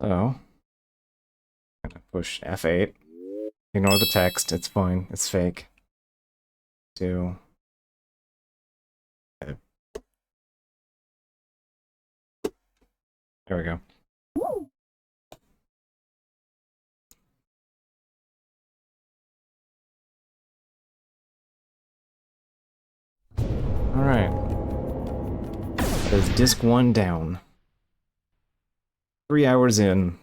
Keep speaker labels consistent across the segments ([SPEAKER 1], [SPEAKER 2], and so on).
[SPEAKER 1] So, I'm gonna push F8. Ignore the text, it's fine, it's fake. Do... There we go. Alright. That is disc 1 down. 3 hours in.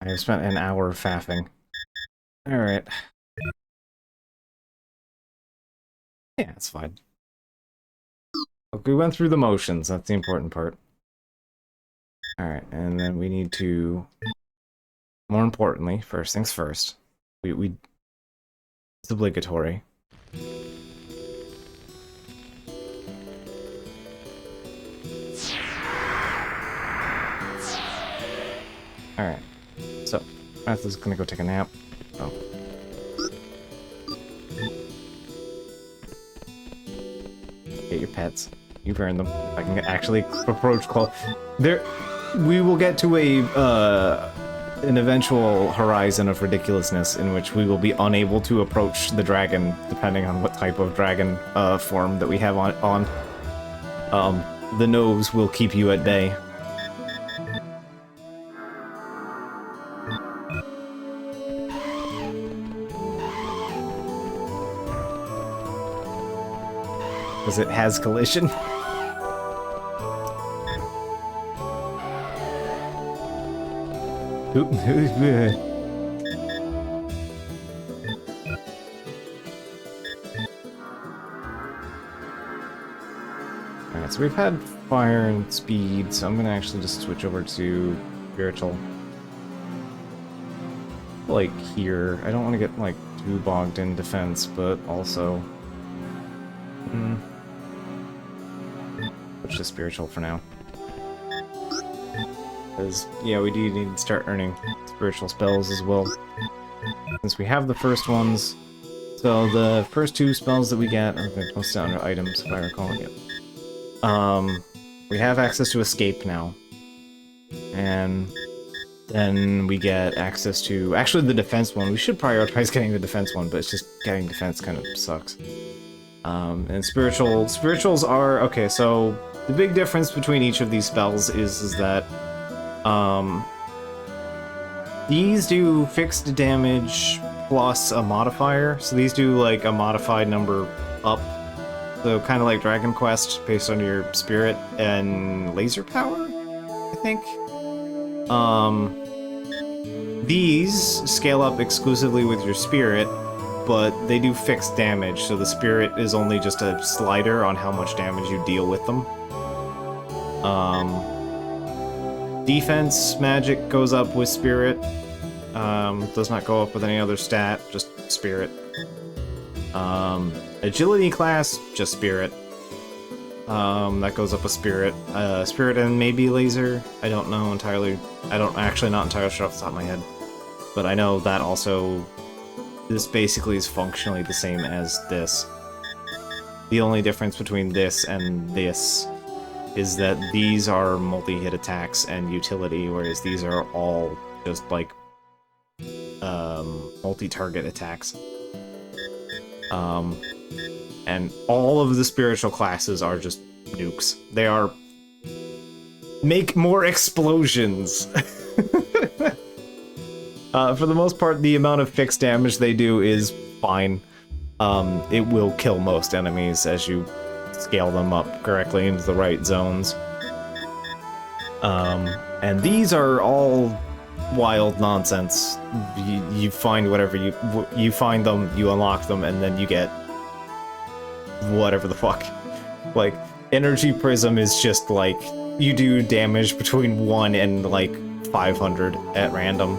[SPEAKER 1] I have spent an hour faffing. Alright. Yeah, it's fine. Look, we went through the motions, that's the important part. Alright, and then we need to... More importantly, first things first. It's obligatory. Alright. So, Martha's gonna go take a nap. Oh. Get your pets. You've earned them. I can actually approach close. We will get to an eventual horizon of ridiculousness in which we will be unable to approach the dragon, depending on what type of dragon form that we have on. The nose will keep you at bay. Because it has collision. Alright, so we've had fire and speed, so I'm gonna actually just switch over to spiritual. Like here, I don't want to get like too bogged in defense, but also switch to spiritual for now. Because, yeah, we do need to start earning spiritual spells as well. Since we have the first ones. So the first 2 spells that we get, I'm going to post it under items if I recall it. We have access to escape now. And then we get access to, actually the defense one. We should prioritize getting the defense one, but it's just getting defense kind of sucks. And spirituals are, okay, so the big difference between each of these spells is that these do fixed damage plus a modifier. So these do like a modified number up. So kind of like Dragon Quest based on your spirit and laser power, I think. These scale up exclusively with your spirit, but they do fixed damage. So the spirit is only just a slider on how much damage you deal with them. Defense magic goes up with spirit. Does not go up with any other stat, just spirit. Agility class, just spirit. That goes up with spirit. Spirit and maybe laser. I don't know entirely. Actually not entirely sure off the top of my head. But I know that also, this basically is functionally the same as this. The only difference between this and this is that these are multi-hit attacks and utility, whereas these are all just like multi-target attacks. And all of the spiritual classes are just nukes. They are make more explosions. For the most part, the amount of fixed damage they do is fine. It will kill most enemies as you scale them up correctly into the right zones. And these are all wild nonsense. You find whatever you find them, you unlock them, and then you get whatever the fuck. Like, Energy Prism is just like, you do damage between 1 and like 500 at random.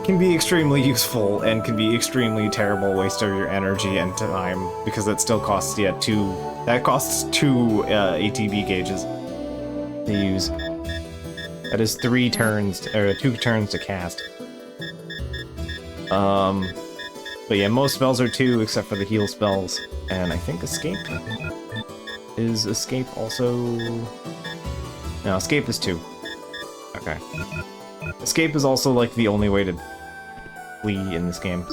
[SPEAKER 1] Can be extremely useful and can be extremely terrible waste of your energy and time, because that still costs, yeah, 2 ATB gauges to use. That is 3 turns, or 2 turns to cast. But yeah, most spells are 2 except for the heal spells, and I think escape. Is escape also No, escape is 2. Okay. Escape is also, like, the only way to flee in this game.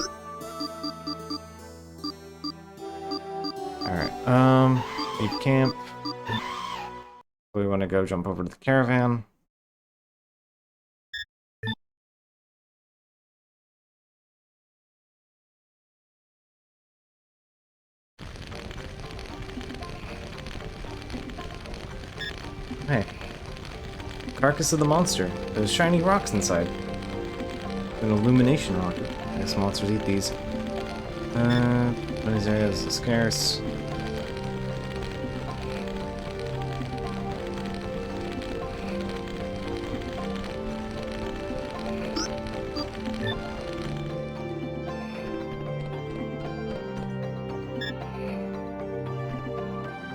[SPEAKER 1] Alright, leave camp. We want to go jump over to the caravan. Hey. Carcass of the monster. There's shiny rocks inside. An illumination rocket. I guess monsters eat these. These areas are scarce.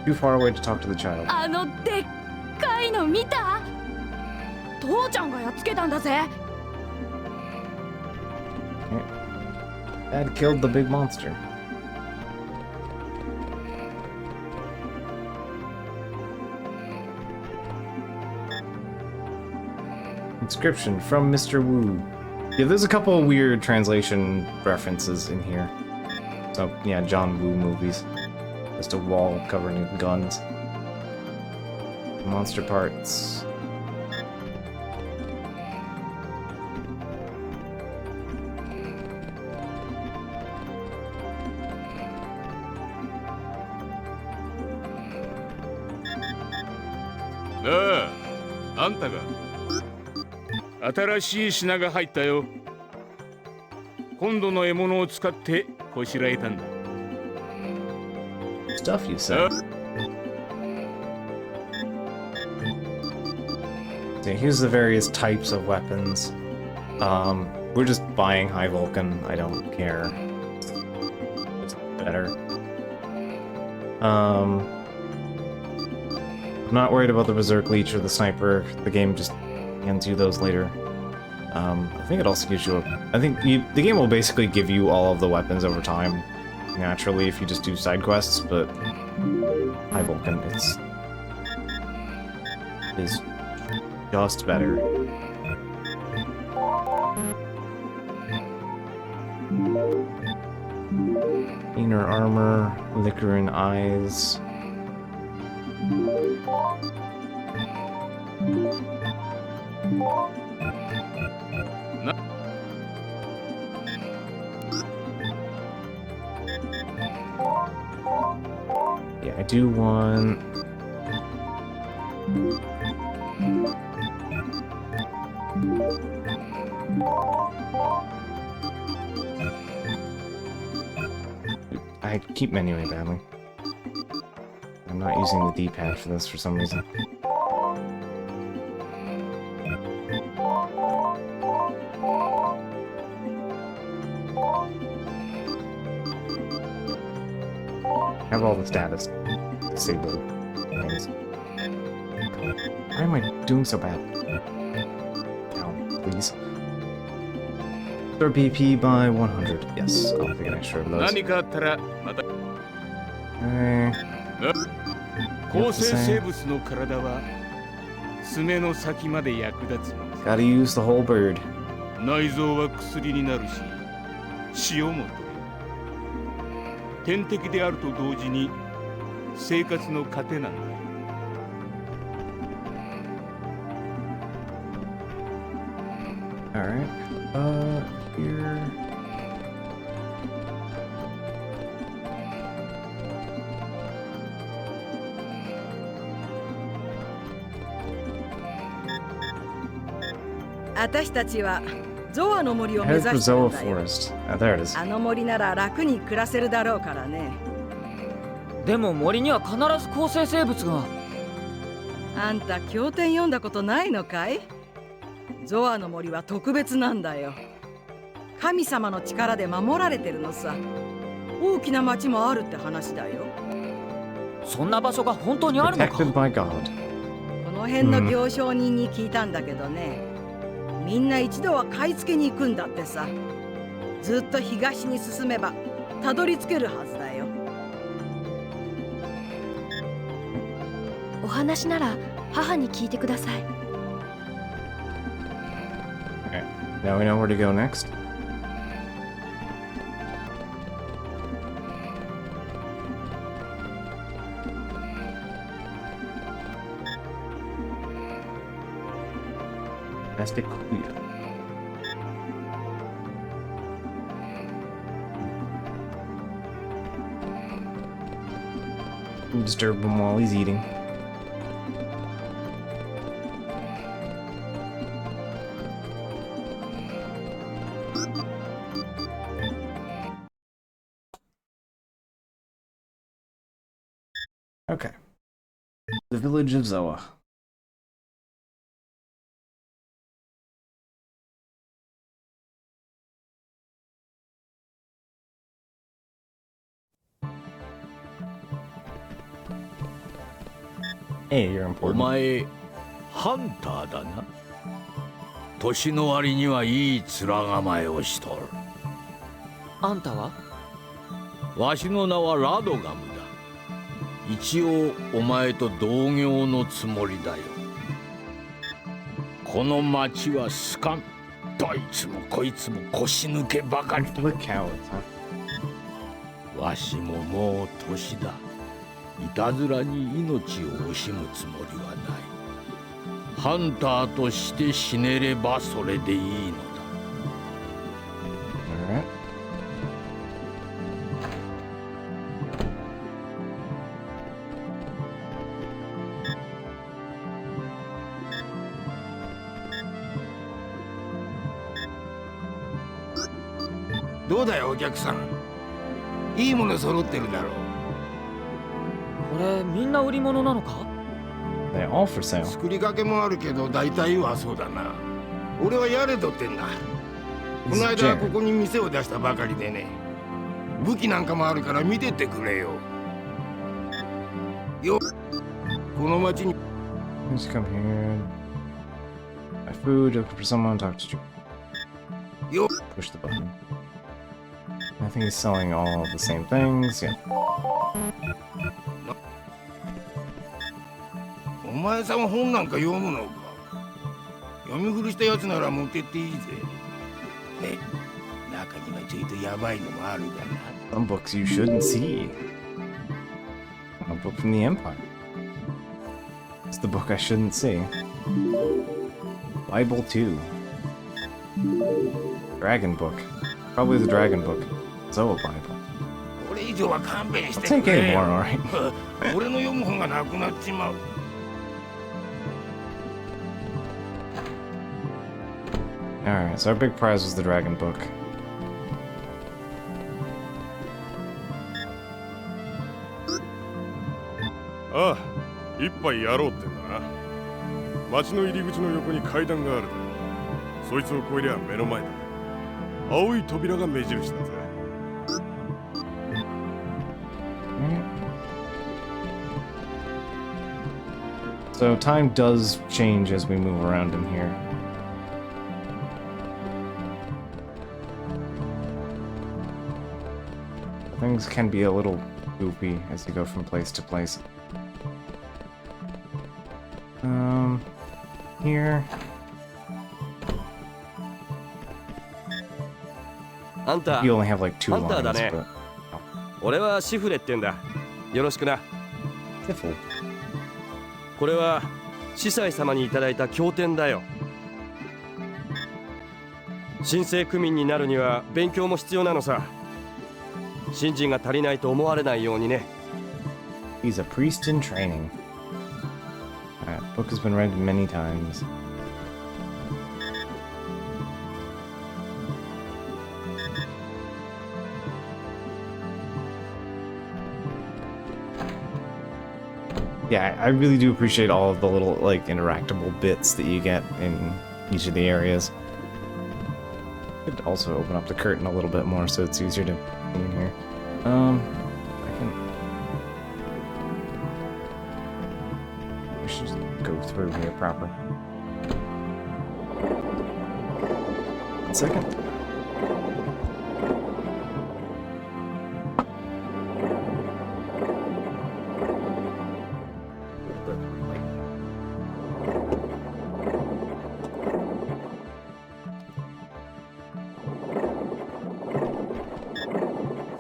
[SPEAKER 1] Too far away to talk to the child.
[SPEAKER 2] あのでっかいの見た？父ちゃんがやっつけたんだぜ。
[SPEAKER 1] Dad killed the big monster. Inscription from Mr. Wu. Yeah, there's a couple of weird translation references in here. So, yeah, John Woo movies. Just a wall covered in guns. Monster parts.
[SPEAKER 3] Anta 新しい品が入ったよ。今度の獲物を使ってこしらえたんだ。
[SPEAKER 1] Stuff you said. So here's the various types of weapons. We're just buying High Vulcan. I don't care. It's better. I'm not worried about the Berserk Leech or the Sniper. The game just hands you those later. I think it also gives you the game will basically give you all of the weapons over time, naturally, if you just do side quests, but High Vulcan, is just better. Inner armor, liquor in eyes. Yeah, I do want... I keep menuing badly. I'm not using the D-pad for this for some reason. Have all the status disabled things. Why am I doing so bad? Down, please. Restore BP by 100. Yes, I'll take an extra of those. Gotta use the whole bird.
[SPEAKER 3] 内臓は薬になるし、塩も取れる。天敵であると同時に生活の糧なんだ。
[SPEAKER 1] Alright, here. Head for Zoa Forest. Oh, there it is.
[SPEAKER 4] あの森なら楽に暮らせるだろうからね。
[SPEAKER 5] でも森には必ず構成生物が。
[SPEAKER 4] あんた経典読んだことないのかい？ゾアの森は特別なんだよ。神様の力で守られてるのさ。大きな町もあるって話だよ。
[SPEAKER 5] そんな場所が本当にあるのか？
[SPEAKER 1] Protected by God.
[SPEAKER 4] この辺の行商人に聞いたんだけどね。みんな一度は買い付けに行くんだってさ。ずっと東に進めばたどり着けるはずだよ。
[SPEAKER 2] お話なら母に聞いてください。
[SPEAKER 1] Okay, now we know where to go next. Plastic clear. Disturb him while he's eating. Okay. The village of Zoa. Hey, you're
[SPEAKER 6] お
[SPEAKER 1] important.
[SPEAKER 6] 前ハンターだな。年の割にはいい面構えをしとる。
[SPEAKER 5] あんたは？
[SPEAKER 6] わしの名はラドガムだ。一応お前と同業のつもりだよ。この町はスカン。どいつもこいつも腰抜けばかりだ。
[SPEAKER 1] The cowards, huh?
[SPEAKER 6] わしももう年だ。いたずらに命を惜しむつもりはない。ハンターとして死ねればそれでいいのだ。
[SPEAKER 1] Alright.
[SPEAKER 7] どうだよお客さん、いいもの揃ってるだろう。
[SPEAKER 5] これみんな売り物なのか？
[SPEAKER 1] They're all for sale.
[SPEAKER 7] 作りかけもあるけど大体はそうだな。俺はやれとってんだ。この間ここに店を出したばかりでね。武器なんかもあるから見てってくれよ。よ、この町に
[SPEAKER 1] Please come here. Buy food, look for someone, talk to you.
[SPEAKER 7] よ、
[SPEAKER 1] Push the button. I think he's selling all the same things. Yeah.
[SPEAKER 7] お前さん本なんか読むのか。読み古したやつなら持ってっていいぜ。ね、中にはちょいとやばいのもあるがな。
[SPEAKER 1] Some books you shouldn't see. A book from the Empire. It's the book I shouldn't see. Bible 2. Dragon book. Probably the Dragon book. Zoa Bible.
[SPEAKER 7] これ以上は勘弁し
[SPEAKER 1] I'll
[SPEAKER 7] て
[SPEAKER 1] take
[SPEAKER 7] くれ
[SPEAKER 1] any
[SPEAKER 7] よ。
[SPEAKER 1] more, alright?
[SPEAKER 7] 俺の読む本がなくなっちまう。
[SPEAKER 1] Alright, so our big prize was the Dragon book.
[SPEAKER 8] ああ、一杯やろうってんだな。町の入り口の横に階段があるだろう。そいつを越えりゃ目の前だ。青い扉が目印だぜ。
[SPEAKER 1] So time does change as we move around in here. Things can be a little goofy as you go from place to place. Here.
[SPEAKER 9] あんた
[SPEAKER 1] You only have like 2
[SPEAKER 9] ハンター
[SPEAKER 1] lines,
[SPEAKER 9] だね。
[SPEAKER 1] but
[SPEAKER 9] 俺はシフレって言うんだ。よろしくな。
[SPEAKER 1] Tiffle.
[SPEAKER 9] これは司祭様にいただいた経典だよ。神聖区民になるには勉強も必要なのさ。信心が足りないと思われないようにね。
[SPEAKER 1] He's a priest in training. That book has been read many times. Yeah, I really do appreciate all of the little, like, interactable bits that you get in each of the areas. Could also open up the curtain a little bit more so it's easier to be in here. I can... We should just go through here proper. 1 second.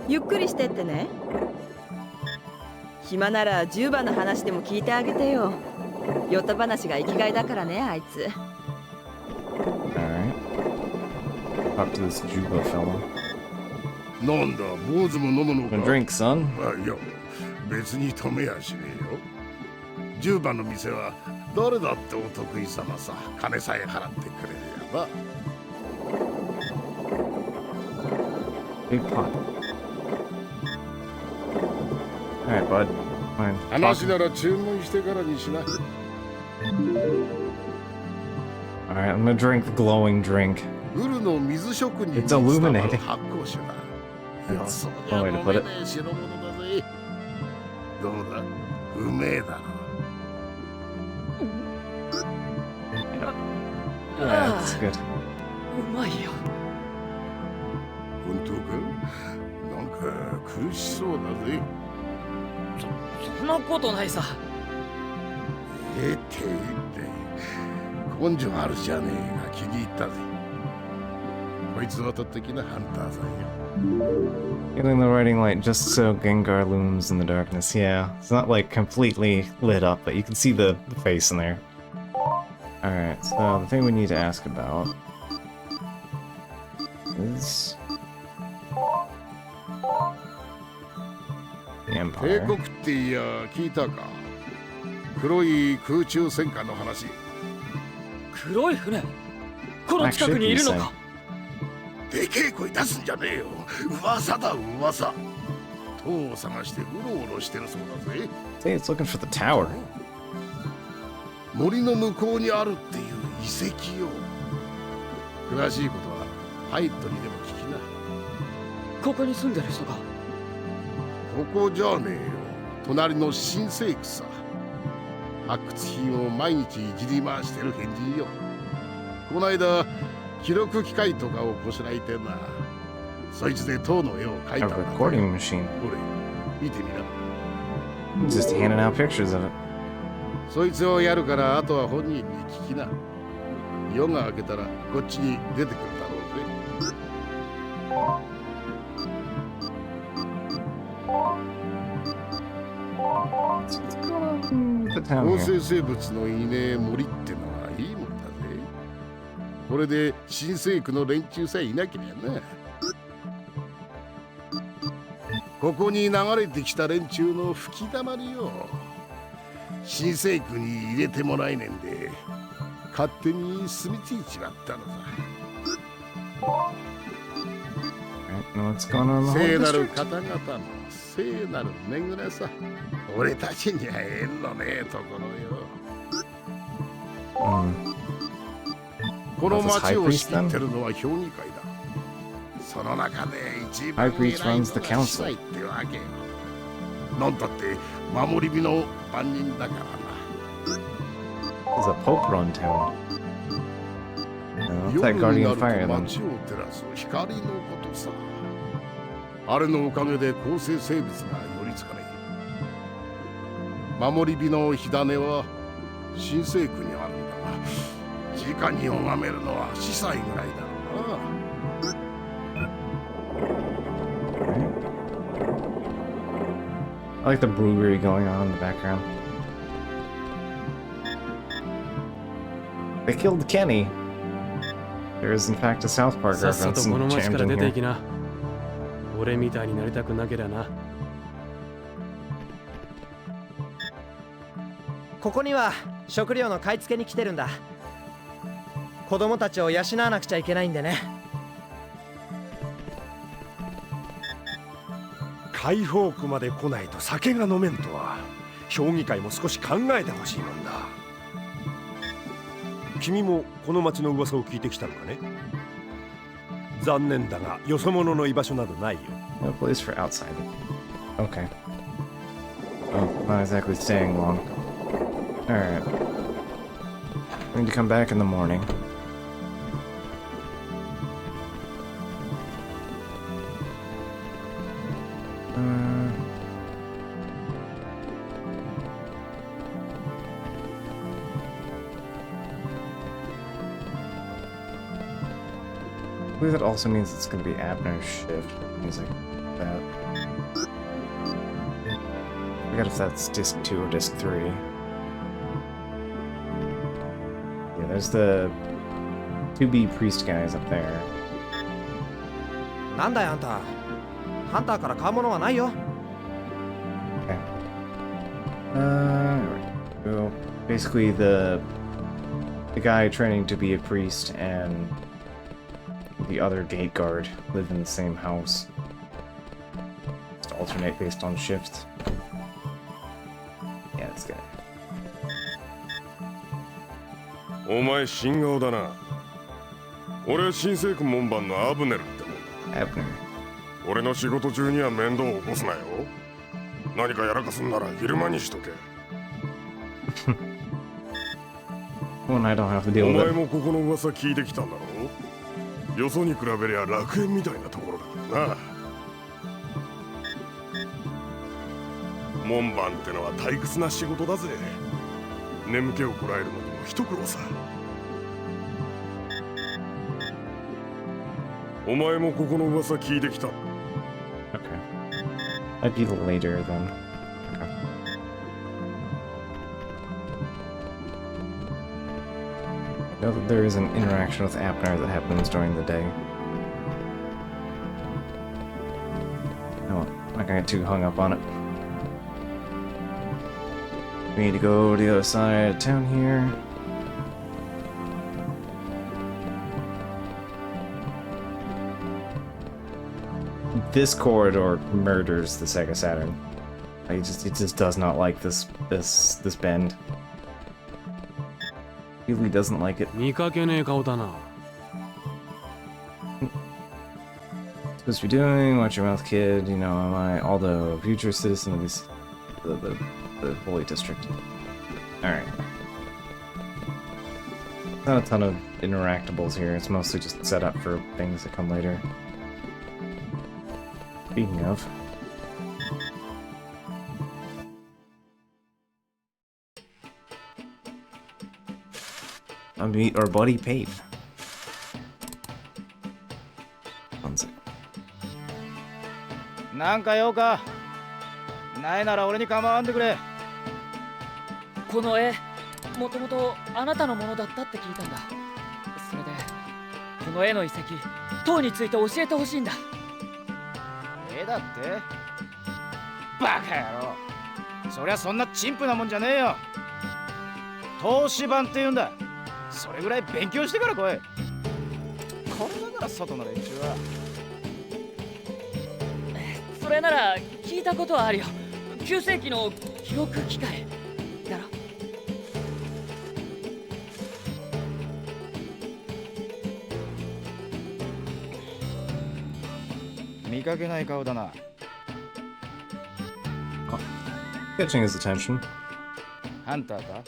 [SPEAKER 4] ゆっくりしてってね。暇なら10番の話でも聞いてあげてよ。ヨタ話が生きがいだからね、あいつ。
[SPEAKER 1] Alright. Talk to this Juba fella.
[SPEAKER 7] なんだ、坊主も飲むの
[SPEAKER 1] Gonna
[SPEAKER 7] か。
[SPEAKER 1] drink, son.
[SPEAKER 7] あ、いや、別に止めやしねえよ。10番の店は誰だってお得意様さ。金さえ払ってくれるやな。
[SPEAKER 1] Big pot. Alright, bud. Fine.
[SPEAKER 7] 話なら注文してからにしな。
[SPEAKER 1] Alright, I'm gonna drink the glowing drink.
[SPEAKER 7] ウルの水職人に
[SPEAKER 1] It's
[SPEAKER 7] 伝わる
[SPEAKER 1] illuminating.
[SPEAKER 7] 発酵酒だ。
[SPEAKER 1] That's
[SPEAKER 7] そ
[SPEAKER 1] one
[SPEAKER 7] りゃ
[SPEAKER 1] way to
[SPEAKER 7] 飲
[SPEAKER 1] put
[SPEAKER 7] め
[SPEAKER 1] it.
[SPEAKER 7] ねえ代物だぜ。どうだ、うめえだろ。
[SPEAKER 1] Yeah, that's good.
[SPEAKER 5] うまいよ。
[SPEAKER 7] 本当か？なんか苦しそうだぜ。
[SPEAKER 5] そんなことないさ。
[SPEAKER 7] って根性あるじゃねえが気に入ったぜ。こいつは取ってきなハンターさんよ。
[SPEAKER 1] Feeling the riding light just so Gengar looms in the darkness. Yeah, it's not like completely lit up, but you can see the face in there. Alright, so the thing we need to ask about is the
[SPEAKER 7] 帝
[SPEAKER 1] Empire.
[SPEAKER 7] 国っていや聞いたか？黒い空中戦艦の話。
[SPEAKER 5] 黒い船。この近くにいるのか。
[SPEAKER 7] でけえ声出すんじゃねえよ。噂だ噂。塔を探してうろうろしてるそうだぜ。
[SPEAKER 1] Say it's looking for the tower.
[SPEAKER 7] 森の向こうにあるっていう遺跡よ。詳しいことはハイットにでも聞きな。
[SPEAKER 5] ここに住んでる人が。
[SPEAKER 7] ここじゃねえよ。隣の新世区さ。発掘品を毎日いじり回してる変人よ。こないだ記録機械とかをこしらえてな。そいつで塔の絵を描い
[SPEAKER 1] A
[SPEAKER 7] たんだ。
[SPEAKER 1] recording machine.
[SPEAKER 7] ほれ、見てみな。
[SPEAKER 1] Just handing out pictures of it.
[SPEAKER 7] そいつをやるからあとは本人に聞きな。夜が明けたらこっちに出てくるだろうぜ。
[SPEAKER 1] The town
[SPEAKER 7] 合
[SPEAKER 1] here.
[SPEAKER 7] 成生物のいねえ森ってのはいいもんだぜ。これで新世区の連中さえいなけりゃな。ここに流れてきた連中の吹き溜まりよ。新世区に入れてもらえねんで勝手に住み着いちまったのさ。
[SPEAKER 1] Alright, know what's going on in the
[SPEAKER 7] 聖
[SPEAKER 1] whole
[SPEAKER 7] なる
[SPEAKER 1] district?
[SPEAKER 7] 方々の聖なる恵みさ。俺たちには縁のねえところよ。 この町を仕切ってるのは評議会だ。その中で一番
[SPEAKER 1] High priest
[SPEAKER 7] 偉い
[SPEAKER 1] runs
[SPEAKER 7] の
[SPEAKER 1] the
[SPEAKER 7] が
[SPEAKER 1] council.
[SPEAKER 7] 司祭ってわけよ。なんだって守り火の番人だからな。
[SPEAKER 1] This is a Pope run town. No, it's
[SPEAKER 7] 夜
[SPEAKER 1] that
[SPEAKER 7] に
[SPEAKER 1] Guardian
[SPEAKER 7] なる
[SPEAKER 1] Fire
[SPEAKER 7] と
[SPEAKER 1] then.
[SPEAKER 7] 町を照らす光のことさ。あれのおかげで構成生物が寄りつかねえ。守り火の火種は新世区にあるんだが、直に拝めるのは司祭ぐらいだろうな。
[SPEAKER 1] I like the brewery going on in the background. They killed Kenny. There is in fact a South Park
[SPEAKER 9] さっさ
[SPEAKER 1] reference
[SPEAKER 9] とこの
[SPEAKER 1] in
[SPEAKER 9] 町から
[SPEAKER 1] jammed
[SPEAKER 9] 出
[SPEAKER 1] in
[SPEAKER 9] ていき
[SPEAKER 1] here.
[SPEAKER 9] な。俺みたいになりたくなけりゃな。
[SPEAKER 10] ここには食料の買い付けに来てるんだ。子供たちを養わなくちゃいけないんでね。
[SPEAKER 11] 解放区まで来ないと酒が飲めんとは。評議会も少し考えてほしいもんだ。君もこの町の噂を聞いてきたのかね。残念だがよそ者の居場所などないよ。
[SPEAKER 1] No place for outside. Okay. Oh, not exactly staying long. Alright. I need to come back in the morning. I believe that also means it's going to be Abner's shift, things like that. forget if that's disc 2 or disc 3. Yeah, there's the 2B priest guys up there.
[SPEAKER 10] なんだよあんた。ハンターから買うものはないよ。
[SPEAKER 1] Okay. So basically the guy training to be a priest and the other gate guard live in the same house. Just alternate based on shifts. Yeah, this guy.
[SPEAKER 8] お前新顔だな。俺は新生君門番のアブネルってもんだ。
[SPEAKER 1] Abner.
[SPEAKER 8] 俺の仕事中には面倒を起こすなよ。何かやらかすんなら昼間にしとけ。
[SPEAKER 1] Well, I don't have to
[SPEAKER 8] お
[SPEAKER 1] deal with
[SPEAKER 8] 前
[SPEAKER 1] it.
[SPEAKER 8] もここの噂聞いてきたんだろう。よそに比べりゃ楽園みたいなところだからな。門番ってのは退屈な仕事だぜ。眠気をこらえるのにも一苦労さ。お前もここの噂聞いてきた。
[SPEAKER 1] Okay. I'd be later then. Okay. I know that there is an interaction with Abner that happens during the day. No, I'm not gonna get too hung up on it. We need to go to the other side of town here. This corridor murders the Sega Saturn. It just does not like this bend. Really doesn't like it.
[SPEAKER 12] 見かけねえ顔だな。
[SPEAKER 1] Supposed to be doing? Watch your mouth, kid. You know, am I all the future citizen of this the holy district? All right. Not a ton of interactables here. It's mostly just set up for things that come later. Speaking of. I'll meet our buddy Pape. Panzer.
[SPEAKER 13] なんか用か。ないなら俺に構わんでくれ。
[SPEAKER 5] この絵もともとあなたのものだったって聞いたんだ。それでこの絵の遺跡塔について教えてほしいんだ。
[SPEAKER 13] 絵だってバカ野郎。そりゃそんな陳腐なもんじゃねえよ。投資版って言うんだ。それぐらい勉強してから来い。これだから外の連中は。
[SPEAKER 5] それなら聞いたことはあるよ。9世紀の記憶機械だろ。
[SPEAKER 13] 見かけない顔だな。
[SPEAKER 1] Catching his attention.
[SPEAKER 13] ハンターか？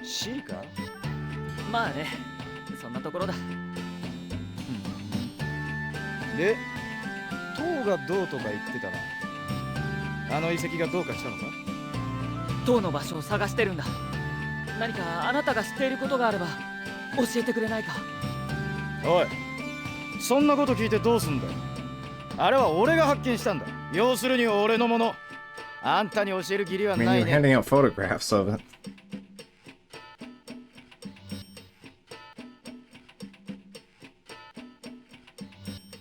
[SPEAKER 13] シーか？
[SPEAKER 5] まあね、そんなところだ。
[SPEAKER 13] で、塔がどうとか言ってたな。あの遺跡がどうかしたのか？
[SPEAKER 5] 塔の場所を探してるんだ。何かあなたが知っていることがあれば教えてくれないか？
[SPEAKER 13] おい、そんなこと聞いてどうすんだよ。あれは俺が発見したんだ。要するに俺のもの。あんたに教える義理は
[SPEAKER 1] I
[SPEAKER 13] な
[SPEAKER 1] mean,
[SPEAKER 13] い
[SPEAKER 1] you're
[SPEAKER 13] ね。
[SPEAKER 1] handing out photographs of it.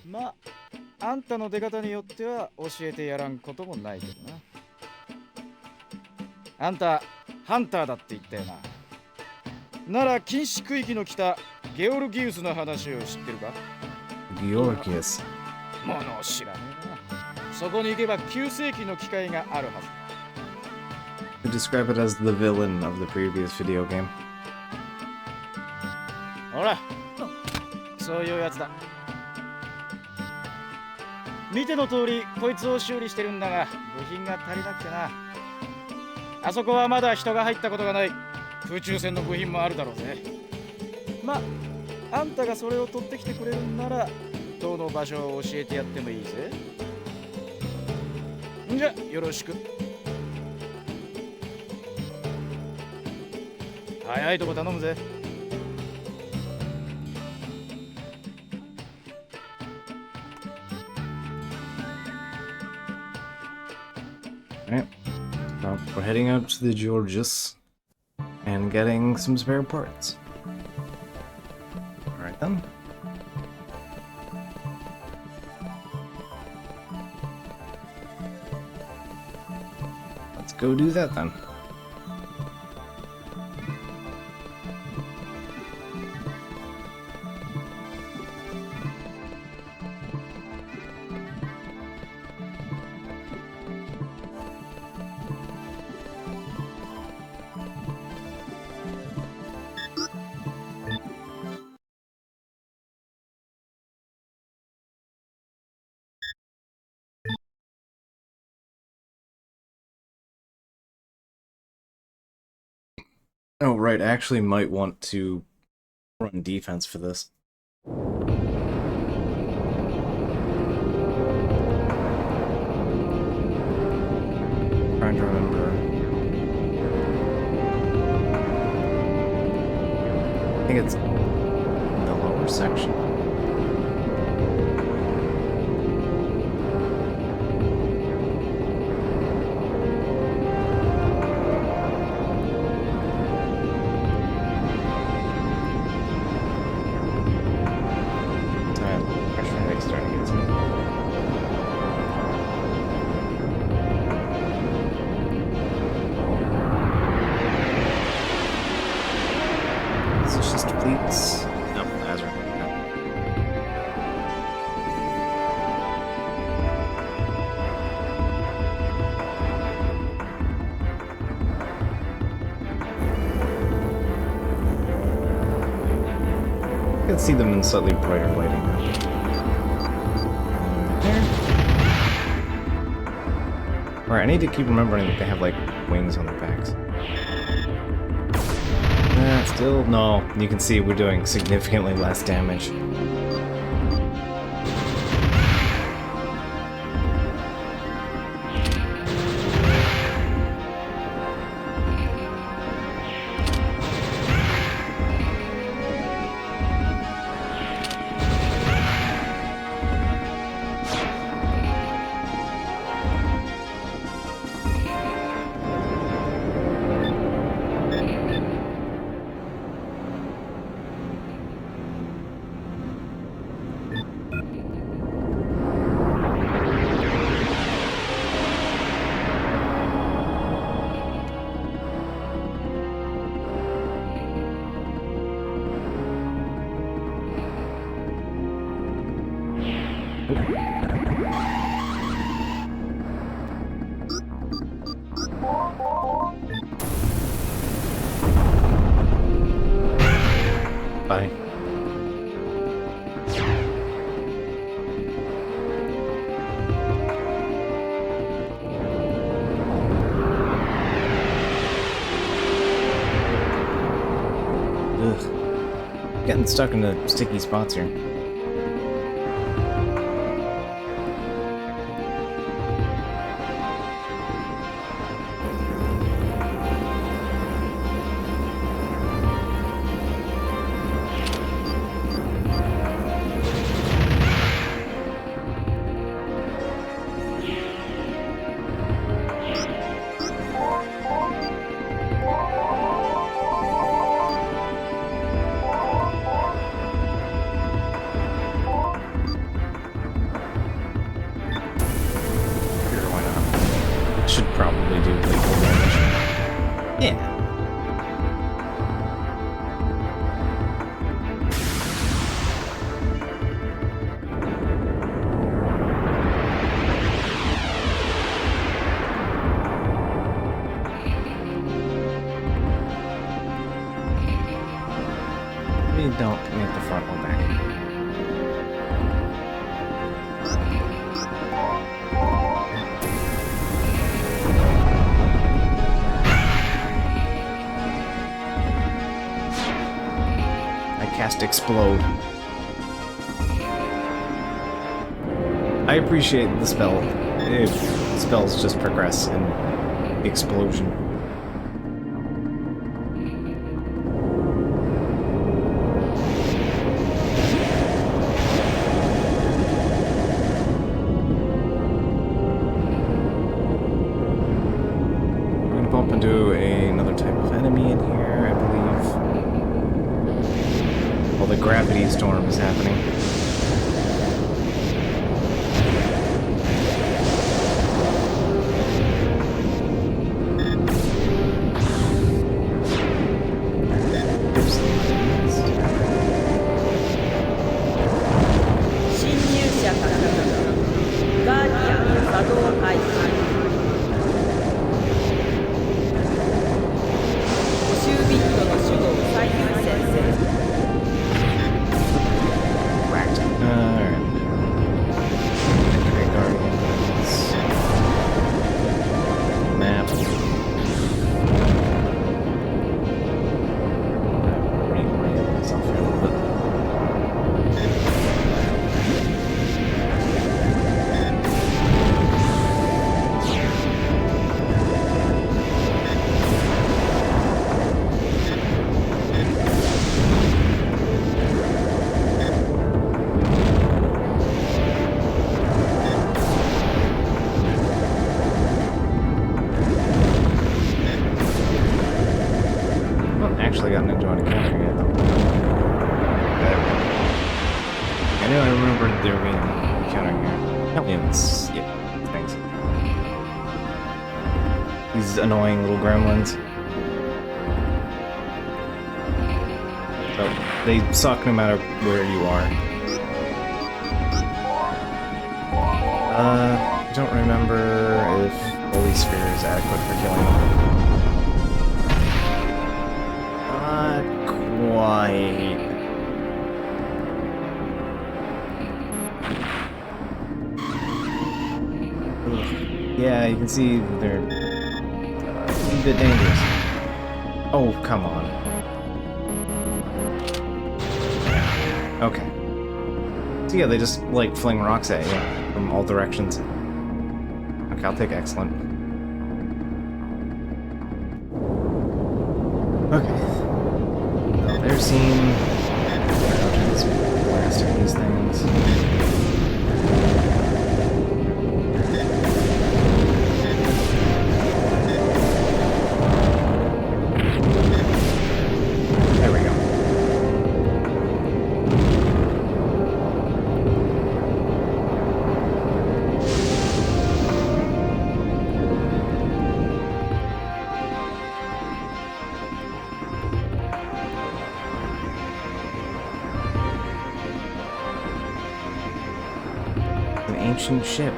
[SPEAKER 13] まあ、あんたの出方によっては教えてやらんこともないけどな。あんた、ハンターだって言ったよな。なら禁止区域の北ゲオルギウスの話を知ってるか？
[SPEAKER 1] Georgius.
[SPEAKER 13] ものを知らねえな。そこに行けば9世紀の機械があるはず。
[SPEAKER 1] To describe it as the villain of the previous video game.
[SPEAKER 13] ほら、そういうやつだ。見ての通りこいつを修理してるんだが部品が足りなくてな。あそこはまだ人が入ったことがない。空中戦の部品もあるだろうぜ。まあ、あんたがそれを取ってきてくれるんなら塔の場所を教えてやってもいいぜ。んじゃよろしく。早いとこ頼むぜ。
[SPEAKER 1] Alright. Well, we're heading out to the Georges and getting some spare parts. Alright then. Let's go do that then. Oh, right, I actually might want to run defense for this. Trying to remember. I think it's the lower section. I can see them in slightly brighter lighting. Alright, I need to keep remembering that they have, like, wings on their backs. Still, no. You can see we're doing significantly less damage. Bye. Ugh. Getting stuck in the sticky spots here. Should probably do lethal damage. Yeah. Maybe don't commit the front or back. Cast Explode. I appreciate the spell. If spells just progress in explosion. bump into another type of enemy in here, I believe. Well, the gravity storm is happening. Annoying little gremlins. So they suck no matter where you are. I don't remember if Holy Sphere is adequate for killing them. Not quite. Ugh. Yeah, you can see they're a bit dangerous. Oh, come on. Okay. So yeah, they just, like, fling rocks at you from all directions. Okay, I'll take excellent. Okay. Well, they're seen. Just blasting these things. Ancient ship.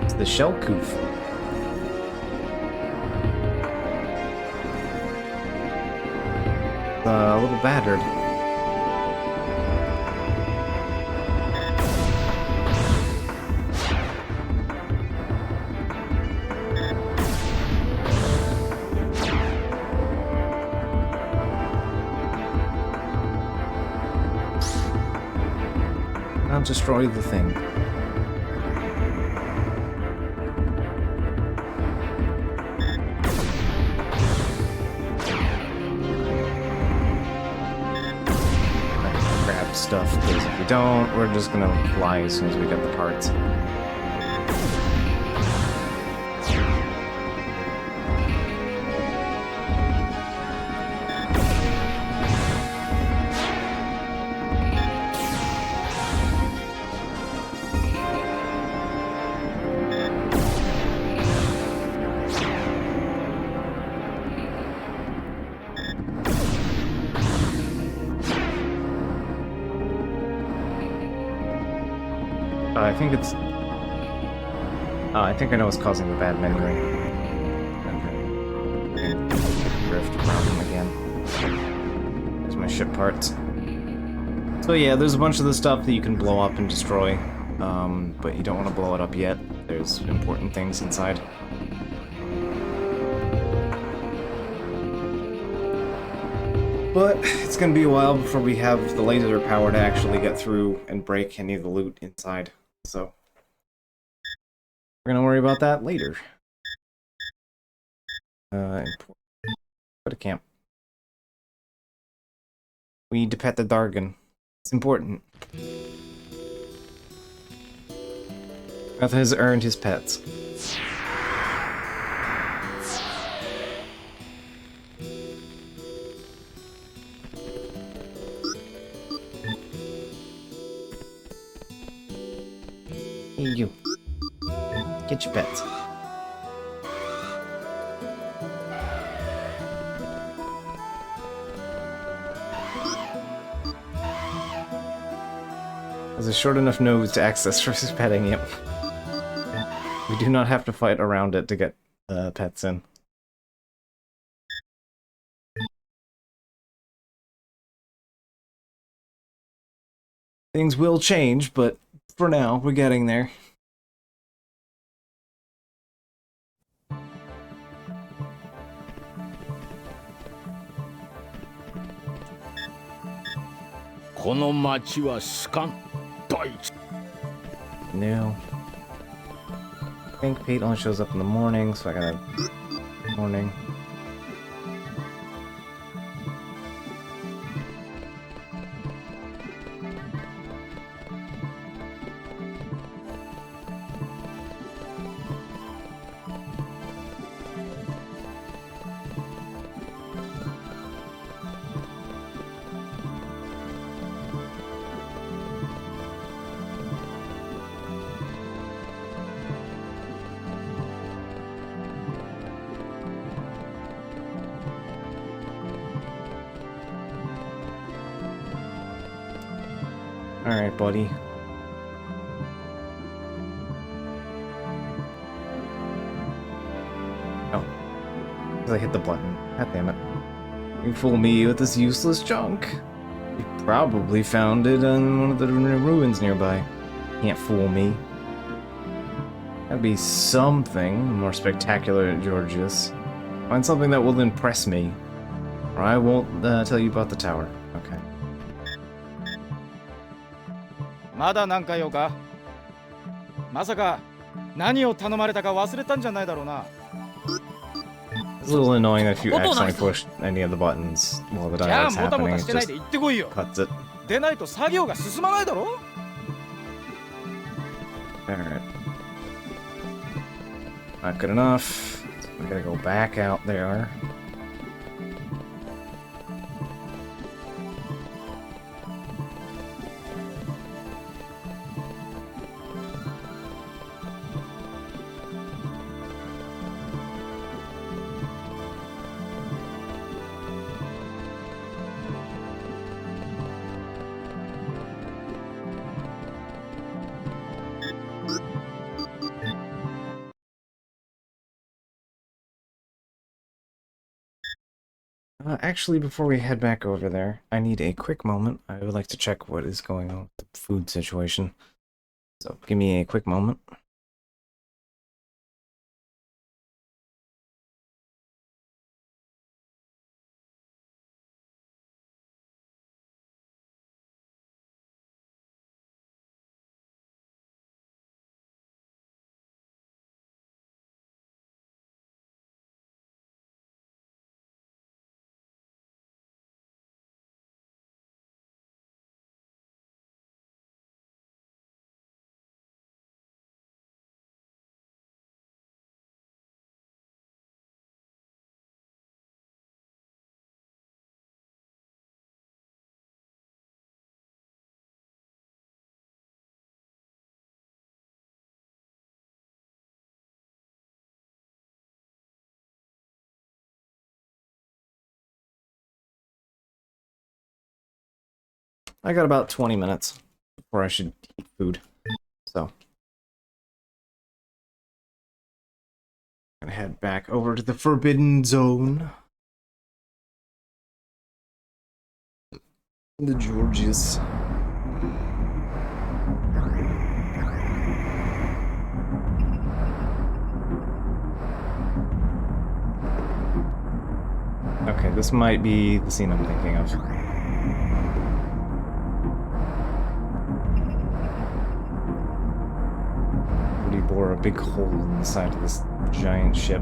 [SPEAKER 1] It's the Shellcoof. A little battered. I'll destroy the thing. Grab stuff, because if we don't, we're just gonna fly as soon as we get the parts. I think it's... I think I know what's causing the bad memory. Okay. Drift problem again. There's my ship parts. So yeah, there's a bunch of the stuff that you can blow up and destroy, but you don't want to blow it up yet. There's important things inside. But it's gonna be a while before we have the laser power to actually get through and break any of the loot inside. So we're gonna worry about that later. Go to camp. We need to pet the Dragoon. It's important. Beth has earned his pets. Get your pets. Has a short enough nose to access versus petting, yep. We do not have to fight around it to get pets in. Things will change, but for now, we're getting there. No. I think Pete only shows up in the morning, so I gotta... morning. Alright, buddy. Oh. Because I hit the button. God damn it. You fool me with this useless junk. You probably found it in one of the ruins nearby. Can't fool me. That'd be something more spectacular, Georgius. Find something that will impress me. Or I won't tell you about the tower. Okay.
[SPEAKER 13] まだ何か用かまさか何を頼まれたか忘れたんじゃないだろうな
[SPEAKER 1] It's a little annoying if you accidentally push any of the buttons while the
[SPEAKER 13] じゃあ
[SPEAKER 1] dialogue's
[SPEAKER 13] もたも
[SPEAKER 1] happening.
[SPEAKER 13] た
[SPEAKER 1] It
[SPEAKER 13] してないで
[SPEAKER 1] just
[SPEAKER 13] 行ってこいよ
[SPEAKER 1] cuts it.
[SPEAKER 13] でないと作業が進まないだろ
[SPEAKER 1] Alright. Not good enough. We gotta go back out there. Actually, before we head back over there, I need a quick moment. I would like to check what is going on with the food situation. So, give me a quick moment. I got about 20 minutes before I should eat food. So, I'm gonna head back over to the Forbidden Zone. The Georgius. Okay, this might be the scene I'm thinking of. He bore a big hole in the side of this giant ship.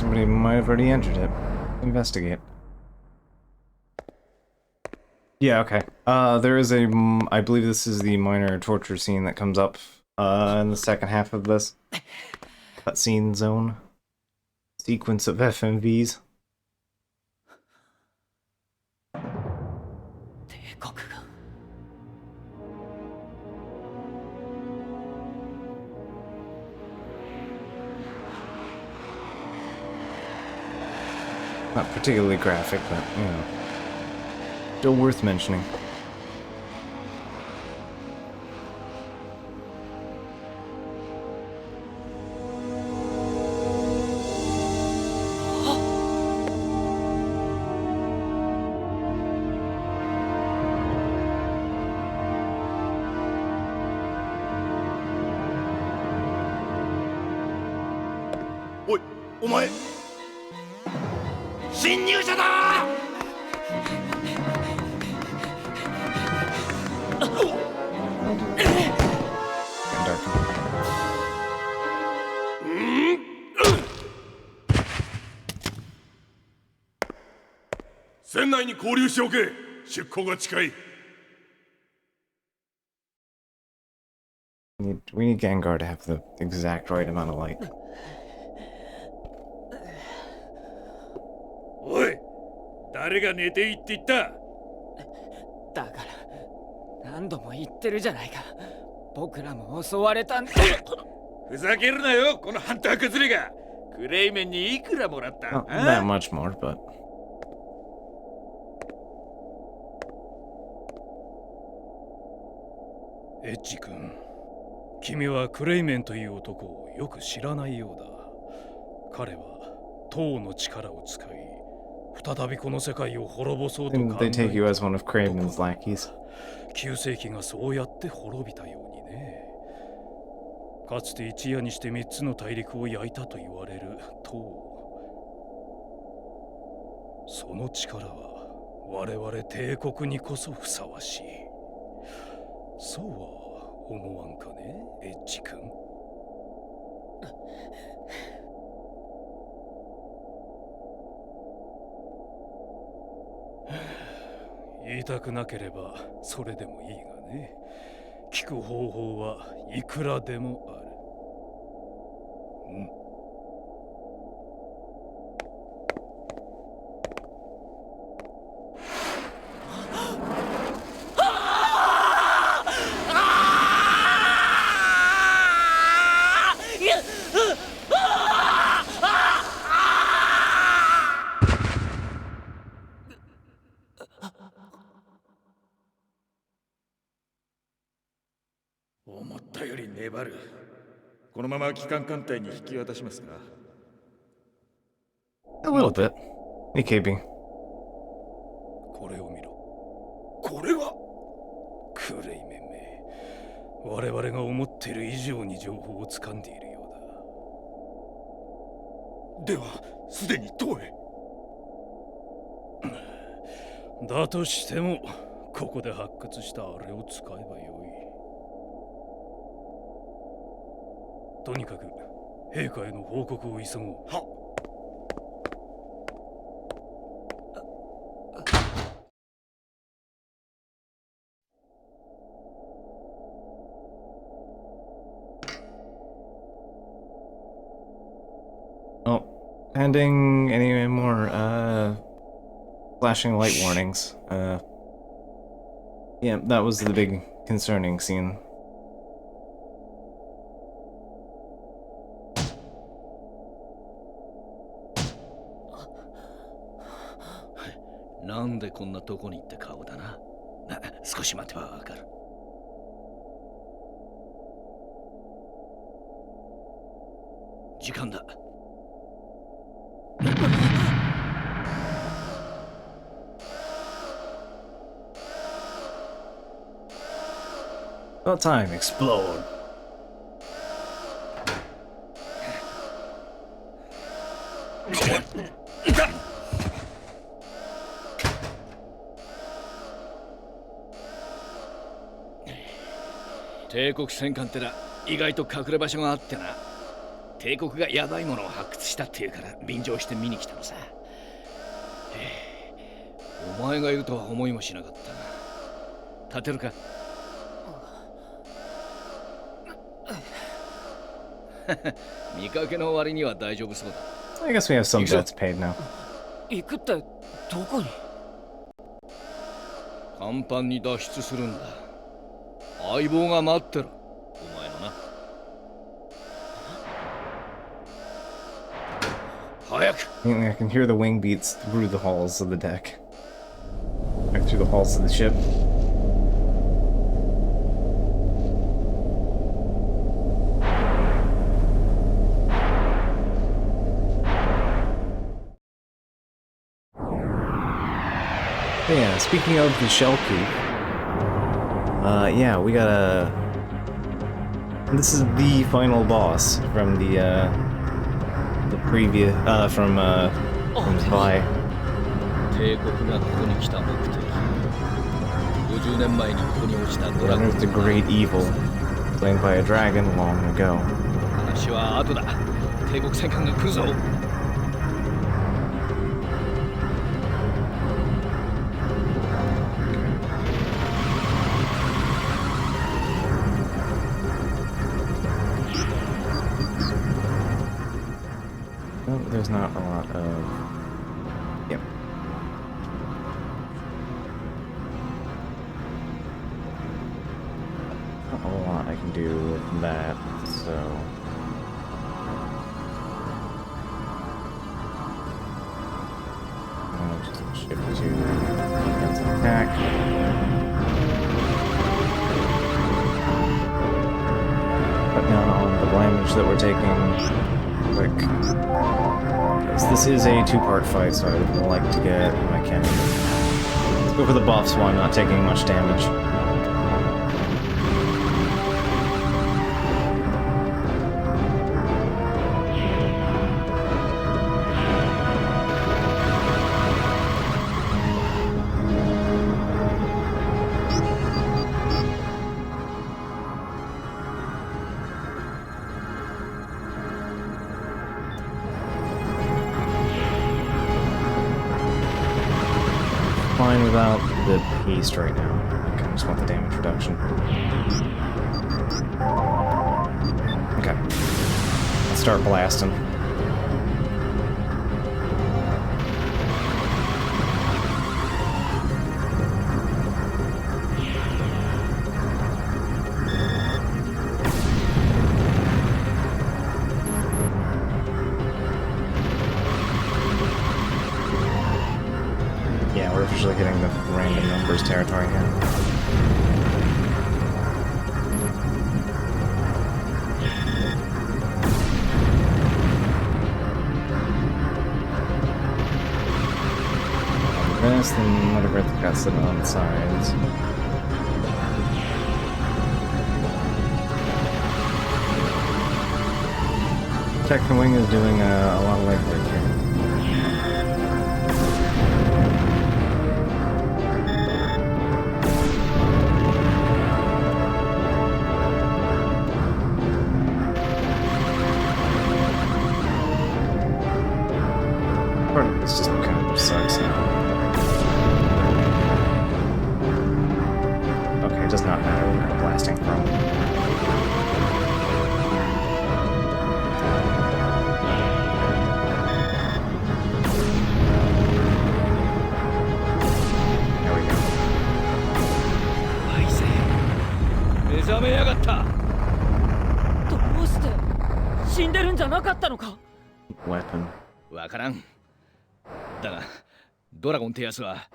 [SPEAKER 1] Somebody might have already entered it. Investigate. Yeah, okay. There is a... I believe this is the minor torture scene that comes up in the second half of this cutscene zone. Sequence of FMVs. Not particularly graphic, but, you know, still worth mentioning.
[SPEAKER 3] Oi, お前侵入者だ船内に交流しておけ出港が近い
[SPEAKER 1] We need Gengar to have the exact right amount of light.
[SPEAKER 3] おい誰が寝ていいって言った
[SPEAKER 5] だから何度も言ってるじゃないか僕らも襲われたんだ
[SPEAKER 3] ふざけるなよこのハンター崩れがクレイメンにいくらもらった
[SPEAKER 1] Not that much more, but...
[SPEAKER 3] エッジ君君はクレイメンという男をよく知らないようだ彼は塔の力を使い再びこの世界を滅ぼそうと考え
[SPEAKER 1] They take you as one of Kraven's lackeys.
[SPEAKER 3] 旧世紀がそうやって滅びたようにねかつて一夜にして3つの大陸を焼いたと言われる塔その力は我々帝国にこそふさわしいそうは思わんかねエッジ君言いたくなければそれでもいいがね聞く方法はいくらでもある思ったより粘るこのまま機関艦隊に引き渡しますか
[SPEAKER 1] A little bit. AKB.
[SPEAKER 3] これを見ろこれはクレイメンめ我々が思っている以上に情報を掴んでいるようだではすでに塔へだとしてもここで発掘したあれを使えばよいとにかく陛下への報告を急ごう。はっ。
[SPEAKER 1] Oh, pending any more flashing light warnings. Yeah, that was the big concerning scene.
[SPEAKER 6] Why なんでこんなとこにって顔だな。少し待てばわかる。時間だ。
[SPEAKER 1] About time, explode.
[SPEAKER 6] 帝国戦艦ってら意外と隠れ場所があってな。
[SPEAKER 12] 帝国がヤバいものを発掘したっていうから便乗して見に来たのさ。お前がいるとは思いもしなかったな。立てるか？見かけの割には大丈夫そうだ。
[SPEAKER 1] I guess we have some debts paid now.
[SPEAKER 5] 行くってどこに？
[SPEAKER 12] 甲板に脱出するんだ。相棒が待ってる。お前のな。早く。
[SPEAKER 1] I can hear the wing beats through the halls of the deck. Like through the halls of the ship. Yeah, speaking of the shell coup, yeah, we got a... This is the final boss from the previous, from Spy.
[SPEAKER 12] 帝国がここに来た目的。50年前にここに落ちたドラゴン。
[SPEAKER 1] There's the great evil, slain by a dragon long ago.
[SPEAKER 12] 話は後だ。帝国戦艦が来るぞ。
[SPEAKER 1] No, there's not a lot of... Yep. Not a lot I can do with that, so... I'll just shift to defense and attack. Cut down on the damage that we're taking. Quick. This is a two-part fight, so I would like to get my cannon. Let's go for the buffs while I'm not taking much damage. Fine without the haste right now. I just want the damage reduction. Okay. Let's start blasting. Yeah, we're officially hitting the random numbers territory here. This, then whatever it's got sitting on the sides. Techno Wing is doing a lot of legwork here. This just kind of sucks now. Okay, it does not matter where I'm blasting from. There we go.
[SPEAKER 12] 目覚めやがった。
[SPEAKER 5] どうして死んでるんじゃなかったのか。
[SPEAKER 1] Weapon.
[SPEAKER 12] わからん。だがドラゴンってやつは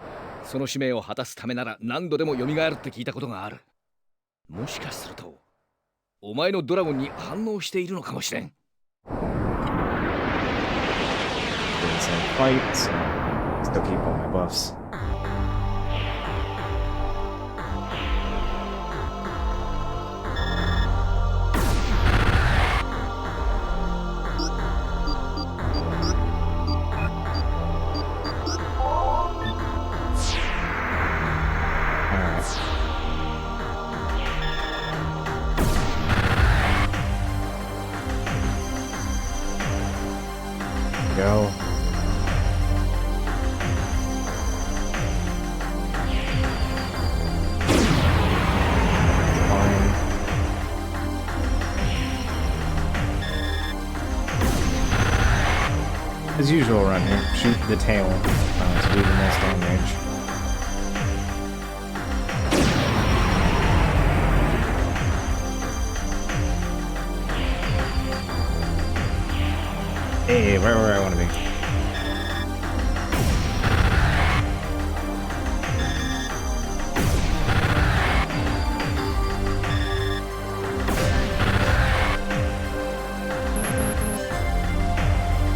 [SPEAKER 12] その使命を果たすためなら何度でも蘇るって聞いたことがある。もしかするとお前のドラゴンに反応しているのかもしれん。
[SPEAKER 1] Fight, so still keep all my buffs. As usual around here, shoot the tail to do the most damage. Hey, right where I want to be.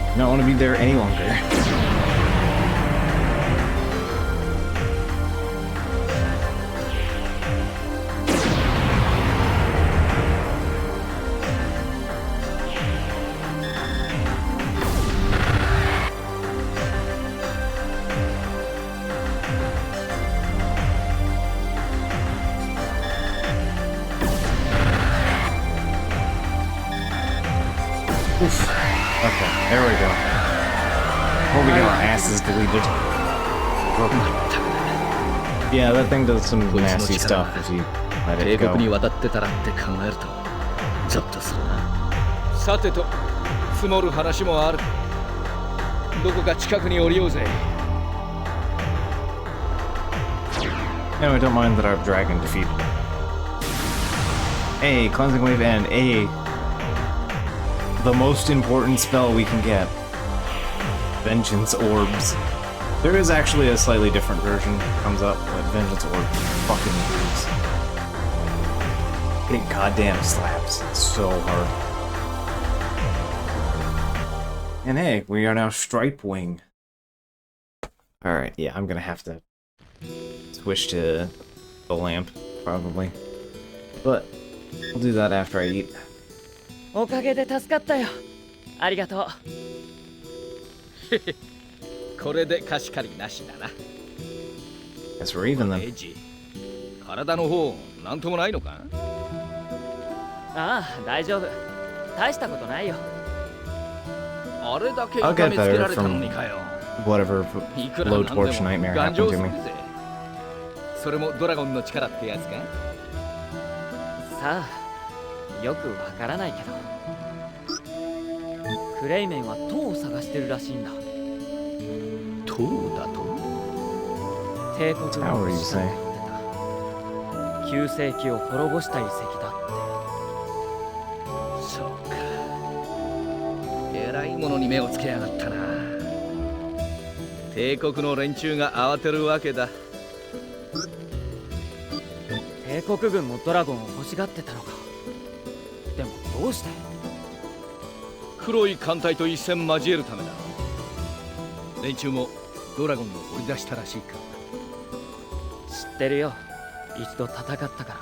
[SPEAKER 1] I don't want to be there any longer. Oof. Okay, there we go. Hope we get our asses deleted. Yeah, that thing does some nasty stuff if you let it go.
[SPEAKER 12] さてと積もる話もある。どこか近くに降りようぜ。
[SPEAKER 1] Anyway, don't mind that our dragon defeated. A cleansing wave and the most important spell we can get. Vengeance Orbs. There is actually a slightly different version that comes up, but Vengeance Orbs fucking moves. It goddamn slaps. It's so hard. And hey, we are now Stripe Wing. Alright, yeah, I'm gonna have to switch to the lamp, probably. But, we'll do that after I eat.
[SPEAKER 5] おかげで助かったよ。ありがとう。
[SPEAKER 12] これで貸し借りなしだな。
[SPEAKER 1] Guess we're even then.
[SPEAKER 12] エイジ、体の方なんともないのか？
[SPEAKER 5] ああ、大丈夫。大したことないよ。
[SPEAKER 12] あれだけ
[SPEAKER 1] I'll
[SPEAKER 12] 痛
[SPEAKER 1] get
[SPEAKER 12] めつけら
[SPEAKER 1] better
[SPEAKER 12] れたの
[SPEAKER 1] from
[SPEAKER 12] にかよ。
[SPEAKER 1] whatever
[SPEAKER 12] いくら
[SPEAKER 1] low
[SPEAKER 12] なんでも
[SPEAKER 1] torch nightmare
[SPEAKER 12] 頑
[SPEAKER 1] happened
[SPEAKER 12] 丈
[SPEAKER 1] to
[SPEAKER 12] す
[SPEAKER 1] me.
[SPEAKER 12] るぜ。それもドラゴンの力ってやつか？
[SPEAKER 5] さあ、よくわからないけど。クレイメンは塔を探してるらしいんだ。
[SPEAKER 12] 塔だと？
[SPEAKER 5] 帝国
[SPEAKER 1] Tower,
[SPEAKER 5] の
[SPEAKER 1] you
[SPEAKER 5] 下
[SPEAKER 1] say?
[SPEAKER 5] にあってた。旧世紀を滅ぼした遺跡だって。
[SPEAKER 12] そうか。えらいものに目をつけやがったな。帝国の連中が慌てるわけだ。
[SPEAKER 5] 帝国軍もドラゴンを欲しがってたのか。でもどうして？
[SPEAKER 12] 黒い艦隊と一戦交えるためだ。連中もドラゴンを追い出したらしいか。
[SPEAKER 5] 知ってるよ。一度戦ったから。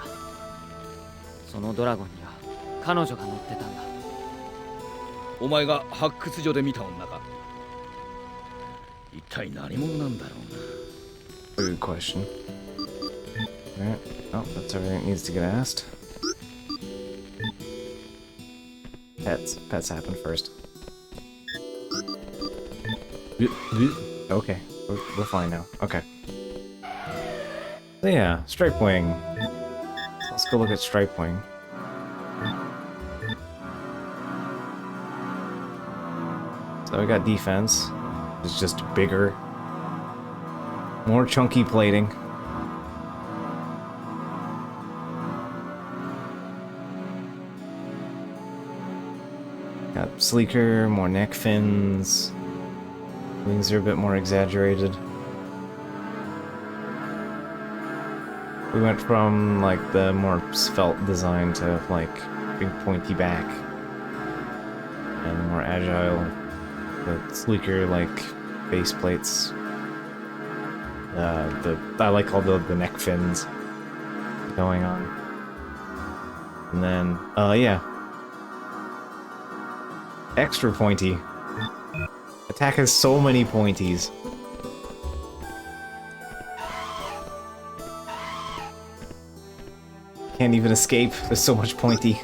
[SPEAKER 5] そのドラゴンには彼女が乗ってたんだ。
[SPEAKER 12] お前が発掘所で見た女か。一体何者なんだろうな。
[SPEAKER 1] Good question. Alright. Oh, that's everything that needs to get asked. Pets happen first. Okay, we're fine now. Okay. So yeah, Stripe Wing. Let's go look at Stripe Wing. So we got defense. It's just bigger. More chunky plating. Got sleeker, more neck fins. Wings are a bit more exaggerated. We went from like the more svelte design to like big pointy back. And the more agile, the sleeker like base plates. I like all the neck fins going on. And then yeah. Extra pointy. Attack has so many pointies. Can't even escape, there's so much pointy.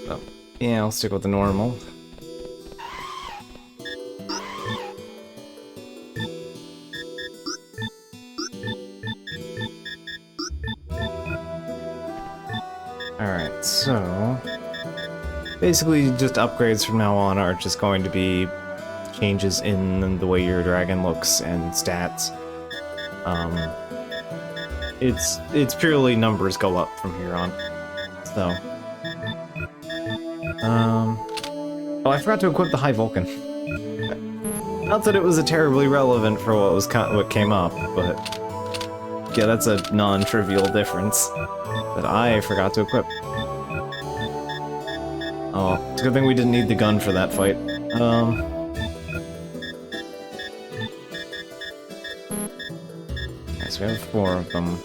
[SPEAKER 1] Oh, yeah, I'll stick with the normal. Alright, so... basically, just upgrades from now on are just going to be changes in the way your dragon looks and stats. It's purely numbers go up from here on. So... oh, I forgot to equip the High Vulcan. Not that it was a terribly relevant for what came up, but... yeah, that's a non-trivial difference that I forgot to equip. Oh, it's a good thing we didn't need the gun for that fight. Yes, we have 4 of them.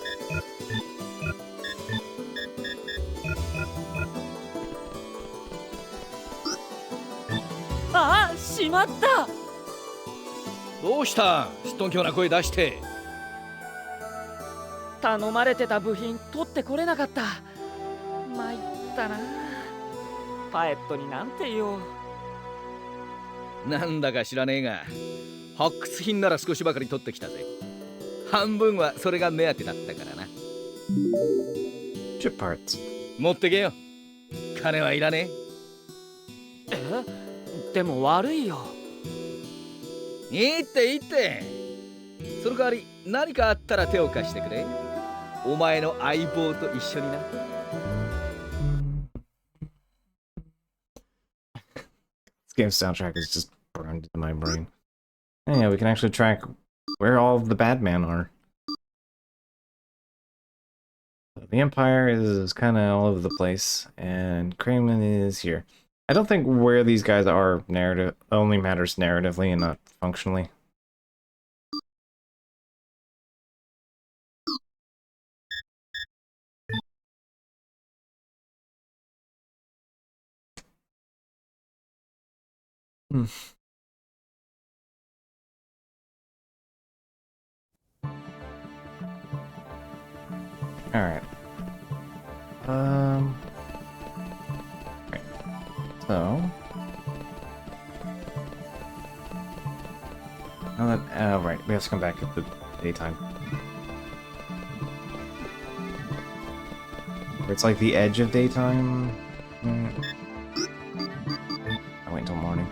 [SPEAKER 5] ああ、しまった。
[SPEAKER 12] どうしたすっとんきょうな声出して。
[SPEAKER 5] 頼まれてた部品取ってこれなかった。参ったな。パエットになんて言おう。
[SPEAKER 12] なんだか知らねえが、発掘品なら少しばかり取ってきたぜ。半分はそれが目当てだったからな。
[SPEAKER 1] Chip parts.
[SPEAKER 12] 持ってけよ。金はいらね
[SPEAKER 5] え？でも悪いよ。
[SPEAKER 12] いいっていいって。その代わり何かあったら手を貸してくれ。お前の相棒と一緒にな。
[SPEAKER 1] This game's soundtrack is just burned into my brain. And yeah, we can actually track where all of the bad men are. The Empire is kind of all over the place, and Kremlin is here. I don't think where these guys are only matters narratively and not functionally. Alright. Right. So... now that, right, we have to come back at the daytime. It's like the edge of daytime. I'll wait until morning.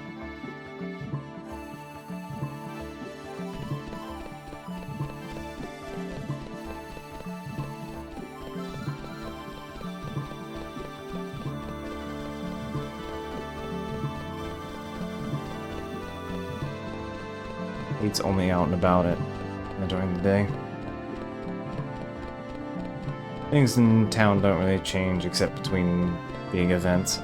[SPEAKER 1] It's only out and about it during the day. Things in town don't really change except between big events.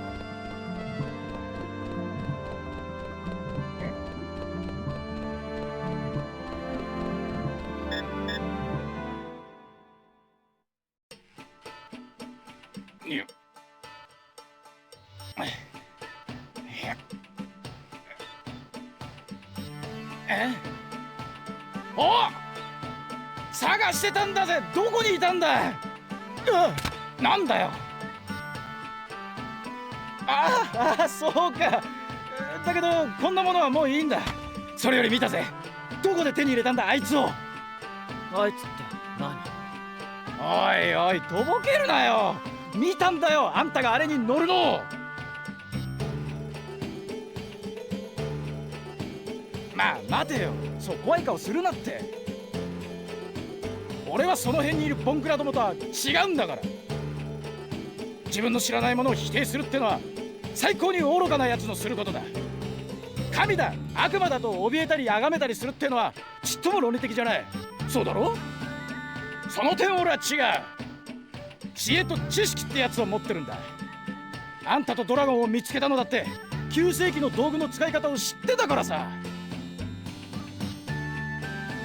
[SPEAKER 13] Oh! 探してたんだぜ。どこにいたんだ。なんだよ。ああ、そうか。だけどこんなものはもういいんだ。それより見たぜ。どこで手に入れたんだあいつを。
[SPEAKER 5] あいつって何？
[SPEAKER 13] おいおい、とぼけるなよ。見たんだよ、あんたがあれに乗るの。まあ待てよ、そう怖い顔するなって。俺はその辺にいるボンクラどもとは違うんだから。自分の知らないものを否定するってのは最高に愚かなやつのすることだ。神だ悪魔だと怯えたり崇めたりするってのはちっとも論理的じゃない。そうだろ。その点俺は違う。知恵と知識ってやつを持ってるんだ。あんたとドラゴンを見つけたのだって9世紀の道具の使い方を知ってたからさ。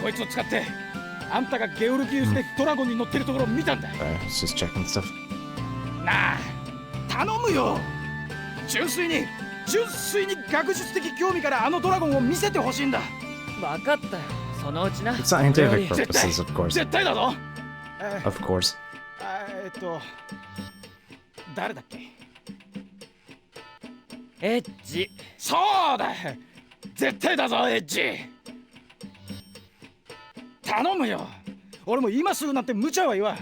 [SPEAKER 13] こいつを使ってあんたがゲオルギウスでドラゴンに乗ってるところを見たんだ。なあ、頼むよ。純粋に学術的興味からあのドラゴンを見せてほしいんだ。
[SPEAKER 5] 分かったよ、そのうちな。
[SPEAKER 1] Scientific purposes, of course.
[SPEAKER 13] 絶対だぞ。
[SPEAKER 1] Of course.
[SPEAKER 13] 誰だっけ。
[SPEAKER 5] エッジ。
[SPEAKER 13] そうだ、絶対だぞエッジ。頼むよ。俺も今すぐなんて無茶は言わん。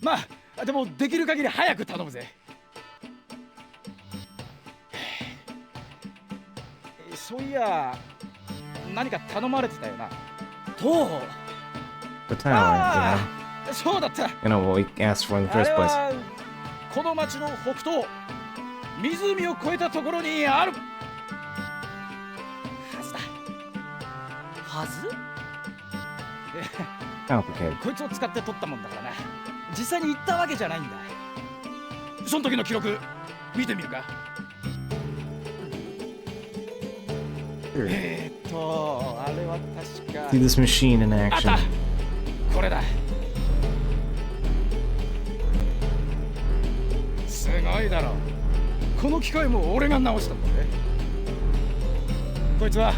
[SPEAKER 13] まあでもできる限り早く頼むぜ。そういや何か頼まれてたよな。
[SPEAKER 5] とう
[SPEAKER 1] The tower,
[SPEAKER 13] そうだった。
[SPEAKER 1] you know what we asked for in the
[SPEAKER 13] あ
[SPEAKER 1] first
[SPEAKER 13] れ
[SPEAKER 1] place.
[SPEAKER 13] はこの町の北東、湖を越えたところにあるはずだ。
[SPEAKER 5] はず？
[SPEAKER 1] Complicated.
[SPEAKER 13] こいつを使って取ったもんだからな。実際に行ったわけじゃないんだ。その時の記録見てみるか。あれは確か
[SPEAKER 1] See this machine in
[SPEAKER 13] あっ
[SPEAKER 1] action.
[SPEAKER 13] た。これだ。すごいだろ。この機械も俺が直したんだね。こいつは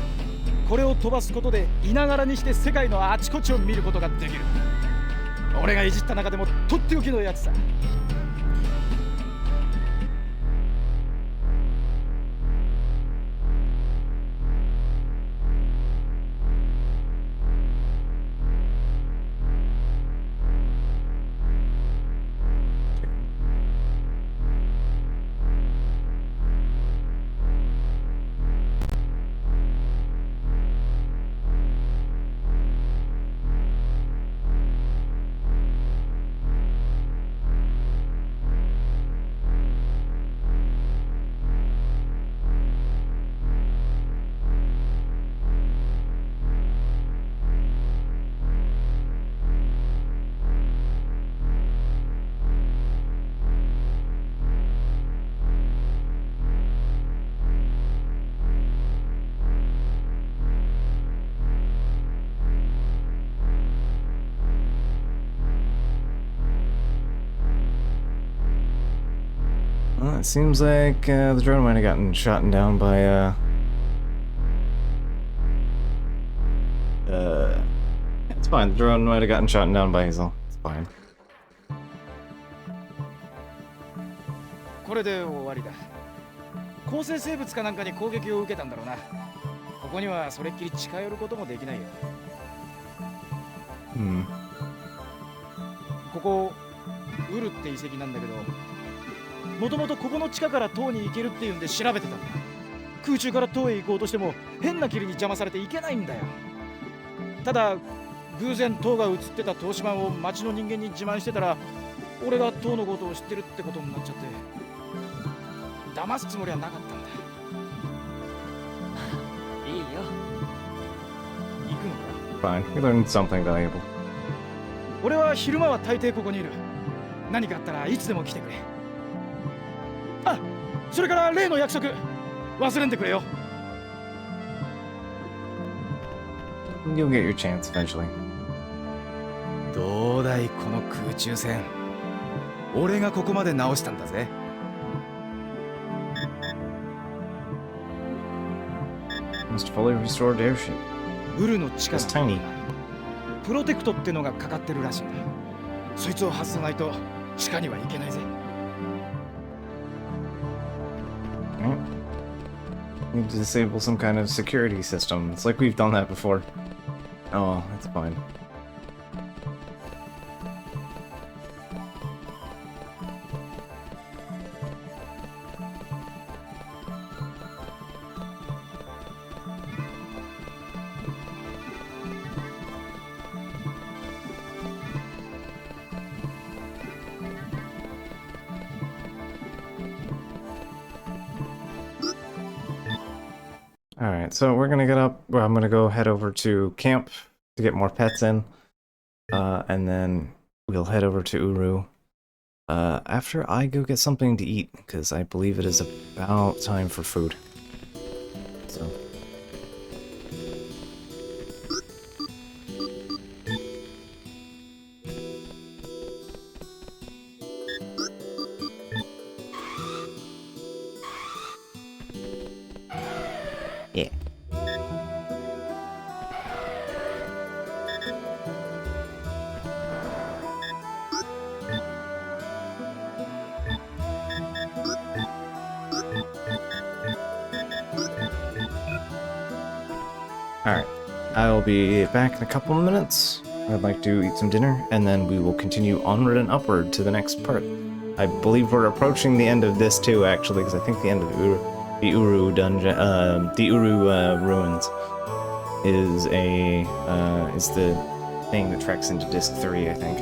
[SPEAKER 13] これを飛ばすことでいながらにして世界のあちこちを見ることができる。俺がいじった中でもとっておきのやつさ。
[SPEAKER 1] Well, it seems like the drone might have gotten shot down by it's fine. The drone might have gotten shot down by Hazel. It's fine.
[SPEAKER 13] これで終わりだ。構成生物かなんかに攻撃を受けたんだろうな。ここにはそれっきり近寄ることもできないよ。
[SPEAKER 1] Hmm.
[SPEAKER 13] ここウルって遺跡なんだけど、もともとここの地下から塔に行けるっていうんで調べてたんだ。空中から塔へ行こうとしても変な霧に邪魔されて行けないんだよ。ただ偶然塔が映ってた投資板を町の人間に自慢してたら、俺が塔のことを知ってるってことになっちゃって、騙すつもりはなかったんだ。
[SPEAKER 5] いいよ。
[SPEAKER 13] 行くのか？
[SPEAKER 1] Fine. We learned something valuable.
[SPEAKER 13] 俺は昼間は大抵ここにいる。何かあったらいつでも来てくれ。あ、それから例の約束忘れんでくれよ。
[SPEAKER 1] You'll get your chance eventually.
[SPEAKER 13] どうだいこの空中戦。俺がここまで直したんだぜ。
[SPEAKER 1] Must fully restored airship.
[SPEAKER 13] ウルの力
[SPEAKER 1] It's tiny.
[SPEAKER 13] プロテクトってのがかかってるらしいんだ。そいつを外さないと地下には行けないぜ。
[SPEAKER 1] Right. Need to disable some kind of security system. It's like we've done that before. Oh, that's fine. Alright, so we're gonna get up. Well, I'm gonna go head over to camp to get more pets in. And then we'll head over to Uru. After I go get something to eat, because I believe it is about time for food. So. Yeah. Alright, I'll be back in a couple of minutes. I'd like to eat some dinner, and then we will continue onward and upward to the next part. I believe we're approaching the end of this too, actually, because I think the end of The Uru dungeon, the Uru ruins is the thing that treks into Disc 3, I think.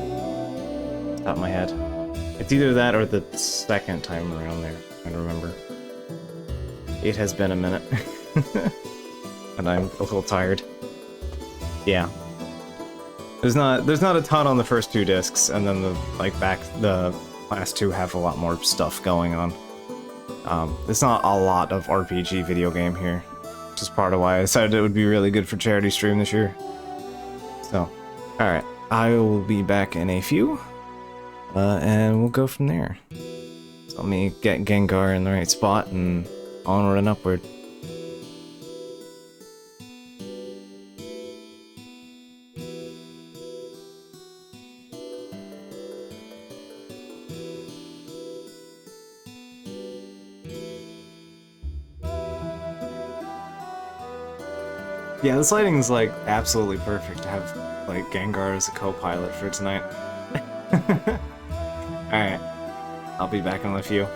[SPEAKER 1] Top of my head. It's either that or the second time around there. I don't remember. It has been a minute. And I'm a little tired. Yeah. There's not a ton on the first 2 discs, and then the last 2 have a lot more stuff going on. There's not a lot of RPG video game here, which is part of why I decided it would be really good for charity stream this year. So, alright, I will be back in a few, and we'll go from there. So let me get Gengar in the right spot, and onward and upward. Yeah, this lighting's like absolutely perfect to have like Gengar as a co-pilot for tonight. Alright, I'll be back in a few.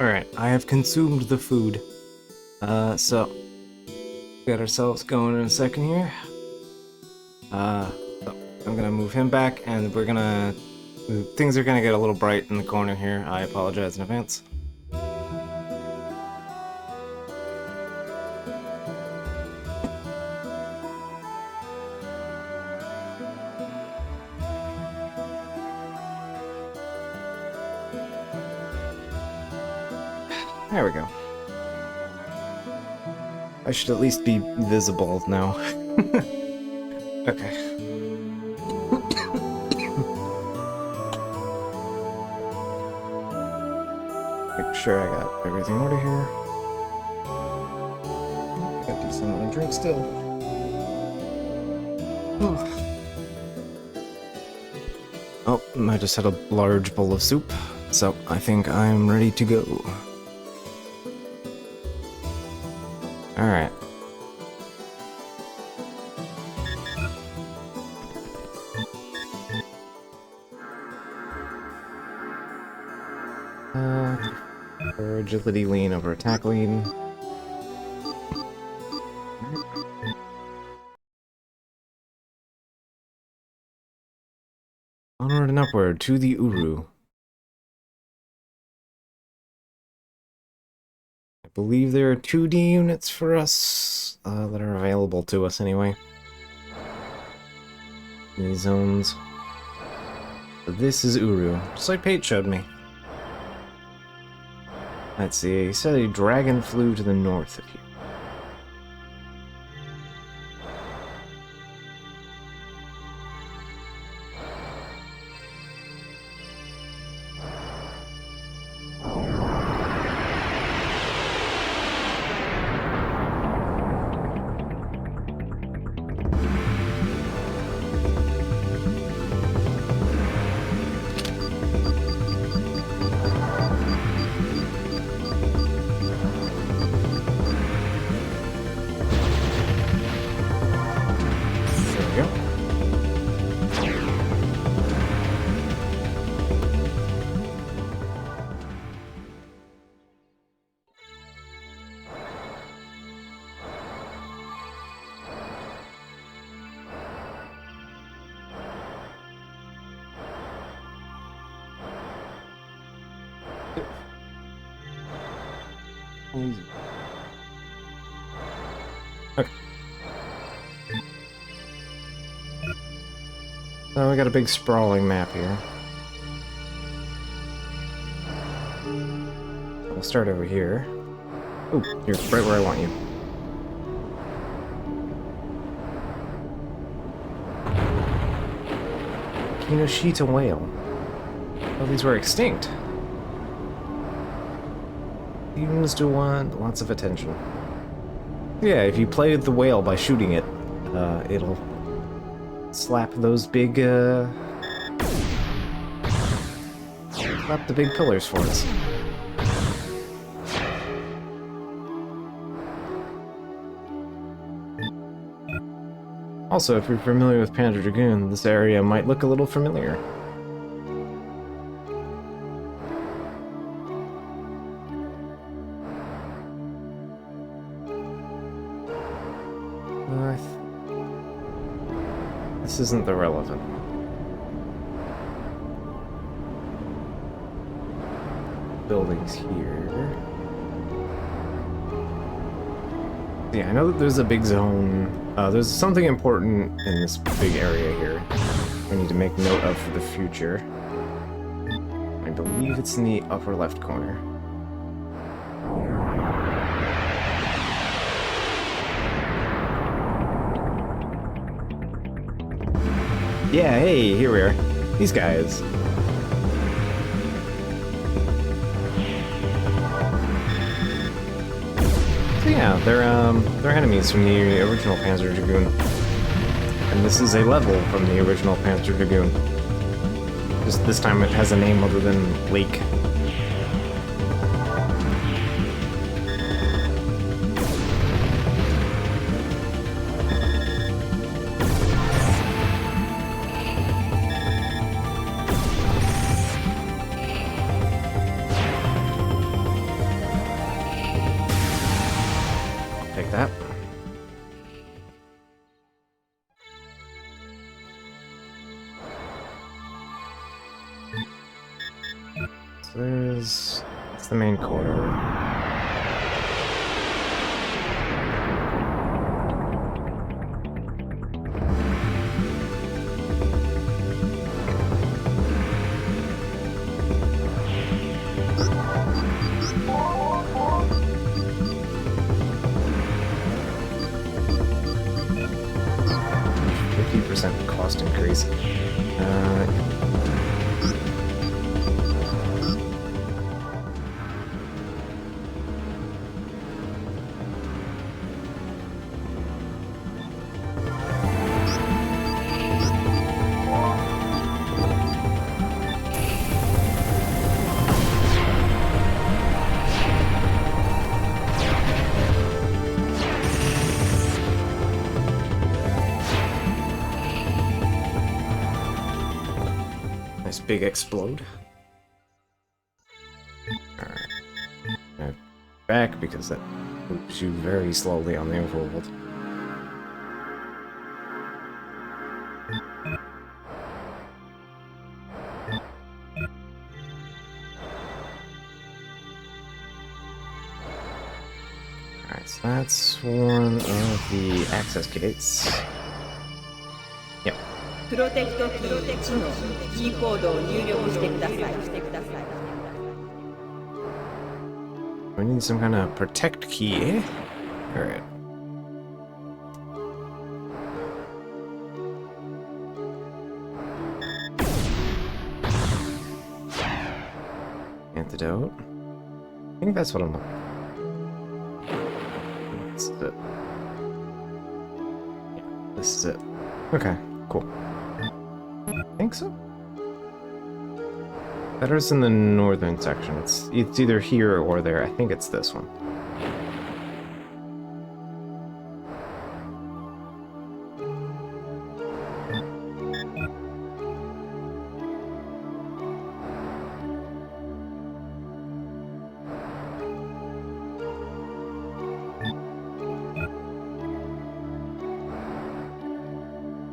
[SPEAKER 1] Alright, I have consumed the food. So get ourselves going in a second here. So I'm gonna move him back, and we're gonna... Things are gonna get a little bright in the corner here. I apologize in advance. There we go. I should at least be visible now. Okay. Make sure I got everything in order here. Got a decent amount of drink still. Oh, I just had a large bowl of soup, so I think I'm ready to go. Alright. For agility lean over attack lean. Onward and upward to the Uru. I believe there are 2D units for us that are available to us anyway. In these zones. But this is Uru, just like Pate showed me. Let's see, he said a dragon flew to the north of here. Okay. So we got a big sprawling map here. We'll start over here. Oh, you're right where I want you. Kinoshita whale. Oh, these were extinct. Humans do want lots of attention. Yeah, if you play with the whale by shooting it, it'll slap those big, slap the big pillars for us. Also, if you're familiar with Panzer Dragoon, this area might look a little familiar. This isn't the relevant. Buildings here. Yeah, I know that there's a big zone. There's something important in this big area here we need to make note of for the future. I believe it's in the upper left corner. Yeah, hey, here we are. These guys. So yeah, they're enemies from the original Panzer Dragoon. And this is a level from the original Panzer Dragoon. Just this time it has a name other than Lake. the main corridor. Cost increase. Big explode. Alright. Back because that moves you very slowly on the overworld. Alright, so that's one of the access gates. Yep.
[SPEAKER 14] プロテクトキー1の G コードを入力してください。
[SPEAKER 1] We need some kind of protect key. Alright. Antidote. I think that's what I'm looking for. This is it. Yeah, this is it. Okay, cool. I think so. Better's in the northern section. It's either here or there. I think it's this one.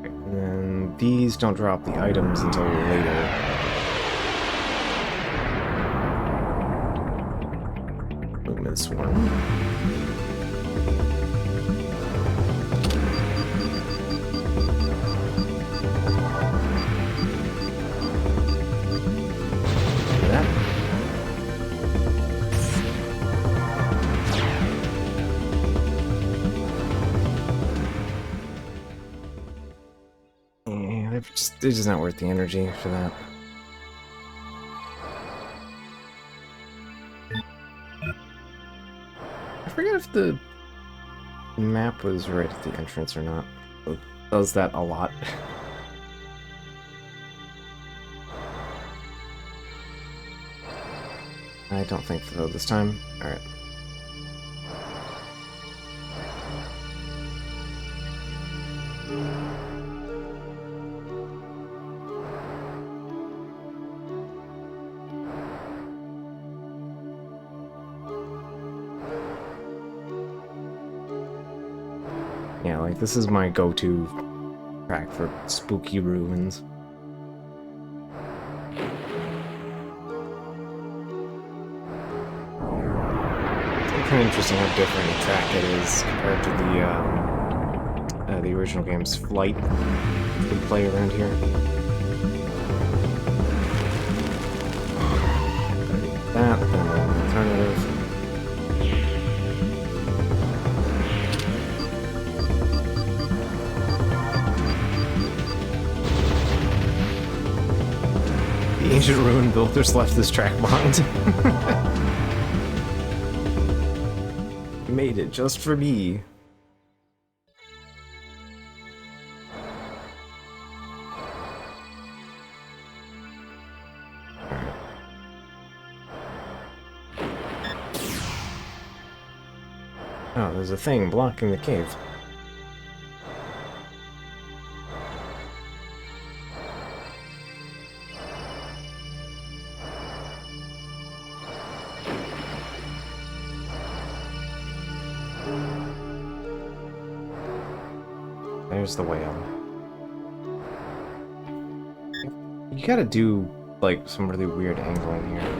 [SPEAKER 1] And then these don't drop the items until later. This one. That. Yeah, they're just not worth the energy for that. I forget if the map was right at the entrance or not. It does that a lot. I don't think so this time. Alright. Yeah, like, this is my go-to track for spooky ruins. It's kind of interesting how different a track it is compared to the original game's Flight we play around here. That, and then the alternative. The ancient ruin builders left this track behind. Made it just for me. Oh, there's a thing blocking the cave. There's the whale. You gotta do, like, some really weird angling here.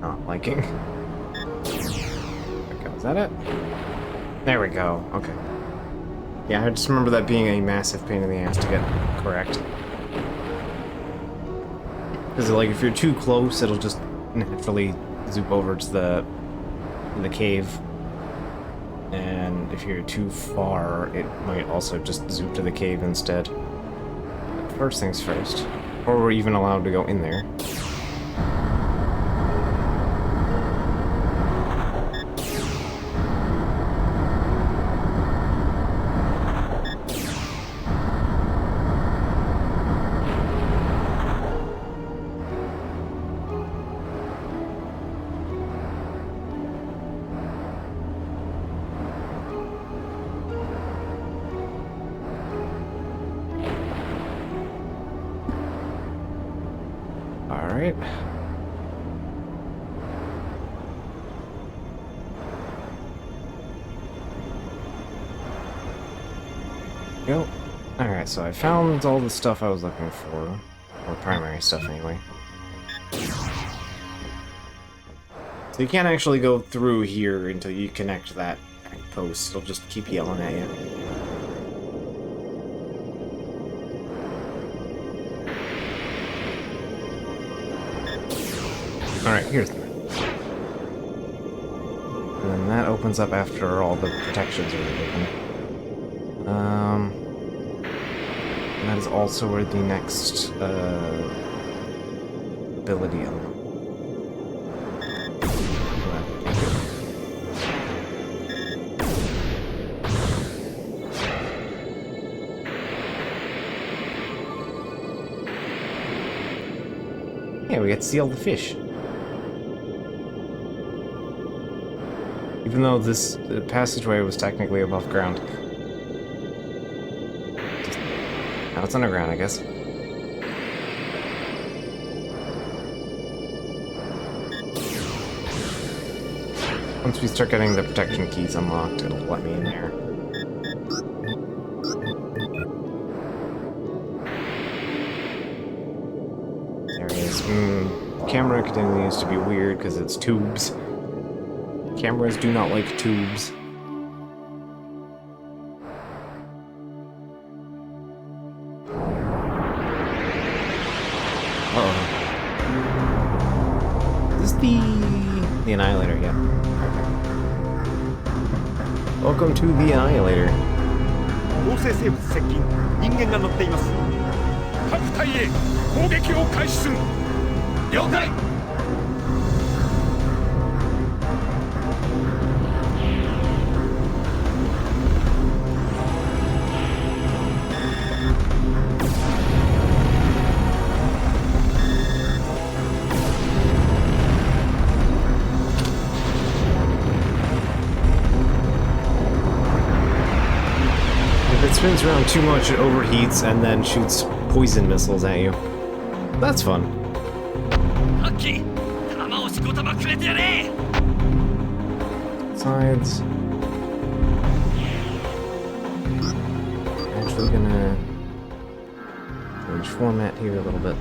[SPEAKER 1] not liking. Okay, is that it? There we go. Okay. Yeah, I just remember that being a massive pain in the ass to get correct. Because, like, if you're too close, it'll just naturally zoop over to the cave. And if you're too far, it might also just zoop to the cave instead. But first things first. Or we're even allowed to go in there. Alright. Go. Alright, so I found all the stuff I was looking for. Or primary stuff, anyway. So you can't actually go through here until you connect that post. It'll just keep yelling at you. Alright, here's the... And then that opens up after all the protections are open. And that is also where the next, ability element. Yeah, we get to see all the fish. Even though this passageway was technically above ground. Now it's underground, I guess. Once we start getting the protection keys unlocked, it'll let me in there. There he is. Camera continues to be weird because it's tubes. Cameras do not like tubes. Uh-oh. Is this the Annihilator? Yeah. Welcome to the Annihilator.
[SPEAKER 11] 合成生物接近。人間が乗っています。
[SPEAKER 3] 各隊へ攻撃を開始する。了解。
[SPEAKER 1] If it spins around too much, it overheats and then shoots poison missiles at you. That's fun. Sides. Actually gonna change format here a little bit.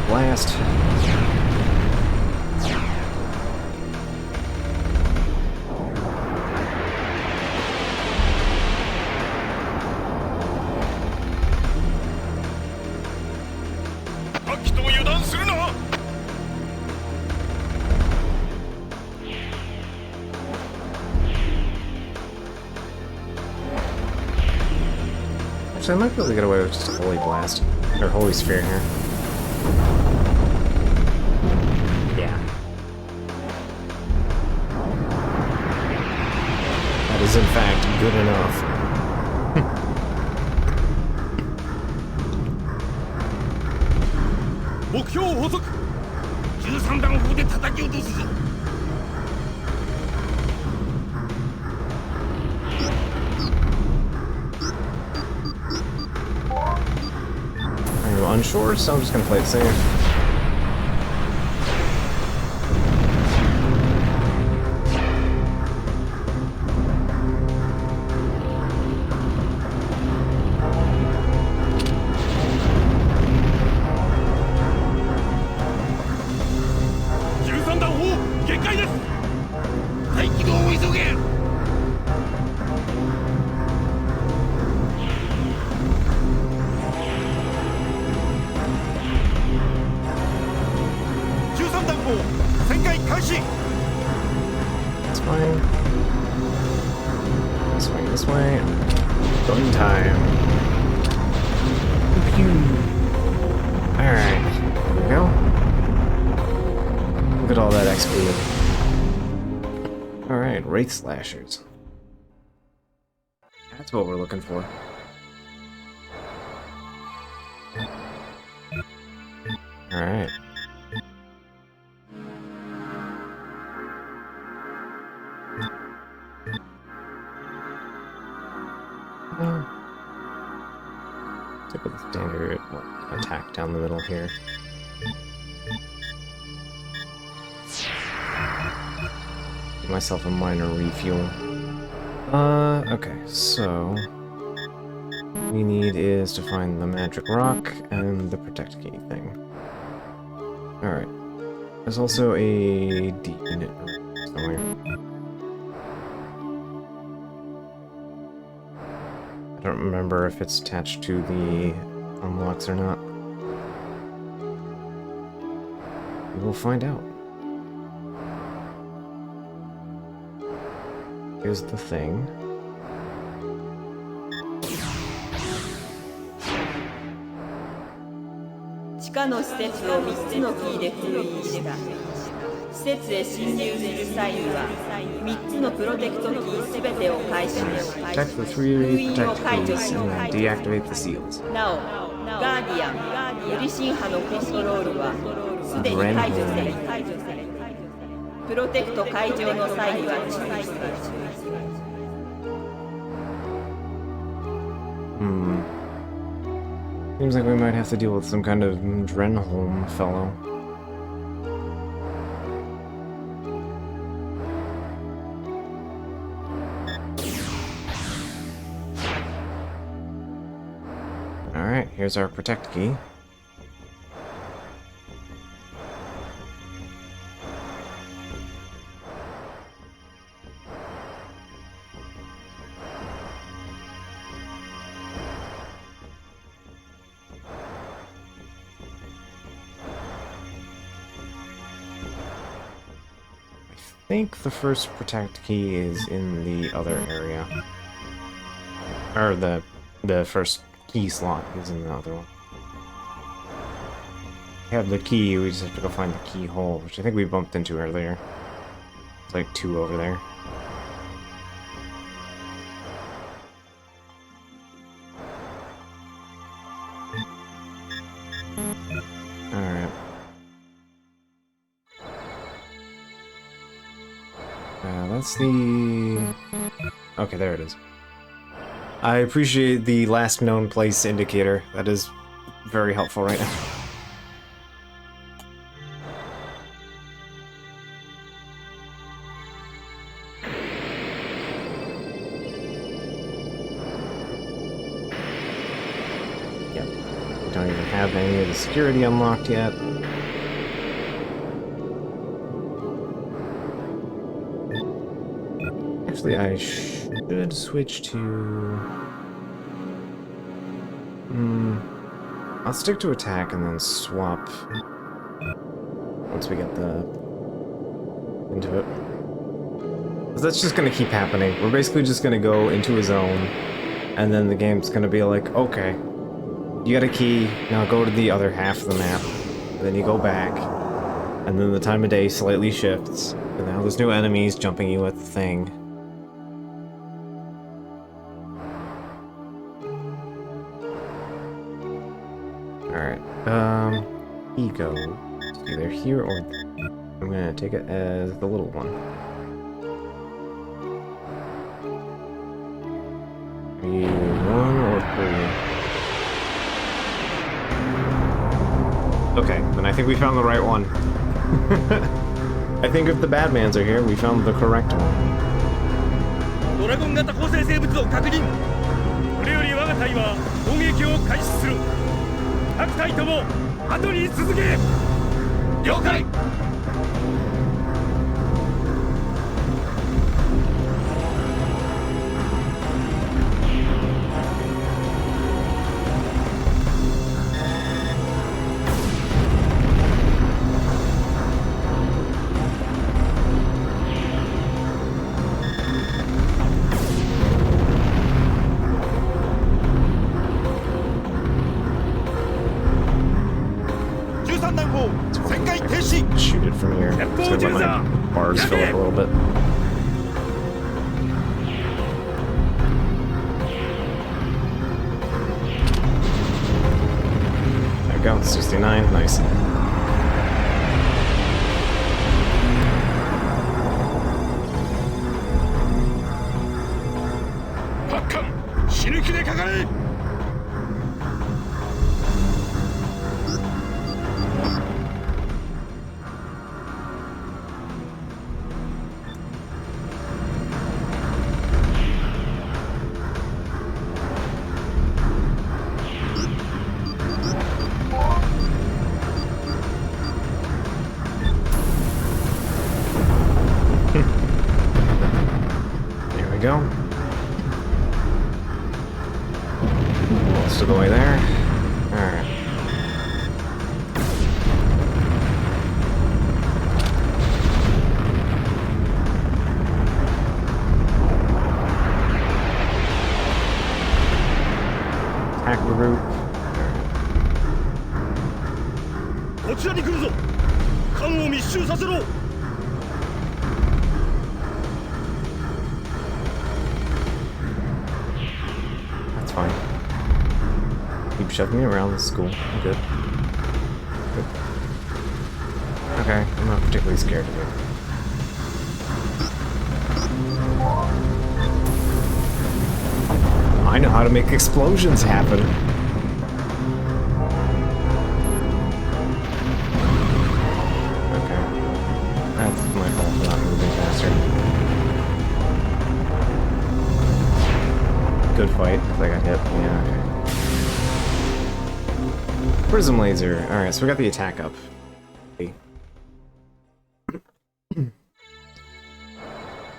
[SPEAKER 1] Blast. Actually, I might be able to get away with just a Holy Blast. Or Holy Sphere here. Yeah. That is in fact good enough.
[SPEAKER 3] 目標捕捉。13段砲で叩き落とすぞ。
[SPEAKER 1] unsure, so I'm just gonna play it safe. It's fine. Swing this way. Gun time. Alright, here we go. Look at all that XP. Alright, Wraith Slashers. That's what we're looking for. Alright. Take a standard attack down the middle here. Give myself a minor refuel. Okay, so what we need is to find the magic rock and the protect key thing. Alright. There's also a D unit somewhere. I don't remember if it's attached to the unlocks or not. We will find out. Here's the thing.
[SPEAKER 14] 地下の施設を3つのキーで封印した。施設へ侵入する際には3つのプロテクトキーすべてを回収し、
[SPEAKER 1] Protect the 3 protect keys and then deactivate the seals.
[SPEAKER 14] なお、ガーディアン、ユリシン波のコントロールはすでに解除され、プロテクト解除の際には注意して。
[SPEAKER 1] Seems like we might have to deal with some kind of Drenholm fellow. Alright, here's our protect key. I think the first protect key is in the other area. Or the first key slot is in the other one. We have the key, we just have to go find the keyhole, which I think we bumped into earlier. It's like 2 over there. Alright. That's the... Okay, there it is. I appreciate the last known place indicator. That is very helpful right now. Yep. We don't even have any of the security unlocked yet. Actually, I should switch to... I'll stick to attack and then swap once we get into it. 'Cause that's just gonna keep happening. We're basically just gonna go into a zone, and then the game's gonna be like, okay, you got a key, now go to the other half of the map. And then you go back, and then the time of day slightly shifts, and now there's new enemies jumping you at the thing. Alright, ego. It's either here or I'm gonna take it as the little one. Are you 1 or 3? Okay, then I think we found the right one. I think if the bad mans are here, we found the correct one.
[SPEAKER 9] ドラゴン型構成生物を確認。これより我が隊は攻撃を開始する。各隊とも後に続け。了解。
[SPEAKER 1] Shoot it from here. Just gonna let my bars fill up a little bit. There we go, 69, nice. There we go. Most of the way there. Alright. Attack the route.
[SPEAKER 9] こちらに来るぞ。艦を密集させろ。
[SPEAKER 1] That's fine. Keep shoving me around the school. I'm good. Good. Okay, I'm not particularly scared of you. I know how to make explosions happen. Okay. That's my fault for not moving faster. Good fight, because I got hit. Yeah, okay. Prism laser. Alright, so we got the attack up.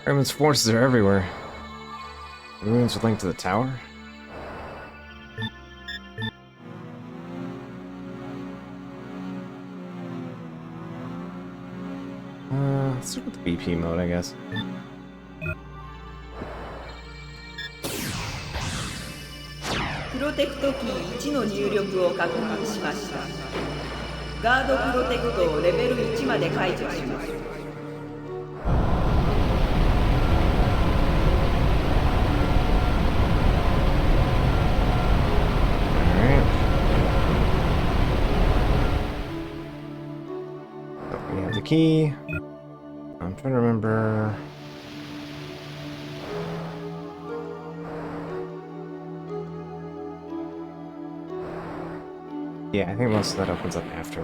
[SPEAKER 1] Erman's forces are everywhere. The ruins would link to the tower? Let's start with the BP mode, I guess.
[SPEAKER 14] プロテクトキー1の入力を確認しました。ガードプロテクトをレベル1まで解除します。
[SPEAKER 1] We have the key. I'm trying to remember. Yeah, I think most of that opens up after.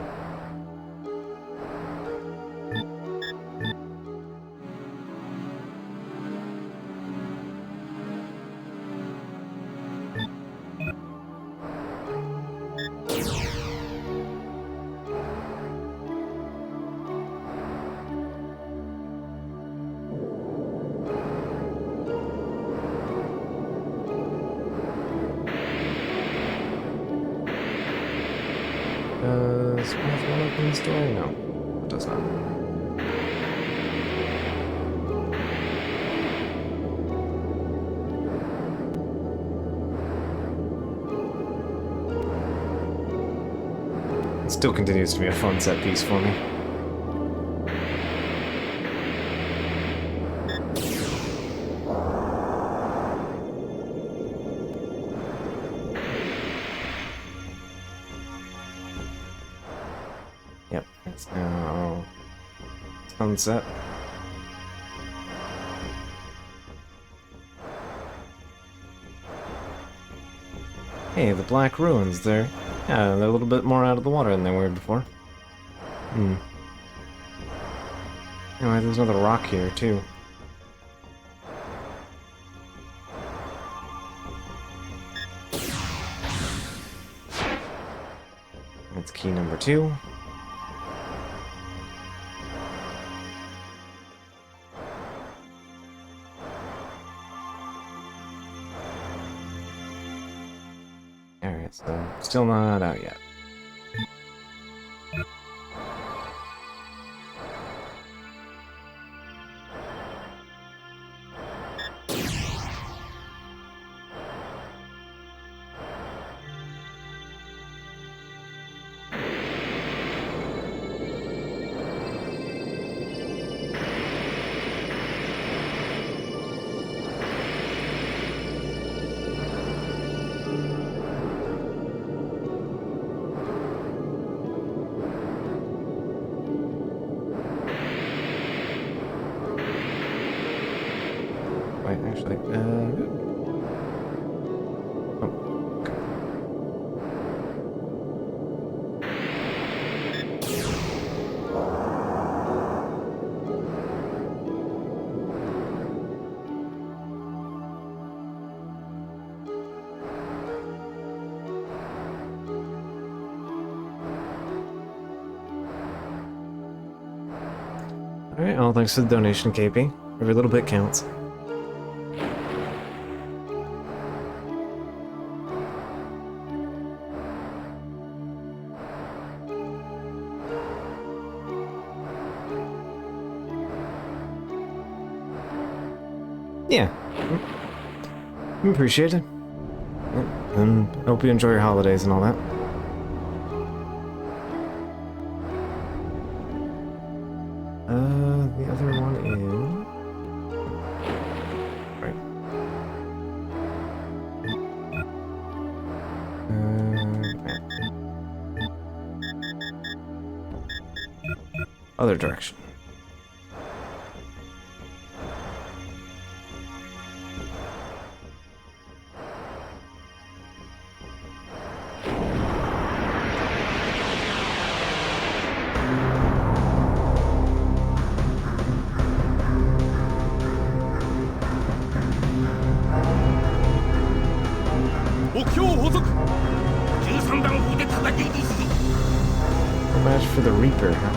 [SPEAKER 1] Does one have one open this door? No, it does not. It still continues to be a fun set piece for me. Yep, it's now sunset. Hey, the Black Ruins there. Yeah, they're a little bit more out of the water than they were before. Anyway, there's another rock here, too. That's key number 2. Alright, so still not out yet. Wait, actually, Alright, well, thanks for the donation, KP. Every little bit counts. Yeah. Appreciate it. And hope you enjoy your holidays and all that. The other one is... Right. Other direction. Match for the Reaper, huh?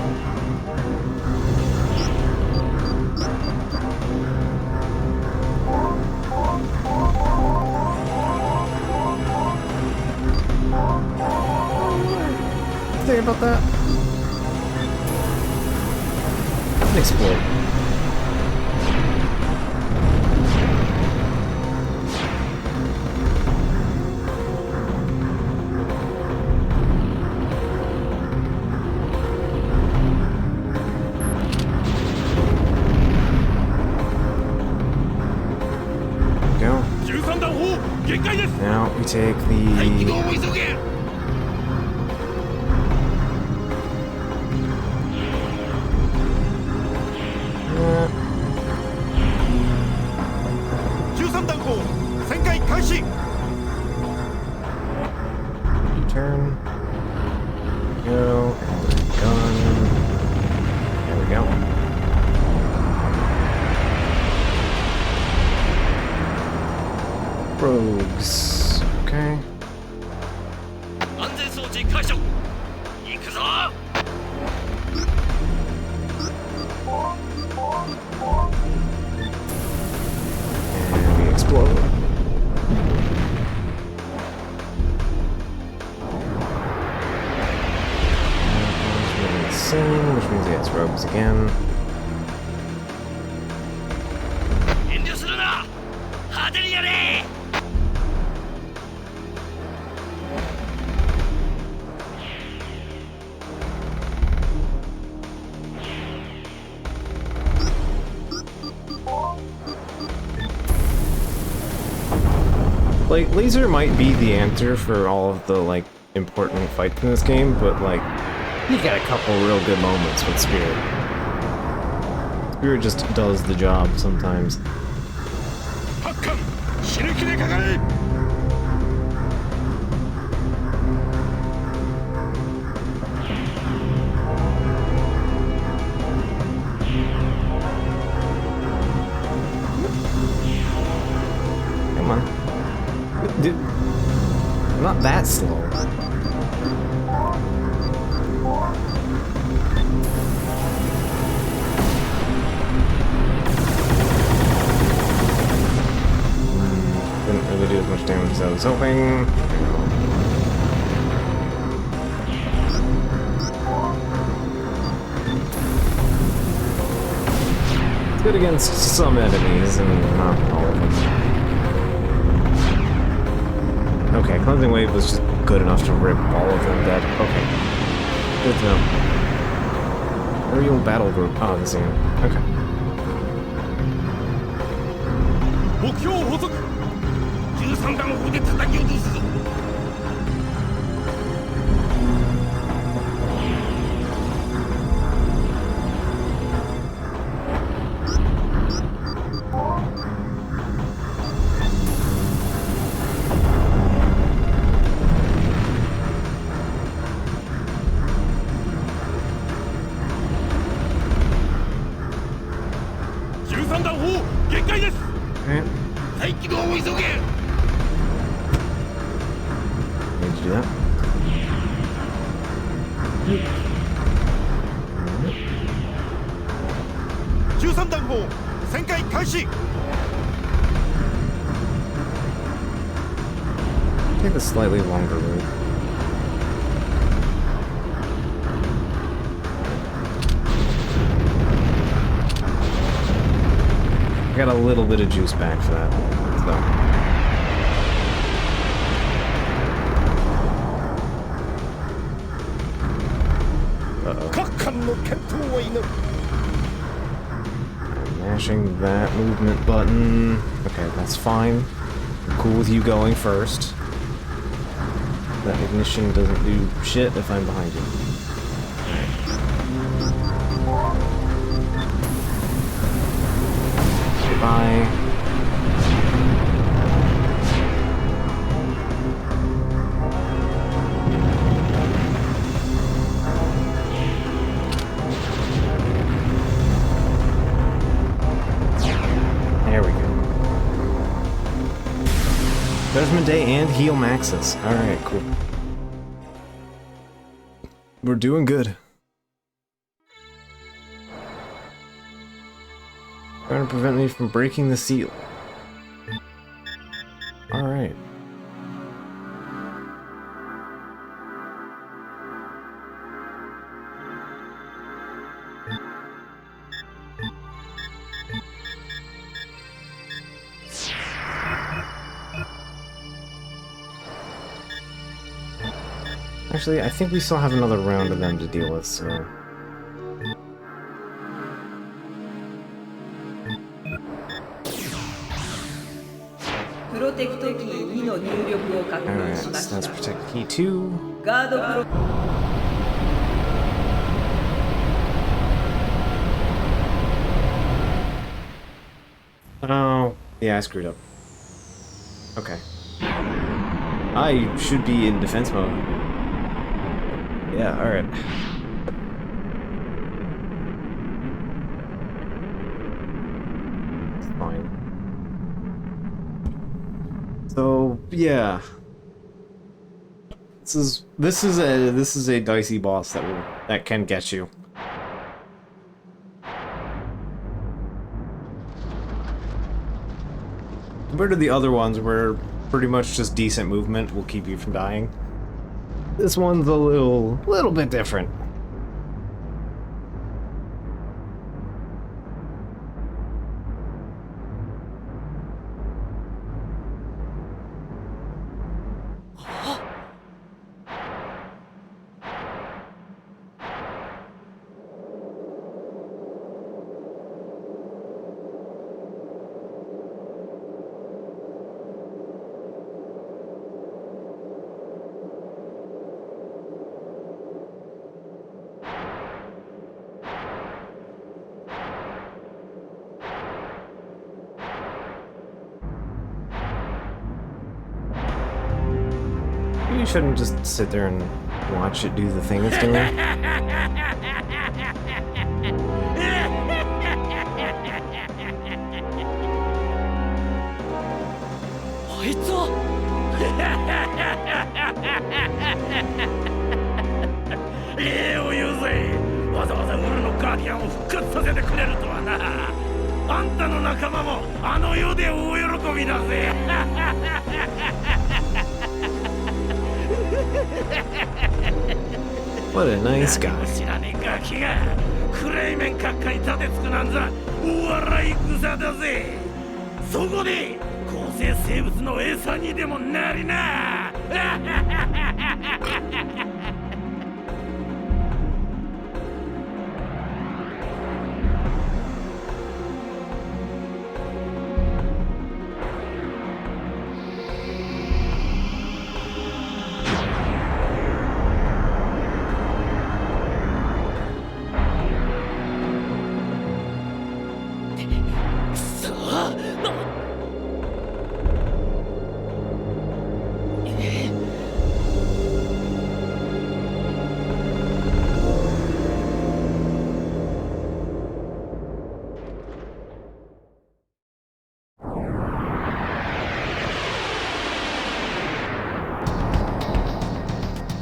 [SPEAKER 1] Think about that. Explode. Now we take the... Turn. Go. And gun. There we go. Rogues. Okay. And we explode. Which means yes, rogues again. Like, laser might be the answer for all of the, like, important fights in this game, but, like, you got a couple real good moments with Spirit. Spirit just does the job sometimes. that slow. Didn't really do as much damage as I was hoping. It's good against some enemies and not all of them. Okay, Cleansing Wave was just good enough to rip all of them dead. Okay. Good to know. Aerial Battle Group. Oh, the same. Okay.
[SPEAKER 9] 目標捕捉13弾砲で叩き落とすぞ。13弾砲限界です。再起動を急げ。
[SPEAKER 1] Need to do that.
[SPEAKER 9] 13弾砲旋回開始。
[SPEAKER 1] Take a slightly longer route. I got a little bit of juice back for that, so. I'm mashing that movement button. Okay, that's fine. I'm cool with you going first. That ignition doesn't do shit if I'm behind you. Bye. There we go. Judgment Day and heal maxes. Alright, cool. We're doing good. Trying to prevent me from breaking the seal. Alright. Actually, I think we still have another round of them to deal with, so... Alright, so that's Protect Key 2. Oh, yeah, I screwed up. Okay. I should be in defense mode. Yeah, alright. Fine. So yeah, this is a dicey boss that can get you. Compared to the other ones, where pretty much just decent movement will keep you from dying, this one's a little bit different. You shouldn't just sit there and watch it do the thing it's doing.
[SPEAKER 9] ギアを復活させてくれるとはな。あんたの仲間もあの世で大喜びだぜ。
[SPEAKER 1] What a nice guy.
[SPEAKER 9] 知らねえガキがクレイメン閣下に立てつくなんざお笑い草だぜ。そこで構成生物の餌にでもなりな。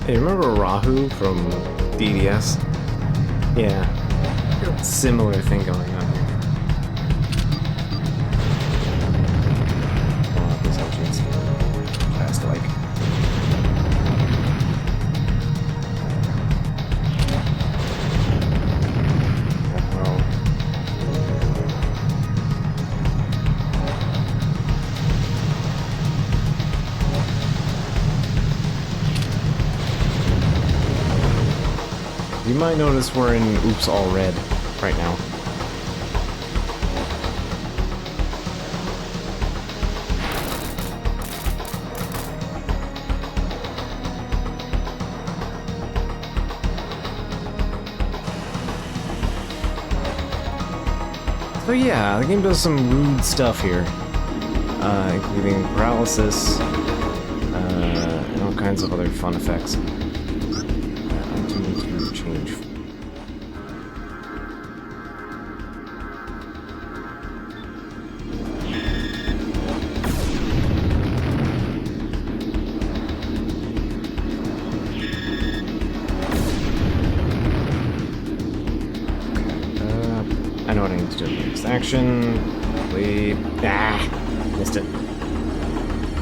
[SPEAKER 1] Hey, remember Rahu from DDS? Yeah, similar thing going on here. Oh, this engine's fast like. You might notice we're in Oops All Red right now. So yeah, the game does some rude stuff here, including paralysis, and all kinds of other fun effects. Change. I know what I need to do next. Action. Wait. Ah! Missed it.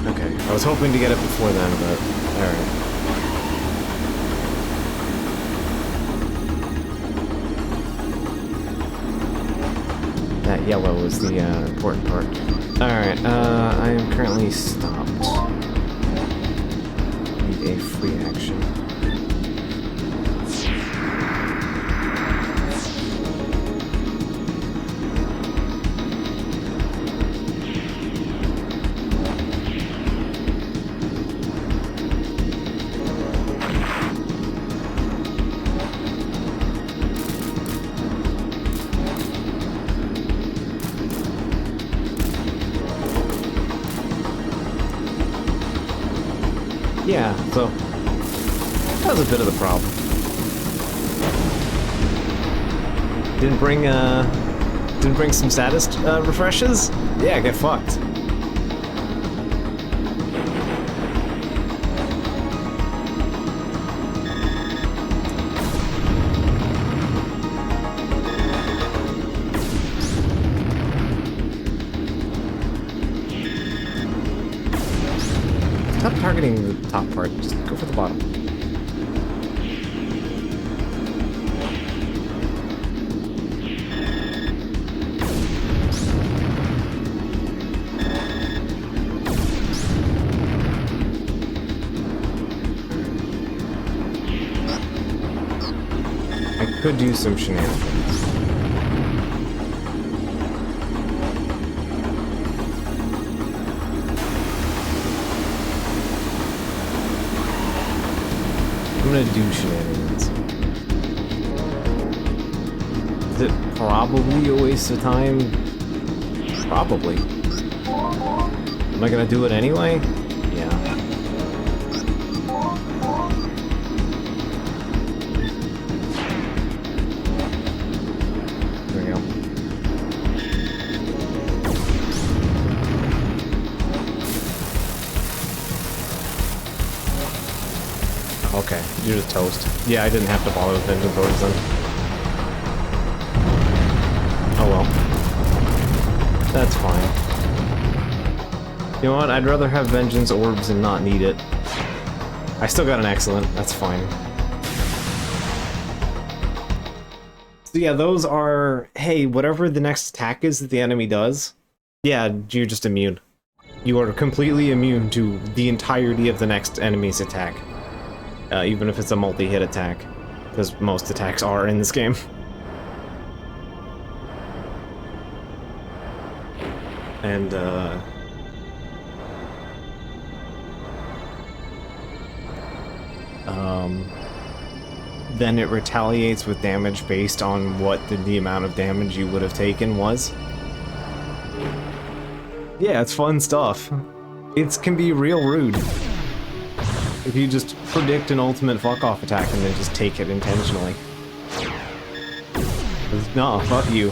[SPEAKER 1] Okay. I was hoping to get it before then, but alright. That yellow is the important part. Alright, I am currently stopped. Need a free action. Yeah, so that was a bit of the problem. Didn't bring some status refreshes? Yeah, get fucked. Stop targeting the top part, just go for the bottom. I could do some shenanigans. I'm gonna do shenanigans. Is it probably a waste of time? Probably. Am I gonna do it anyway? Yeah. There we go. Okay, you're just toast. Yeah, I didn't have to bother with inventories then. That's fine. You know what? I'd rather have Vengeance Orbs and not need it. I still got an excellent. That's fine. So yeah, those are... Hey, whatever the next attack is that the enemy does, yeah, you're just immune. You are completely immune to the entirety of the next enemy's attack. Even if it's a multi-hit attack. Because most attacks are in this game. And, then it retaliates with damage based on what the amount of damage you would have taken was. Yeah, it's fun stuff. It can be real rude. If you just predict an ultimate fuck-off attack and then just take it intentionally. No, fuck you.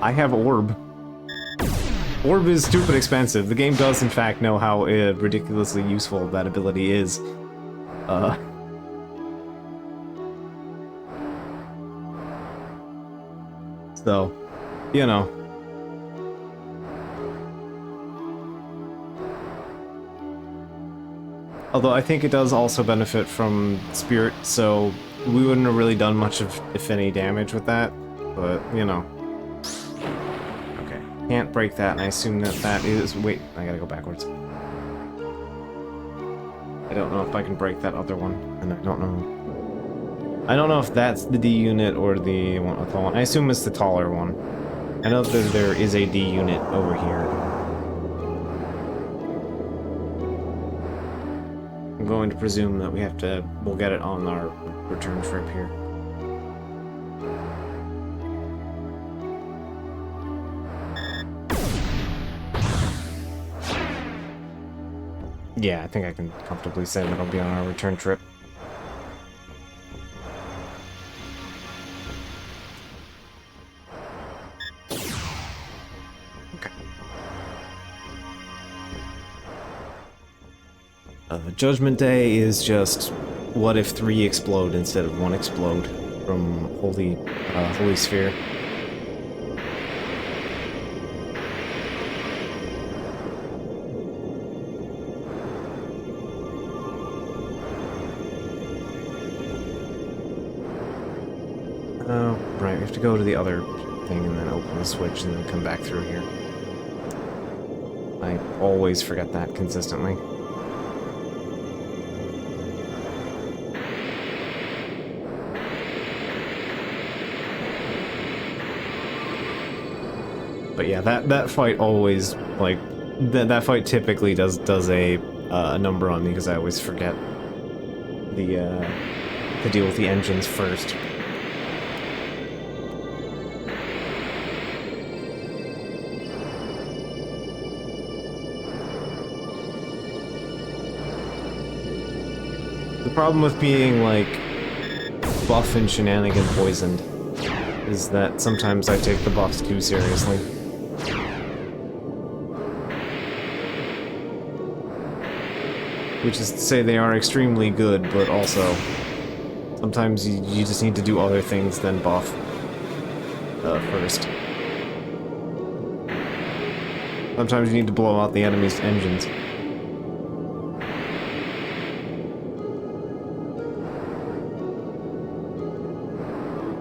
[SPEAKER 1] I have Orb. Orb is stupid expensive. The game does in fact know how ridiculously useful that ability is. So, you know. Although I think it does also benefit from Spirit, so we wouldn't have really done much of, if any, damage with that. But, you know. Okay. Can't break that, and I assume that that is... Wait, I gotta go backwards. I don't know if I can break that other one, and I don't know... I don't know if that's the D unit or the one with the one. I assume it's the taller one. I know that there is a D unit over here. I'm going to presume that we'll get it on our return trip here. Yeah, I think I can comfortably say that it'll be on our return trip. Judgment Day is just, what if 3 explode instead of 1 explode from Holy Sphere. Oh, right, we have to go to the other thing and then open the switch and then come back through here. I always forget that consistently. But yeah, that fight always, like, that fight typically does a number on me because I always forget to deal with the engines first. The problem with being, like, buff and shenanigan poisoned is that sometimes I take the buffs too seriously. Which is to say they are extremely good, but also sometimes you just need to do other things than buff first. Sometimes you need to blow out the enemy's engines.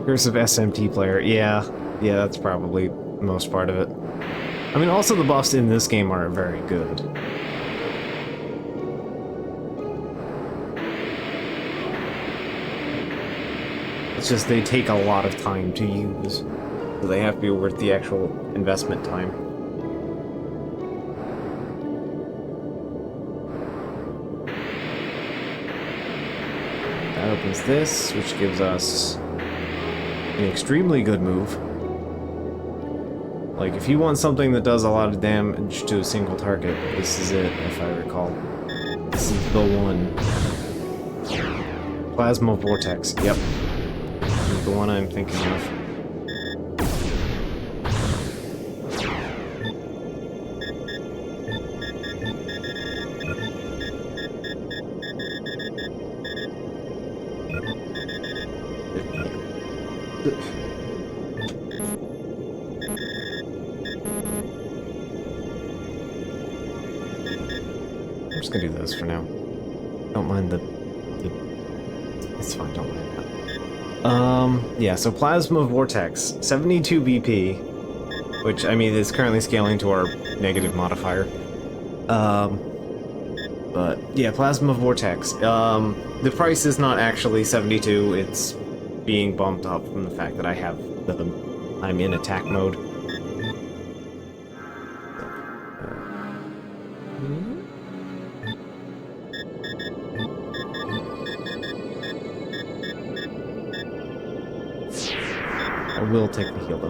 [SPEAKER 1] Curse of SMT player, yeah, that's probably most part of it. I mean, also the buffs in this game are very good. It's just they take a lot of time to use, so they have to be worth the actual investment time. That opens this, which gives us an extremely good move. Like, if you want something that does a lot of damage to a single target, this is it, if I recall. This is the one. Plasma Vortex, yep. The one I'm thinking of. just gonna do those for now. Don't mind the it's fine, don't mind that. Yeah, so Plasma Vortex, 72 BP, which, I mean, is currently scaling to our negative modifier. But, yeah, Plasma Vortex. The price is not actually 72, it's being bumped up from the fact that I'm in attack mode. I will take the heal though.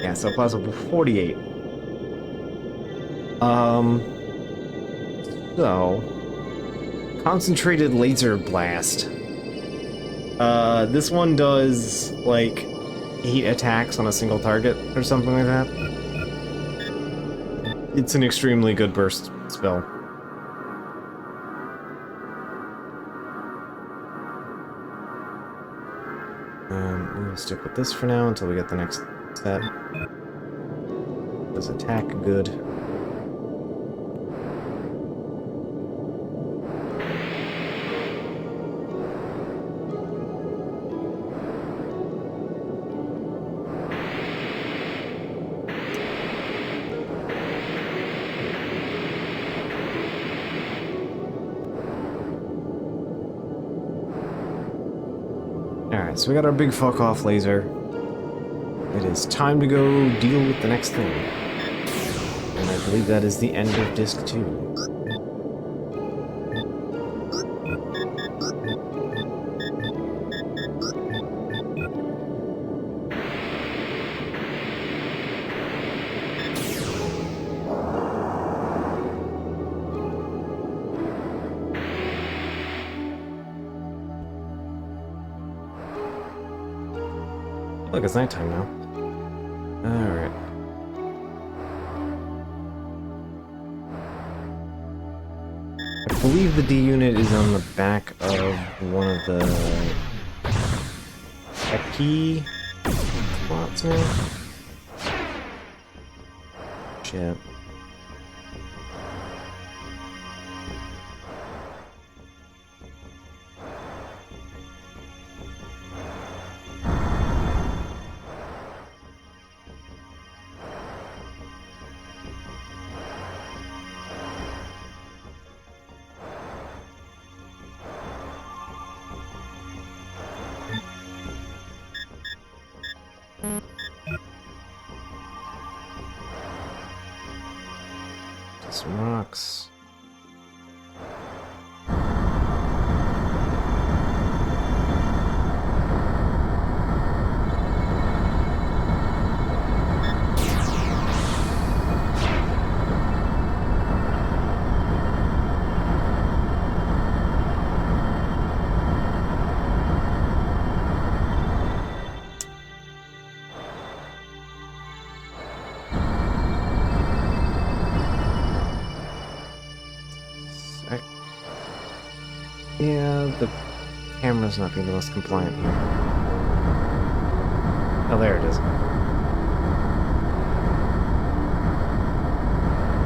[SPEAKER 1] Yeah, so Plasma 48. So Concentrated Laser Blast. This one does like 8 attacks on a single target or something like that. It's an extremely good burst spell. We'll stick with this for now until we get the next set. Does attack good. Alright, so we got our big fuck off laser. It is time to go deal with the next thing. And I believe that is the end of Disc 2. Look, it's nighttime now. Alright. I believe the D unit is on the back of one of the key slots now. Shit. Some rocks. Yeah, the camera's not being the most compliant here. Oh, there it is.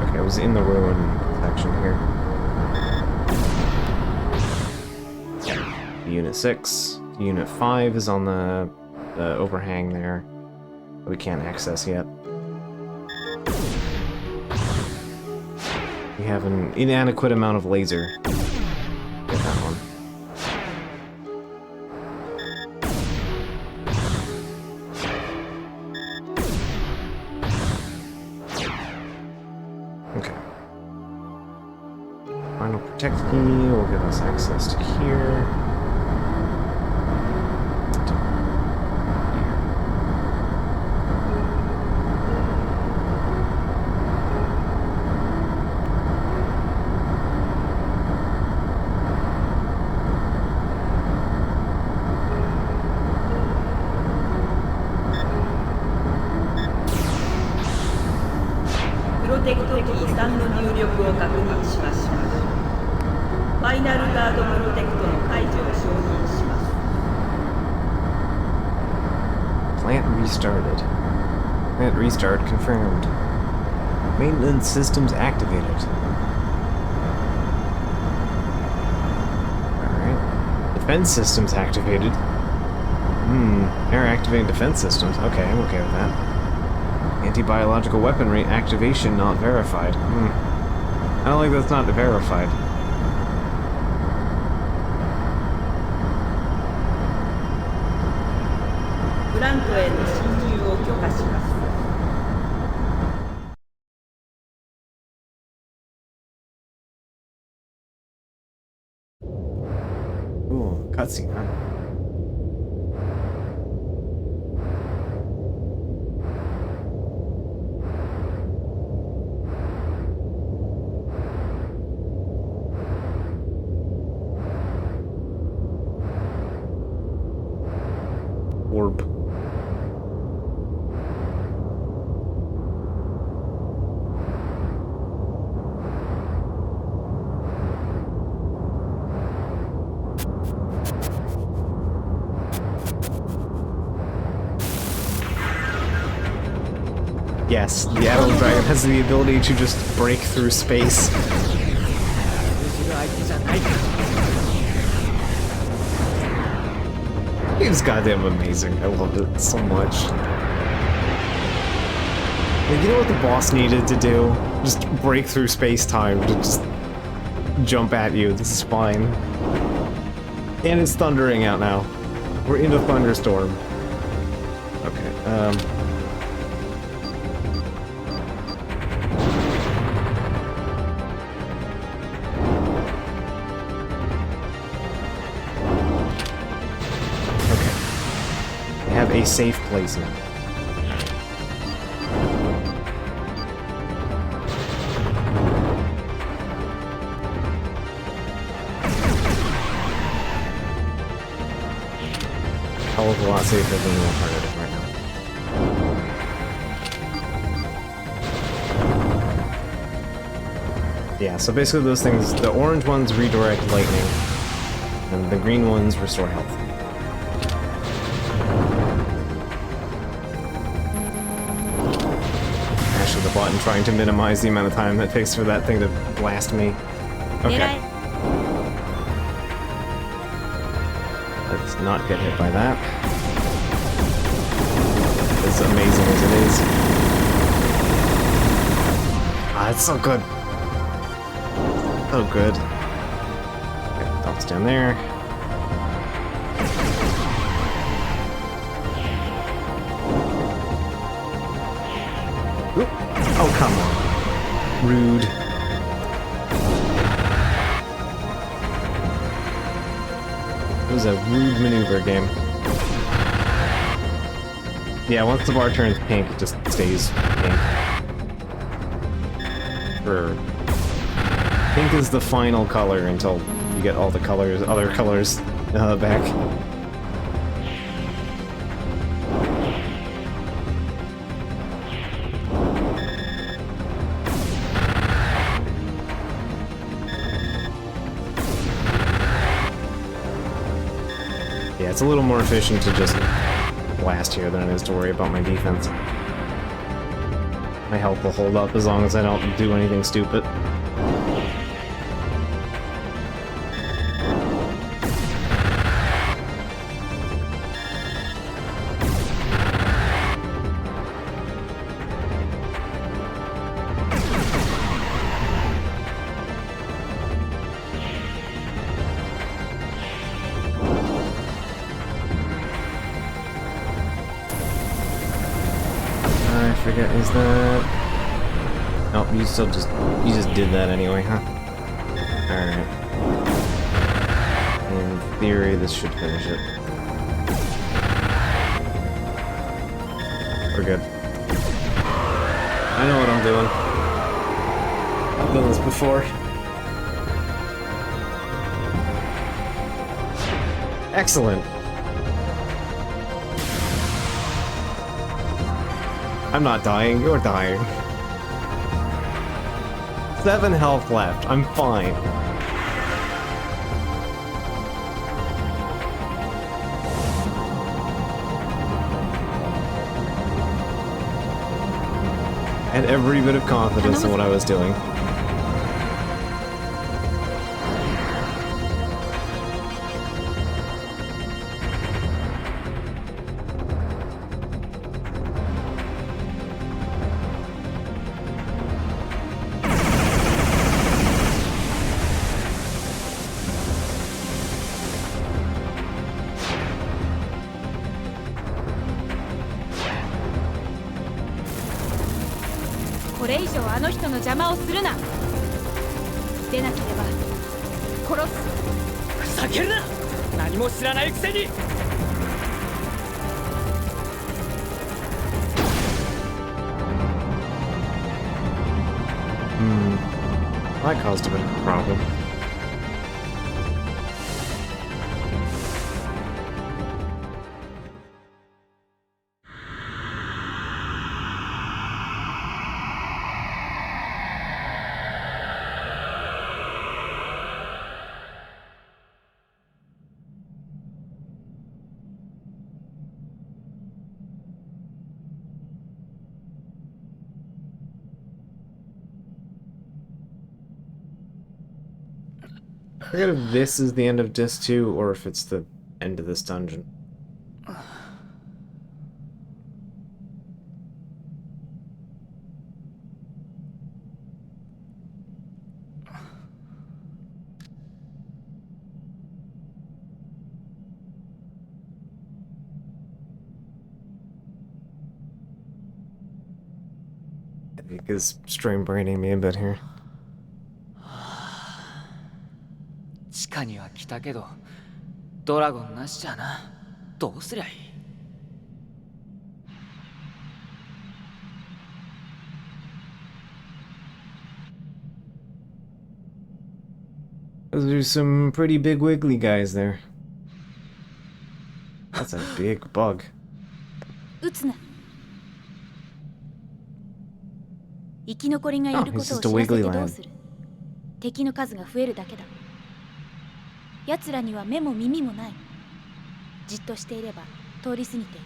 [SPEAKER 1] Okay, I was in the ruin section here. Unit 6. Unit 5 is on the overhang there. We can't access yet. We have an inadequate amount of laser. Get that one. Okay. Final protect key will give us access to here. Plant restarted. Plant restart confirmed. Maintenance systems activated. Defense systems activated. Air activating defense systems. Okay, I'm okay with that. Anti-biological weaponry activation not verified. I don't like that's not verified.
[SPEAKER 14] プラントへの侵入を許可します。
[SPEAKER 1] Ooh, cutscene, huh? Orb. Yes, the Adult Dragon has the ability to just break through space. It's goddamn amazing. I love it so much. Like, you know what the boss needed to do? Just break through space-time to just jump at you. This is fine. And it's thundering out now. We're in a thunderstorm. Okay, a safe placement. Hell of a lot safer than the alternative right now. Yeah, so basically those things, the orange ones redirect lightning, and the green ones restore health. The button trying to minimize the amount of time that takes for that thing to blast me. Okay. Let's not get hit by that. As amazing as it is. Ah, it's so good. So good. Okay, don't stand there. Oh, come on. Rude. It was a rude maneuver game. Yeah, once the bar turns pink, it just stays pink. Pink is the final color until you get all the colors, other colors back. Yeah, it's a little more efficient to just blast here than it is to worry about my defense. My health will hold up as long as I don't do anything stupid. Is that... Oh, you just did that anyway, huh? Alright. In theory, this should finish it. We're good. I know what I'm doing. I've done this before. Excellent. I'm not dying, you're dying. 7 health left, I'm fine. I had every bit of confidence in what I was doing.
[SPEAKER 2] れ以上あの人の邪魔をするな。でなければ殺す。
[SPEAKER 5] ふざけるな。何も知らないくせに。
[SPEAKER 1] That caused a bit of a problem. I forget if this is the end of disc 2 or if it's the end of this dungeon. I think it's stream braining me a bit here.
[SPEAKER 5] 地下には来たけどドラゴンなしじゃな。どうすりゃいい。
[SPEAKER 1] Those are some pretty big wiggly guys there. That's a big bug.
[SPEAKER 2] 撃つな。生き残りがいることを知らせてどうする。敵の数が増えるだけだ。奴らには目も耳もない。じっとしていれば通り過ぎていく。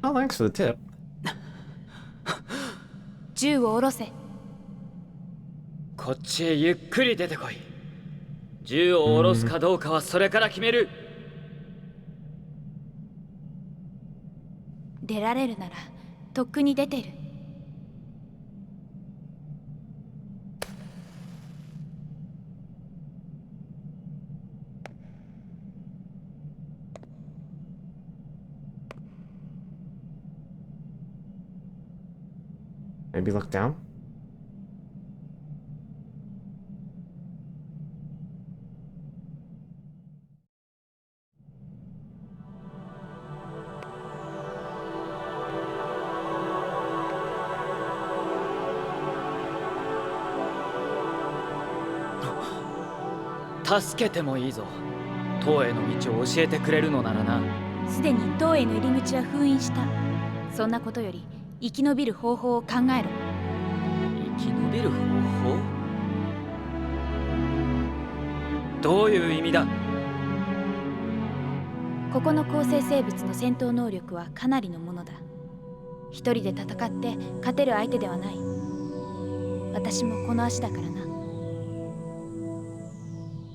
[SPEAKER 1] Oh, thanks for the tip.
[SPEAKER 2] 銃を下ろせ。
[SPEAKER 5] こっちへゆっくり出てこい。銃を下ろすかどうかはそれから決める。
[SPEAKER 2] 出られるならとっくに出てる。
[SPEAKER 1] Maybe look down?
[SPEAKER 5] 助けてもいいぞ。塔への道を教えてくれるのならな。
[SPEAKER 2] すでに塔への入り口は封印した。そんなことより生き延びる方法を考えろ。
[SPEAKER 5] 生き延びる方法？どういう意味だ？
[SPEAKER 2] ここの構成生物の戦闘能力はかなりのものだ。一人で戦って勝てる相手ではない。私もこの足だからな。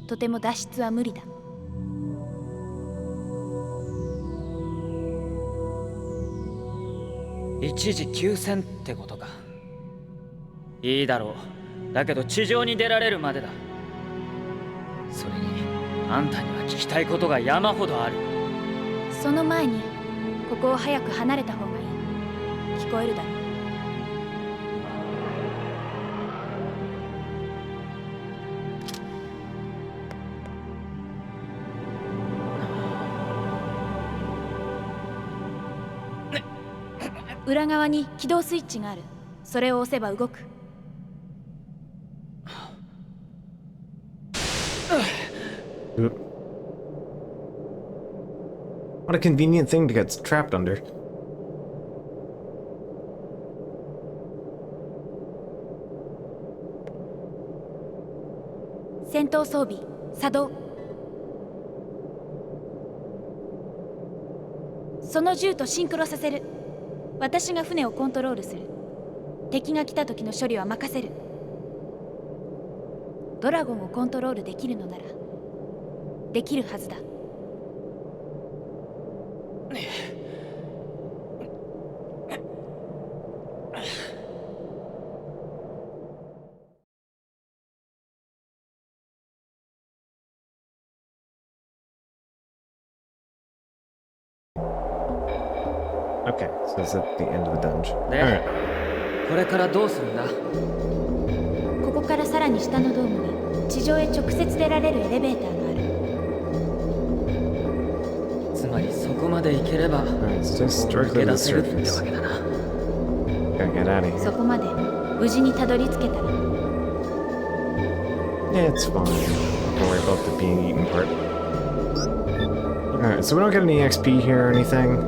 [SPEAKER 2] とても脱出は無理だ。
[SPEAKER 5] 一時休戦ってことか。いいだろう。だけど地上に出られるまでだ。それにあんたには聞きたいことが山ほどある。
[SPEAKER 2] その前にここを早く離れた方がいい。聞こえるだろう。裏側に起動スイッチがある。それを押せば動く。
[SPEAKER 1] What a convenient thing to get trapped under.
[SPEAKER 2] 戦闘装備作動。その銃とシンクロさせる。私が船をコントロールする。敵が来た時の処理は任せる。ドラゴンをコントロールできるのならできるはずだ。
[SPEAKER 1] Okay, so it's at the end of the dungeon.
[SPEAKER 5] で、これからどうするんだ？
[SPEAKER 2] ここからさらに下のドームに地上へ直接出られるエレベーターがある。
[SPEAKER 5] つまりそこまで行ければ、抜け出せるってわけだな。
[SPEAKER 2] そこまで無事にたどり着けたら。
[SPEAKER 1] Yeah, it's fine. Don't worry about the being eaten part. Alright, so we don't get any XP here or anything.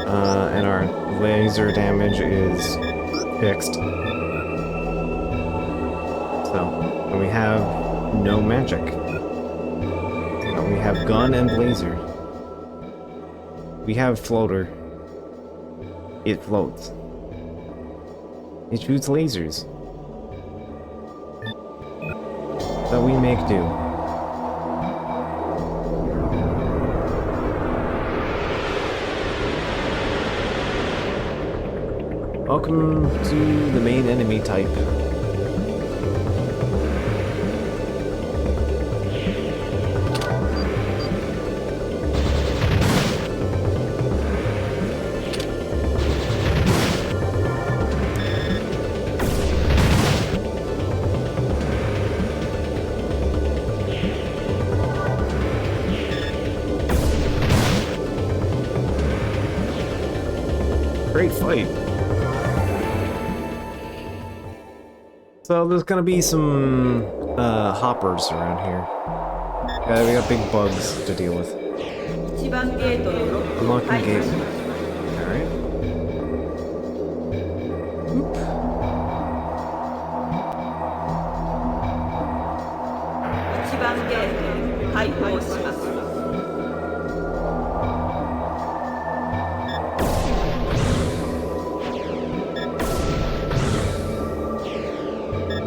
[SPEAKER 1] And our laser damage is fixed. So, and we have no magic. We have gun and laser. We have floater. It floats. It shoots lasers. So we make do. Welcome to the main enemy type. Great fight. So there's gonna be some hoppers around here. Yeah, we got big bugs to deal with. Unlocking gate. Alright. Oop.
[SPEAKER 14] 1番ゲート開放します。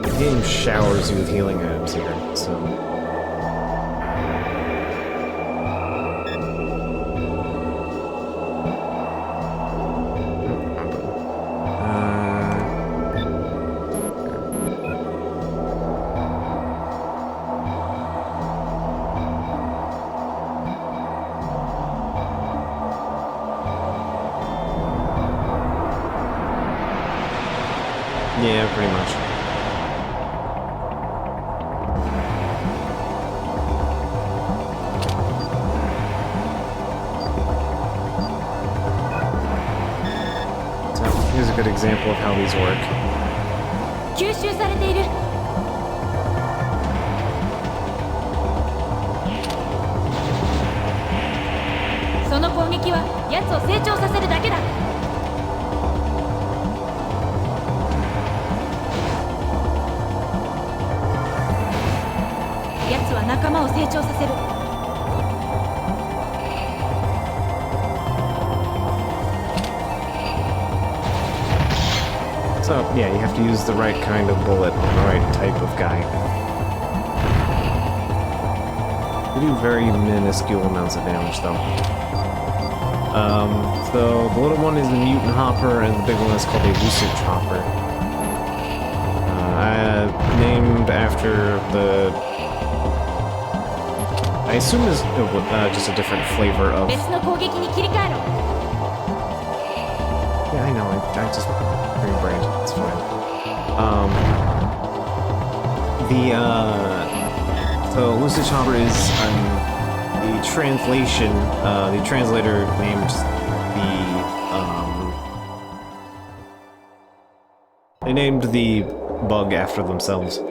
[SPEAKER 1] The game showers you with healing items here, so... Yeah, pretty much. Here's a good example of how these work.
[SPEAKER 2] 吸収されている。その攻撃は奴を成長させるだけだ。奴は仲間を成長させる。
[SPEAKER 1] So, yeah, you have to use the right kind of bullet on the right type of guy. They do very minuscule amounts of damage, though. So the little one is the mutant hopper, and the big one is called a lucid chopper. Named after the... I assume is just a different flavor of...
[SPEAKER 2] Yeah,
[SPEAKER 1] I know, I just rebranded, it's fine. So Lucid Chopper is the translation, the translator named they named the bug after themselves.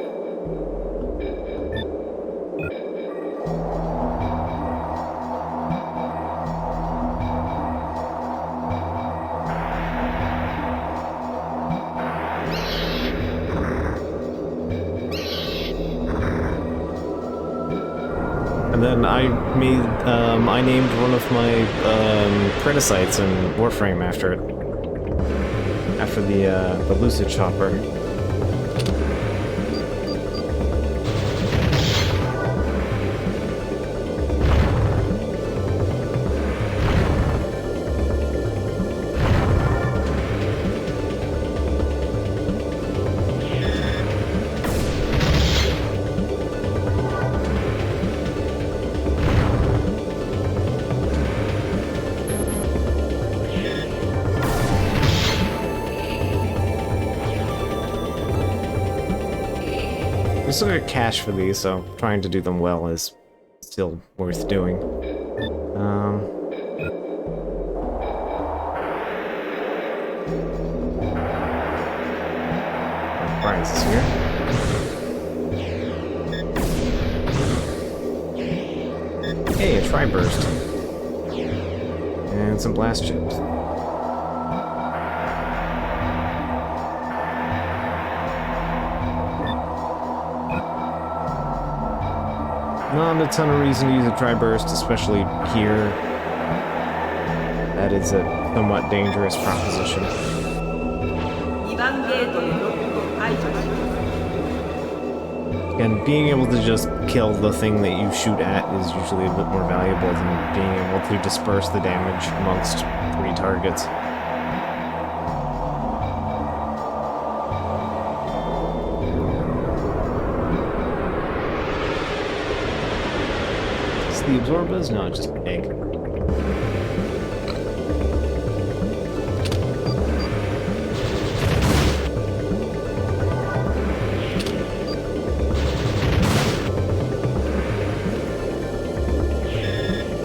[SPEAKER 1] And then I named one of my predecites in Warframe after it. After the Lucid Chopper. still get cash for these, so trying to do them well is still worth doing. Brian's is here. Hey, a tri-burst. And some blast chips. Not a ton of reason to use a tri-burst, especially here. That is a somewhat dangerous proposition. And being able to just kill the thing that you shoot at is usually a bit more valuable than being able to disperse the damage amongst 3 targets. Is the absorbers? No, just egg.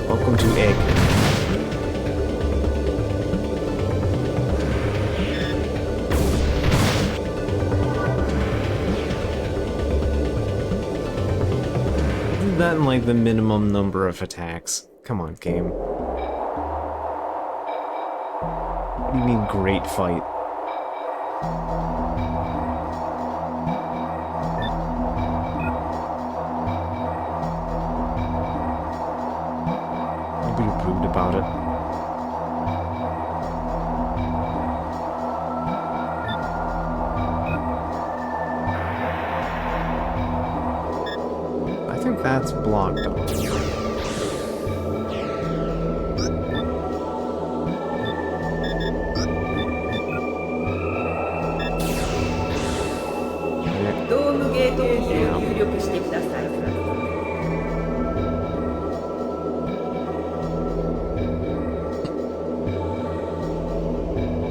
[SPEAKER 1] Welcome to egg. Do that in like the minimum number of attacks. Come on, game. You need great fight. Be rude about it. I think that's blocked up.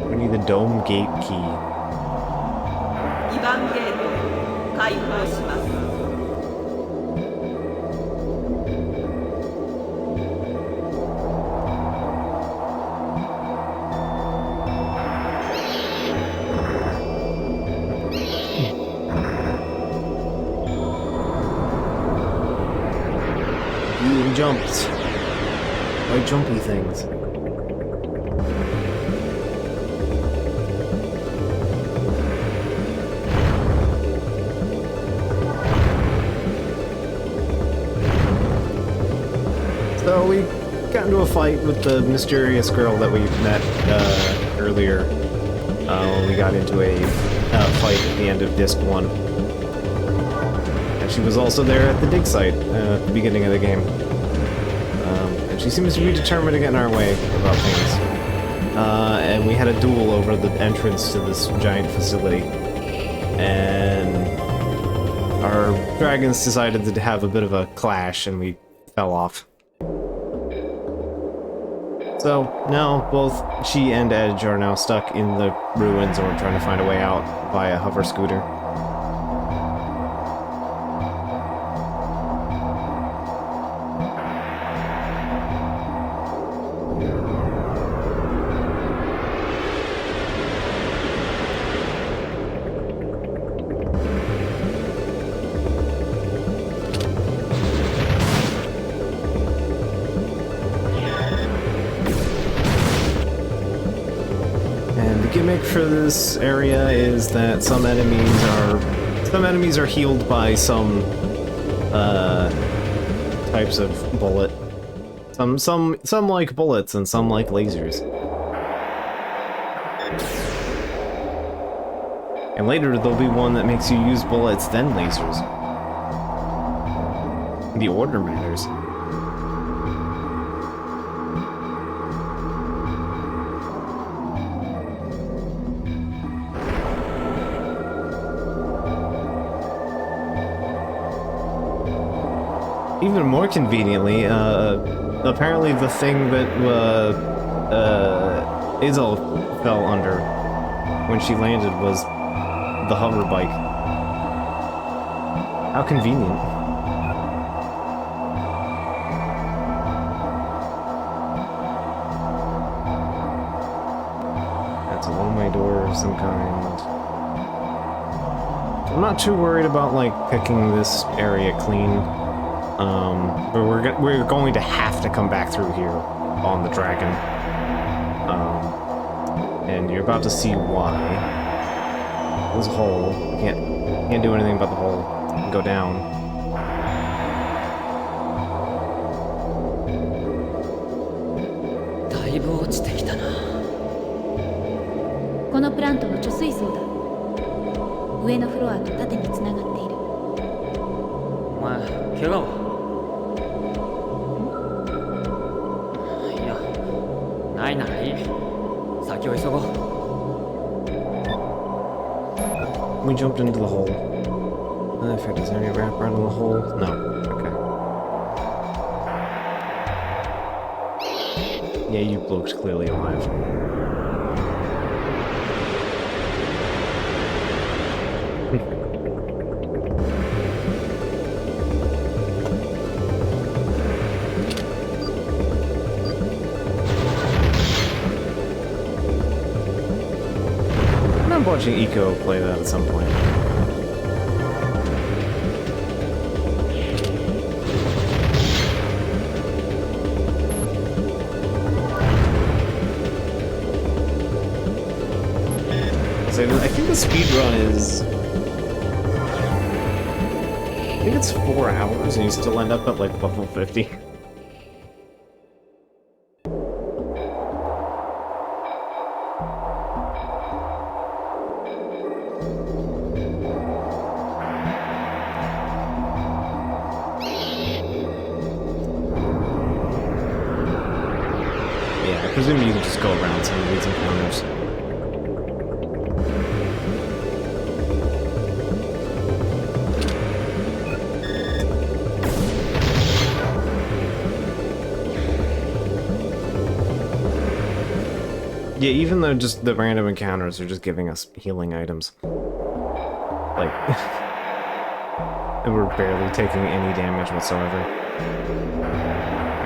[SPEAKER 1] We need the dome gate key. You jumped. Why jumpy things? So we got into a fight with the mysterious girl that we met earlier. We got into a fight at the end of Disc 1. And she was also there at the dig site at the beginning of the game. And she seems to be determined to get in our way about things. And we had a duel over the entrance to this giant facility. And our dragons decided to have a bit of a clash and we fell off. So now both she and Edge are now stuck in the ruins and we're trying to find a way out via hover scooter. Gimmick for this area is that some enemies are healed by some types of bullet. Some like bullets and some like lasers. And later there'll be one that makes you use bullets then lasers. The order matters. Even more conveniently, apparently the thing that Izel fell under when she landed was the hover bike. How convenient. That's a one-way door of some kind. I'm not too worried about, like, picking this area clean. But we're going to have to come back through here on the dragon. And you're about to see why. There's a hole. Can't do anything about the hole. Go down.
[SPEAKER 5] だいぶ落ちてきたな。
[SPEAKER 2] このプラントの貯水槽だ。上のフロアと縦につながっている。
[SPEAKER 5] お前、怪我は？いや、ないならいい。先を急ごう。
[SPEAKER 1] We jumped into the hole. In fact, is there any wrap around in the hole? No. Okay. Yeah, you blokes clearly alive. I'm watching Eco play that at some point. So I think the speed run is... I think it's 4 hours and you still end up at like level 50. Yeah, I presume you can just go around some of these encounters. Yeah, even though just the random encounters are just giving us healing items. Like, and we're barely taking any damage whatsoever.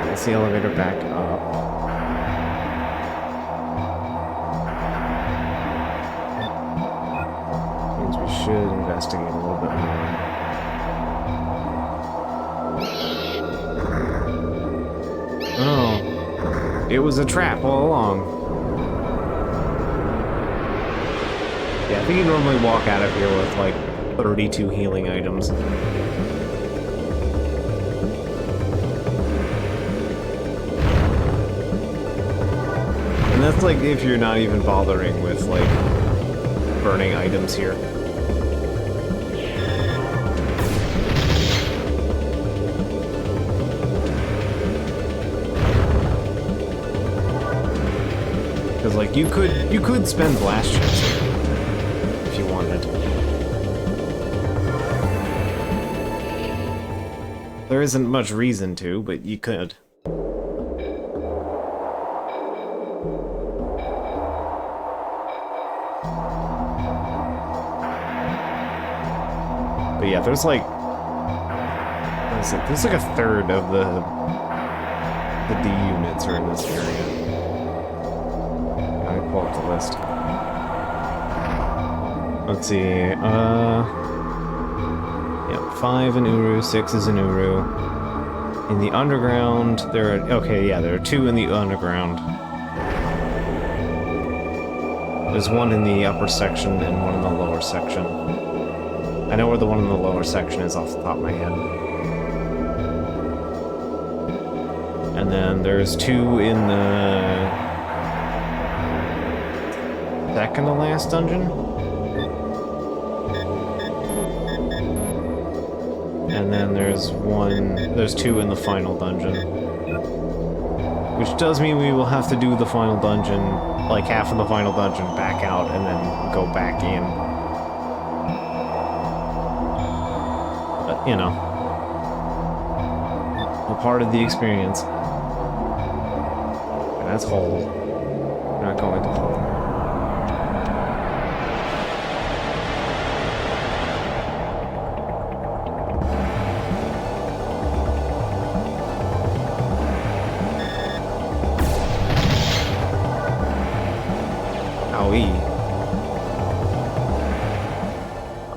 [SPEAKER 1] Let's the elevator back up. Means we should investigate a little bit more. Oh, it was a trap all along. Yeah, I think you normally walk out of here with like 32 healing items. And that's like if you're not even bothering with like burning items here. Because like you could spend blast chips here. If you wanted. There isn't much reason to, but you could. But yeah, there's like... What is it? There's like a third of the D units are in this area. Let me pull up the list. Let's see, yep, 5 in Uru, 6 is in Uru. In the underground, there are, okay, yeah, there are 2 in the underground. There's 1 in the upper section and 1 in the lower section. I know where the one in the lower section is off the top of my head. And then there's 2 in the second to last dungeon. And then there's 2 in the final dungeon. Which does mean we will have to do the final dungeon, like half of the final dungeon, back out and then go back in. But, you know, a part of the experience. And that's whole. We're not going to whole.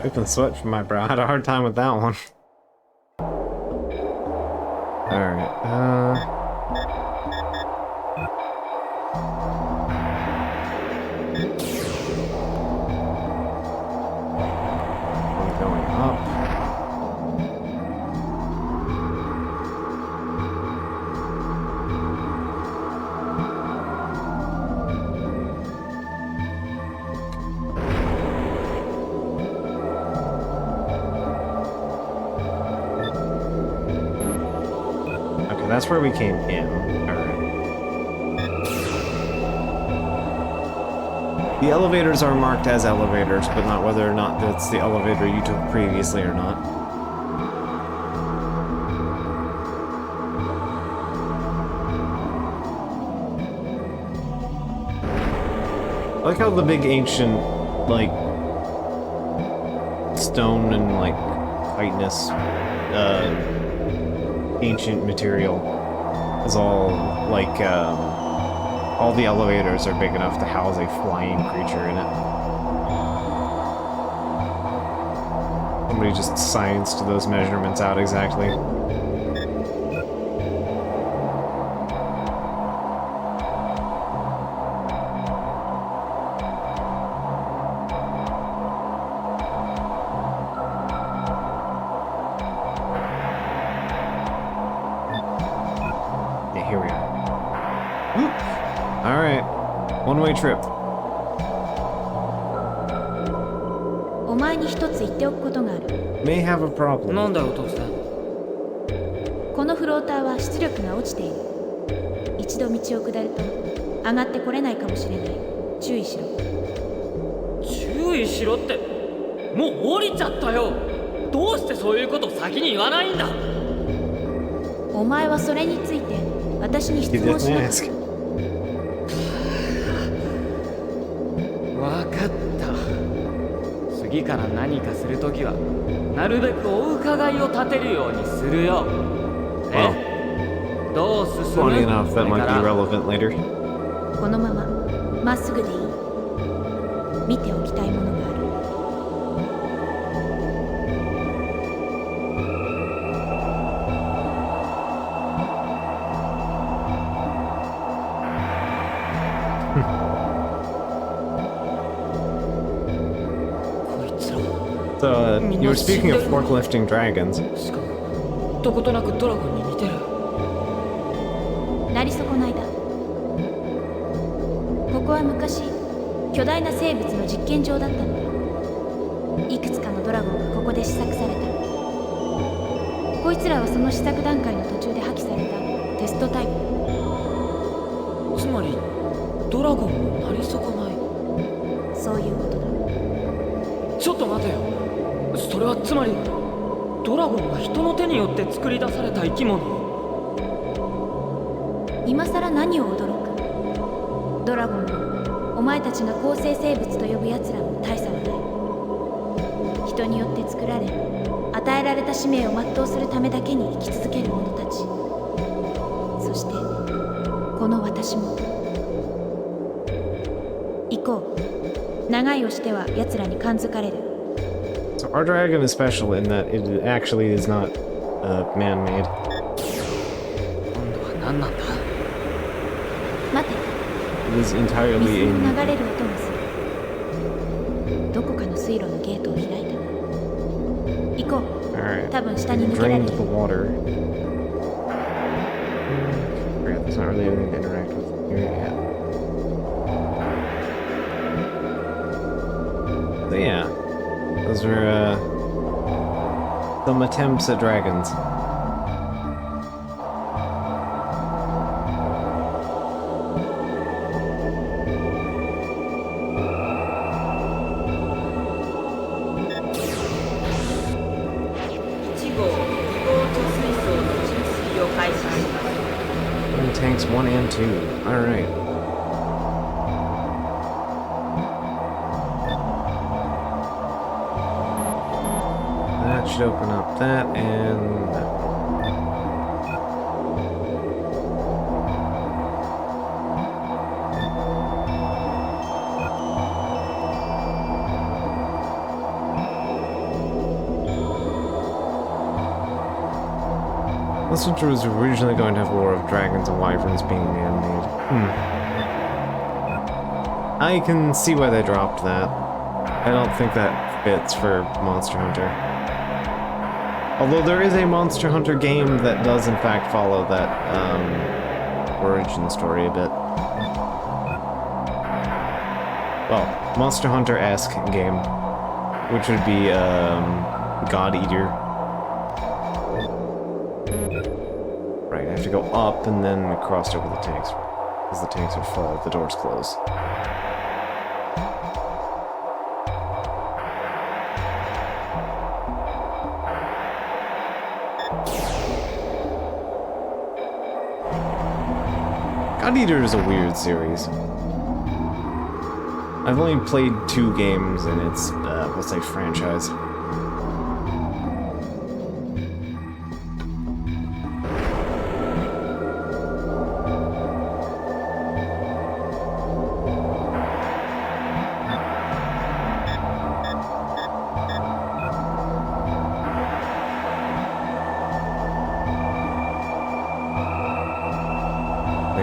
[SPEAKER 1] Wiping sweat from my brow. I had a hard time with that one. Alright, we're going up. That's where we came in. Alright. The elevators are marked as elevators, but not whether or not that's the elevator you took previously or not. I like how the big ancient, like, stone and, like, tightness, ancient material is all like all the elevators are big enough to house a flying creature in it. Somebody just scienced those measurements out exactly. One-way trip.
[SPEAKER 2] お前に一つ言っておくことがある。
[SPEAKER 1] May have a problem.
[SPEAKER 5] なんだよ、突然。
[SPEAKER 2] このフローターは出力が落ちている。一度道を下ると上がってこれないかもしれない。注意しろ。
[SPEAKER 5] 注意しろって。もう降りちゃったよ。どうしてそういうことを先に言わないんだ。
[SPEAKER 2] お前はそれについて私に質問しなかった。
[SPEAKER 5] 次から何かするときはなるべくお伺いを立てるようにするよ。どう進む？
[SPEAKER 1] Funny enough, that might be relevant later.
[SPEAKER 2] このまままっすぐでいい。見ておきたいものがある。
[SPEAKER 1] So, you were speaking of forklifting dragons.
[SPEAKER 5] しかもどことなくドラゴンに似てる。
[SPEAKER 2] なり損ないだ。ここは昔巨大な生物の実験場だったのだ。いくつかのドラゴンがここで試作された。こいつらはその試作段階の途中で破棄されたテストタイプ。
[SPEAKER 5] つまりドラゴンもなり損ない。
[SPEAKER 2] そういうことだ。
[SPEAKER 5] ちょっと待てよ。それはつまりドラゴンは人の手によって作り出された生き物。
[SPEAKER 2] 今さら何を驚く。ドラゴンもお前たちが構成生物と呼ぶ奴らも大差はない。人によって作られ与えられた使命を全うするためだけに生き続ける者たち。そしてこの私も。行こう。長いをしては奴らに感づかれる。
[SPEAKER 1] So our dragon is special in that it actually is not man-made.
[SPEAKER 5] 今度は何なんだ。
[SPEAKER 2] 待て。
[SPEAKER 1] It is entirely
[SPEAKER 2] 水
[SPEAKER 1] in.
[SPEAKER 2] の流れる音がする。どこかの水路のゲートを開いた。行こう。
[SPEAKER 1] Alright.
[SPEAKER 2] 多分下に抜けられ
[SPEAKER 1] Drained
[SPEAKER 2] る。
[SPEAKER 1] the water. Forget, there's not really anything to interact with here yet. So yeah, those are some attempts at dragons. Tanks 1 and 2. Alright. That should open up that and that one. Monster Hunter was originally going to have War of Dragons and Wyverns being animated. I can see why they dropped that. I don't think that fits for Monster Hunter. Although there is a Monster Hunter game that does in fact follow that origin story a bit. Well, Monster Hunter-esque game, which would be God Eater. Right, I have to go up and then cross over the tanks, because the tanks would fall if the doors close. God Eater is a weird series. I've only played 2 games in its, let's say, franchise.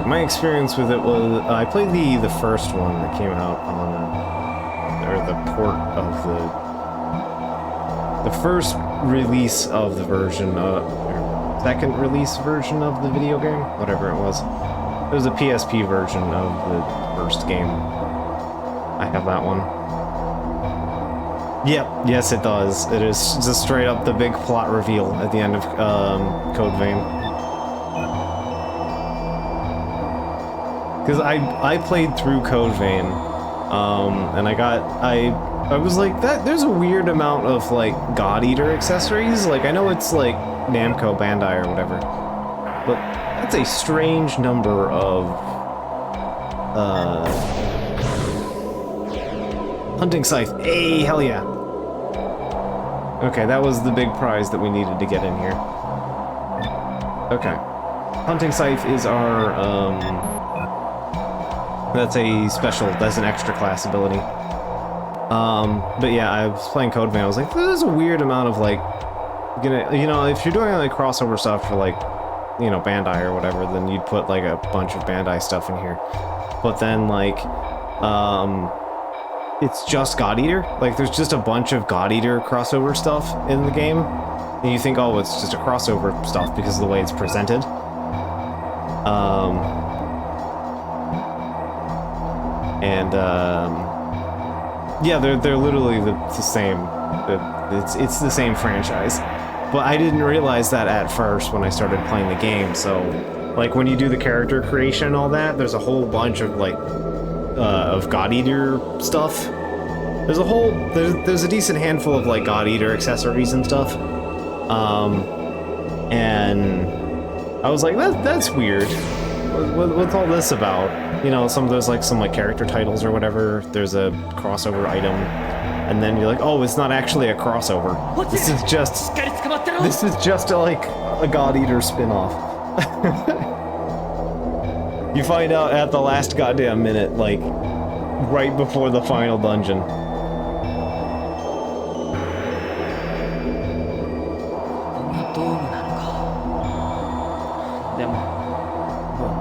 [SPEAKER 1] My experience with it was, I played the first one that came out on, or the port of the first release of the version, or second release version of the video game, whatever it was. It was a PSP version of the first game. I have that one. Yep, yes it does. It is just straight up the big plot reveal at the end of Code Vein. Because I played through Code Vein, and I was like, there's a weird amount of, like, God Eater accessories. Like, I know it's, like, Namco Bandai or whatever, but that's a strange number of, Hunting Scythe. Hey, hell yeah. Okay, that was the big prize that we needed to get in here. Okay. Hunting Scythe is our, that's a special, that's an extra class ability. But yeah, I was playing Code Vein, I was like, there's a weird amount of, like, you know, if you're doing, like, crossover stuff for, like, you know, Bandai or whatever, then you'd put, like, a bunch of Bandai stuff in here. But then, like, it's just God Eater. Like, there's just a bunch of God Eater crossover stuff in the game. And you think, oh, it's just a crossover stuff because of the way it's presented. Yeah, they're literally the same. It's the same franchise. But I didn't realize that at first when I started playing the game, so, like, when you do the character creation and all that, there's a whole bunch of, like, of God Eater stuff. There's a decent handful of, like, God Eater accessories and stuff. And I was like, that's weird. What's all this about? You know, there's some character titles or whatever. There's a crossover item, and then you're like, oh, it's not actually a crossover. This is just like a God Eater spin-off. You find out at the last goddamn minute, like right before the final dungeon.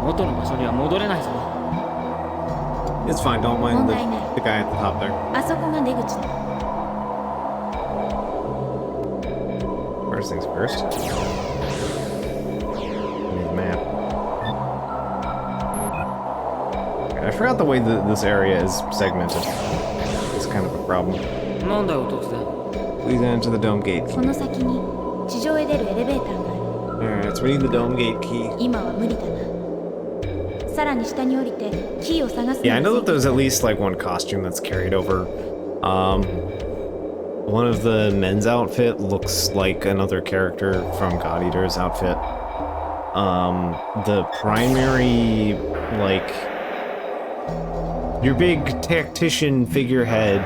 [SPEAKER 5] 元の場所には戻れないぞ。
[SPEAKER 1] It's fine, don't mind the guy at the top there.
[SPEAKER 2] あそこが出口だ。
[SPEAKER 1] First things first. I need the map. Okay, I forgot the way that this area is segmented. It's kind of a problem.
[SPEAKER 5] なんだよ突然。
[SPEAKER 1] Please enter the dome gate.
[SPEAKER 2] この先に地上へ出るエレベーターがある。
[SPEAKER 1] Alright, so we need the dome gate key.
[SPEAKER 2] 今は無理だな。さらに下に降りてキーを探す。
[SPEAKER 1] Yeah, I know that there's at least like one costume that's carried over. One of the men's outfit looks like another character from God Eater's outfit. The primary, like, your big tactician figurehead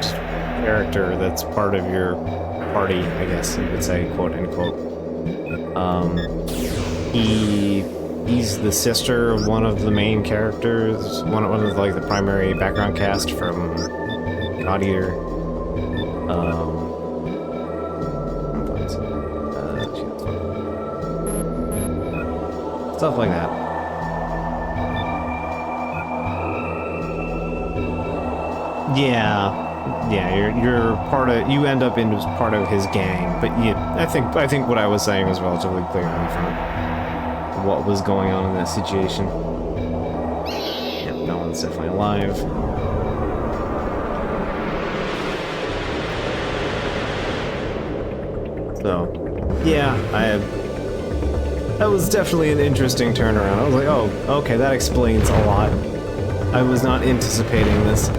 [SPEAKER 1] character that's part of your party, I guess you would say, quote unquote. He's the sister of one of the main characters, one of like the primary background cast from God Eater. Stuff like that. Yeah, you're part of. You end up in as part of his gang, but I think what I was saying was relatively clear in front. What was going on in that situation? Yep, that one's definitely alive. So, yeah, that was definitely an interesting turnaround. I was like, oh, okay, that explains a lot. I was not anticipating this.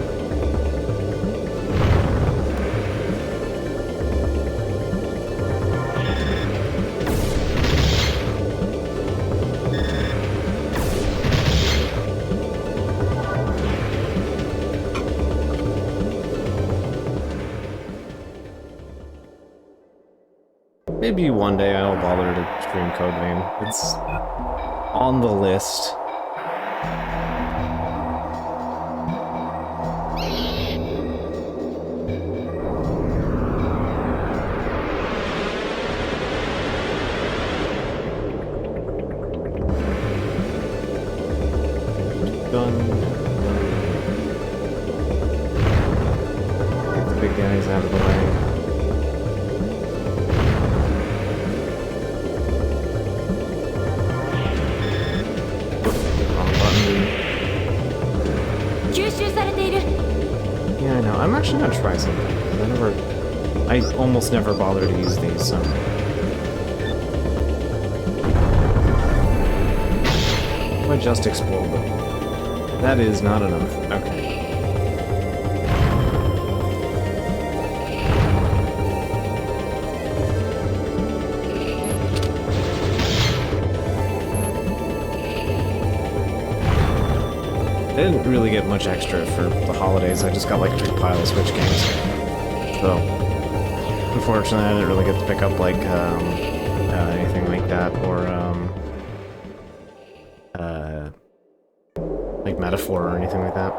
[SPEAKER 1] Maybe one day I'll bother to stream Code Vein. It's on the list. Done. Get the big guys out of the way. Yeah, I know. I'm actually gonna try something. I almost never bother to use these, so. I just explode them. That is not enough. Okay. I didn't really get much extra for the holidays. I just got like 3 pile of Switch games. So, unfortunately, I didn't really get to pick up like anything like that or like Metaphor or anything like that.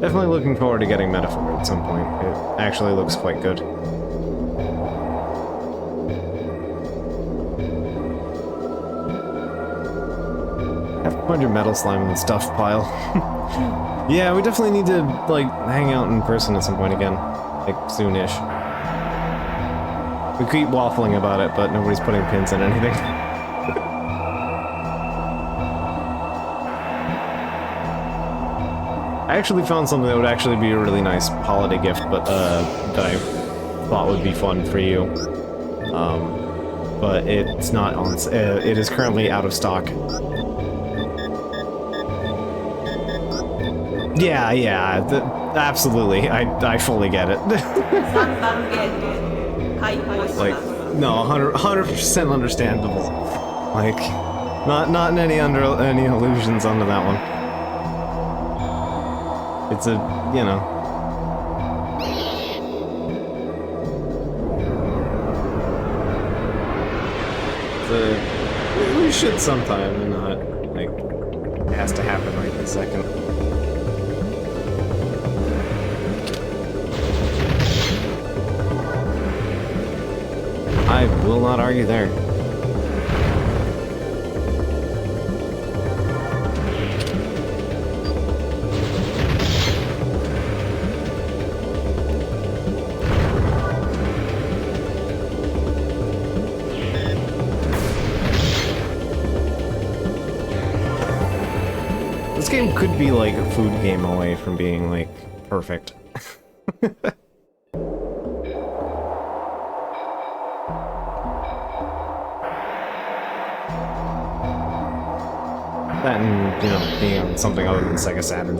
[SPEAKER 1] Definitely looking forward to getting Metaphor at some point. It actually looks quite good. Find your metal slime in the stuff pile. Yeah, we definitely need to, like, hang out in person at some point again. Like, soonish. We keep waffling about it, but nobody's putting pins in anything. I actually found something that would actually be a really nice holiday gift, but, that I thought would be fun for you. But it's not on, it is currently out of stock. Yeah, absolutely. I fully get it. Like, no, 100% understandable. Like, not any illusions under that one. It's a, you know. We should sometime, and not, like, it has to happen right this second. I will not argue there. This game could be like a food game away from being like perfect. That and, you know, being on something other than Sega Saturn.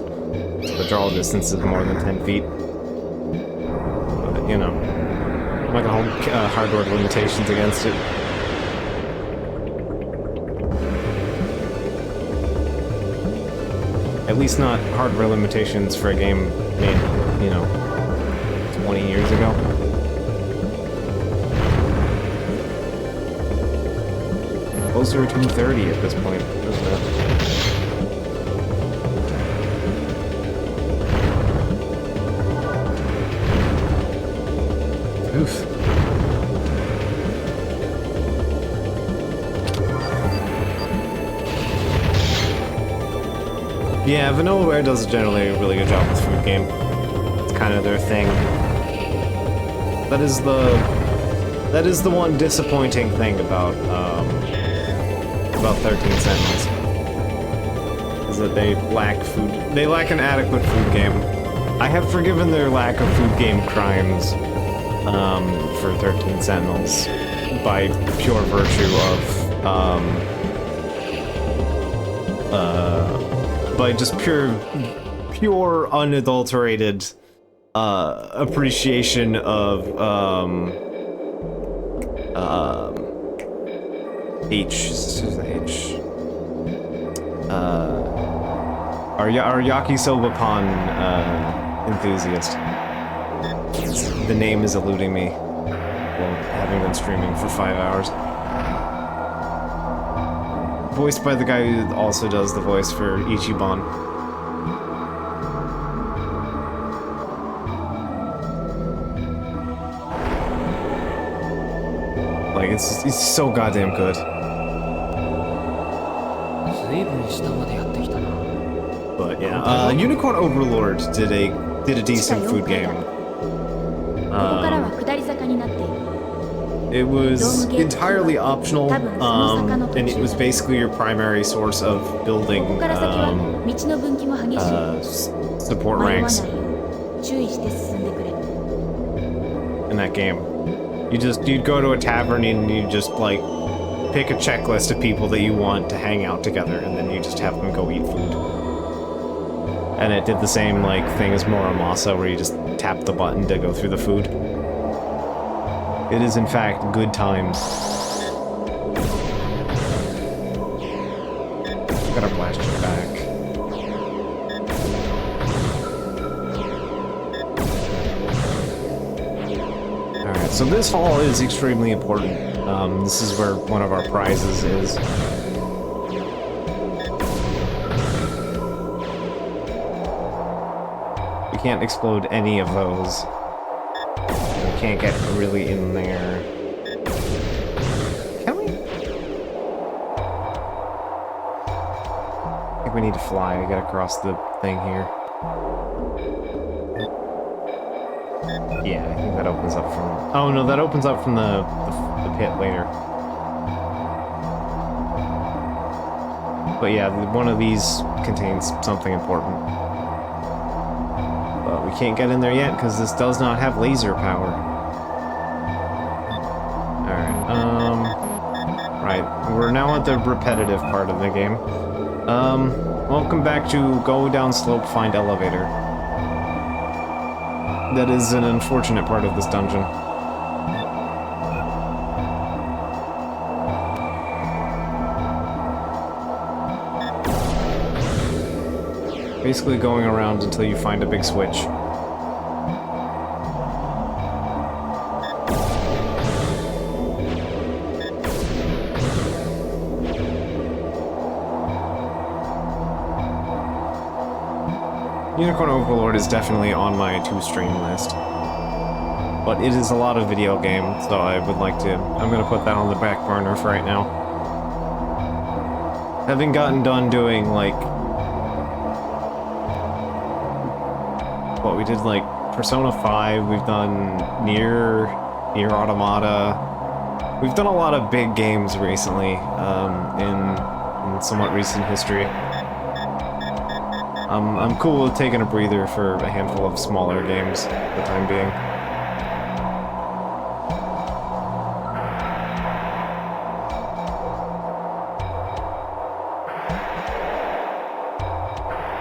[SPEAKER 1] So the draw distance is more than 10 feet. But, you know, I'm not gonna hold hardware limitations against it. At least not hardware limitations for a game made, you know, 20 years ago. Closer to 30 at this point, isn't it? Oof. Yeah, Vanillaware does generally a really good job with food game. It's kind of their thing. That is the one disappointing thing about 13 Sentinels. Is that they lack food. They lack an adequate food game. I have forgiven their lack of food game crimes for 13 Sentinels by pure virtue of by just pure unadulterated appreciation of our yakisoba pan enthusiast. The name is eluding me. Well, having been streaming for 5 hours. Voiced by the guy who also does the voice for Ichiban. Like, it's so goddamn good. But yeah, Unicorn Overlord did a decent food game. It was entirely optional, and it was basically your primary source of building support ranks in that game. You'd go to a tavern and you just like pick a checklist of people that you want to hang out together, and then you just have them go eat food. And it did the same like thing as Muramasa, where you just tap the button to go through the food. It is, in fact, good times. Gotta blast you back. Alright, so this hall is extremely important. This is where one of our prizes is. We can't explode any of those. Can't get really in there. Can we? I think we need to fly to get across the thing here. Yeah, I think that opens up from... Oh no, that opens up from the pit later. But yeah, one of these contains something important. But we can't get in there yet because this does not have laser power. Right, we're now at the repetitive part of the game. Welcome back to go down slope, find elevator. That is an unfortunate part of this dungeon. Basically going around until you find a big switch. Unicorn Overlord is definitely on my to-stream list. But it is a lot of video game, so I would like to... I'm gonna put that on the back burner for right now. Having gotten done doing, like... What, we did, like, Persona 5, we've done Nier Automata... We've done a lot of big games recently, in somewhat recent history. I'm cool with taking a breather for a handful of smaller games for the time being.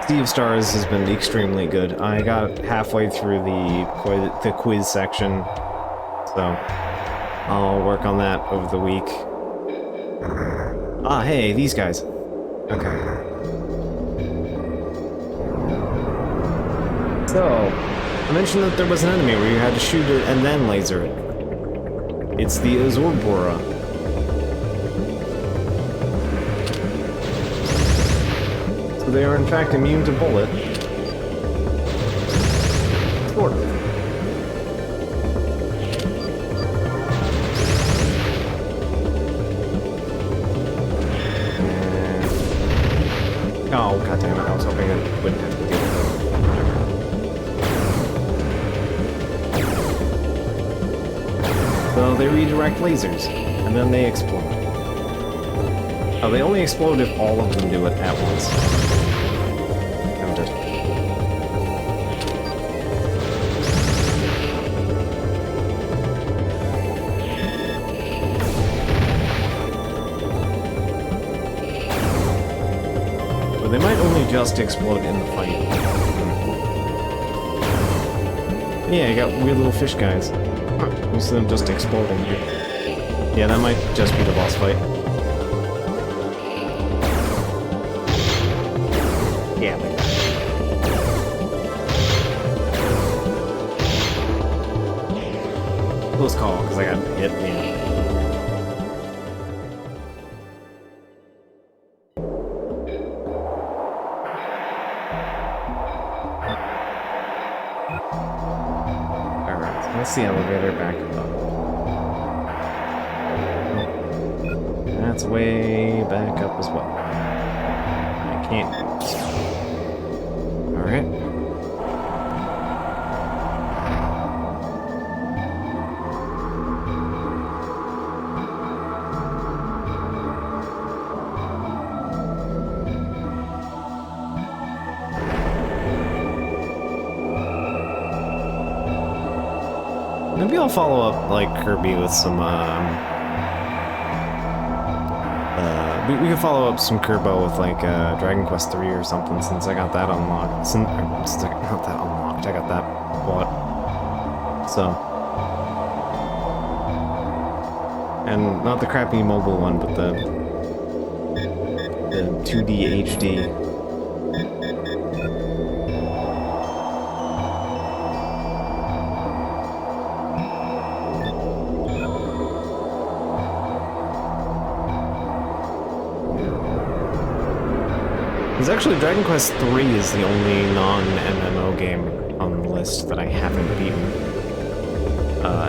[SPEAKER 1] Sea of Stars has been extremely good. I got halfway through the quiz section, so I'll work on that over the week. Ah, hey, these guys. Okay. So, I mentioned that there was an enemy where you had to shoot it and then laser it. It's the Azorbora. So they are in fact immune to bullet. Sort of. hoping I wouldn't have to deal with it. So they redirect lasers, and then they explode. Oh, they only explode if all of them do it at once. Counted. But they might only just explode in the fight. Yeah, you got weird little fish guys. Most of them just exploding. Yeah, that might just be the boss fight. Yeah, like that. Close call, because I got hit, yeah. Alright, let's see elevator back up. That's way back up as well. I can't. Alright. Maybe I'll follow up like Kirby with some we can follow up some Kerbo with like Dragon Quest 3 or something, since I got that unlocked. Since I got that unlocked, I got that bought. So, and not the crappy mobile one, but the 2D HD. Because actually, Dragon Quest 3 is the only non-MMO game on the list that I haven't beaten.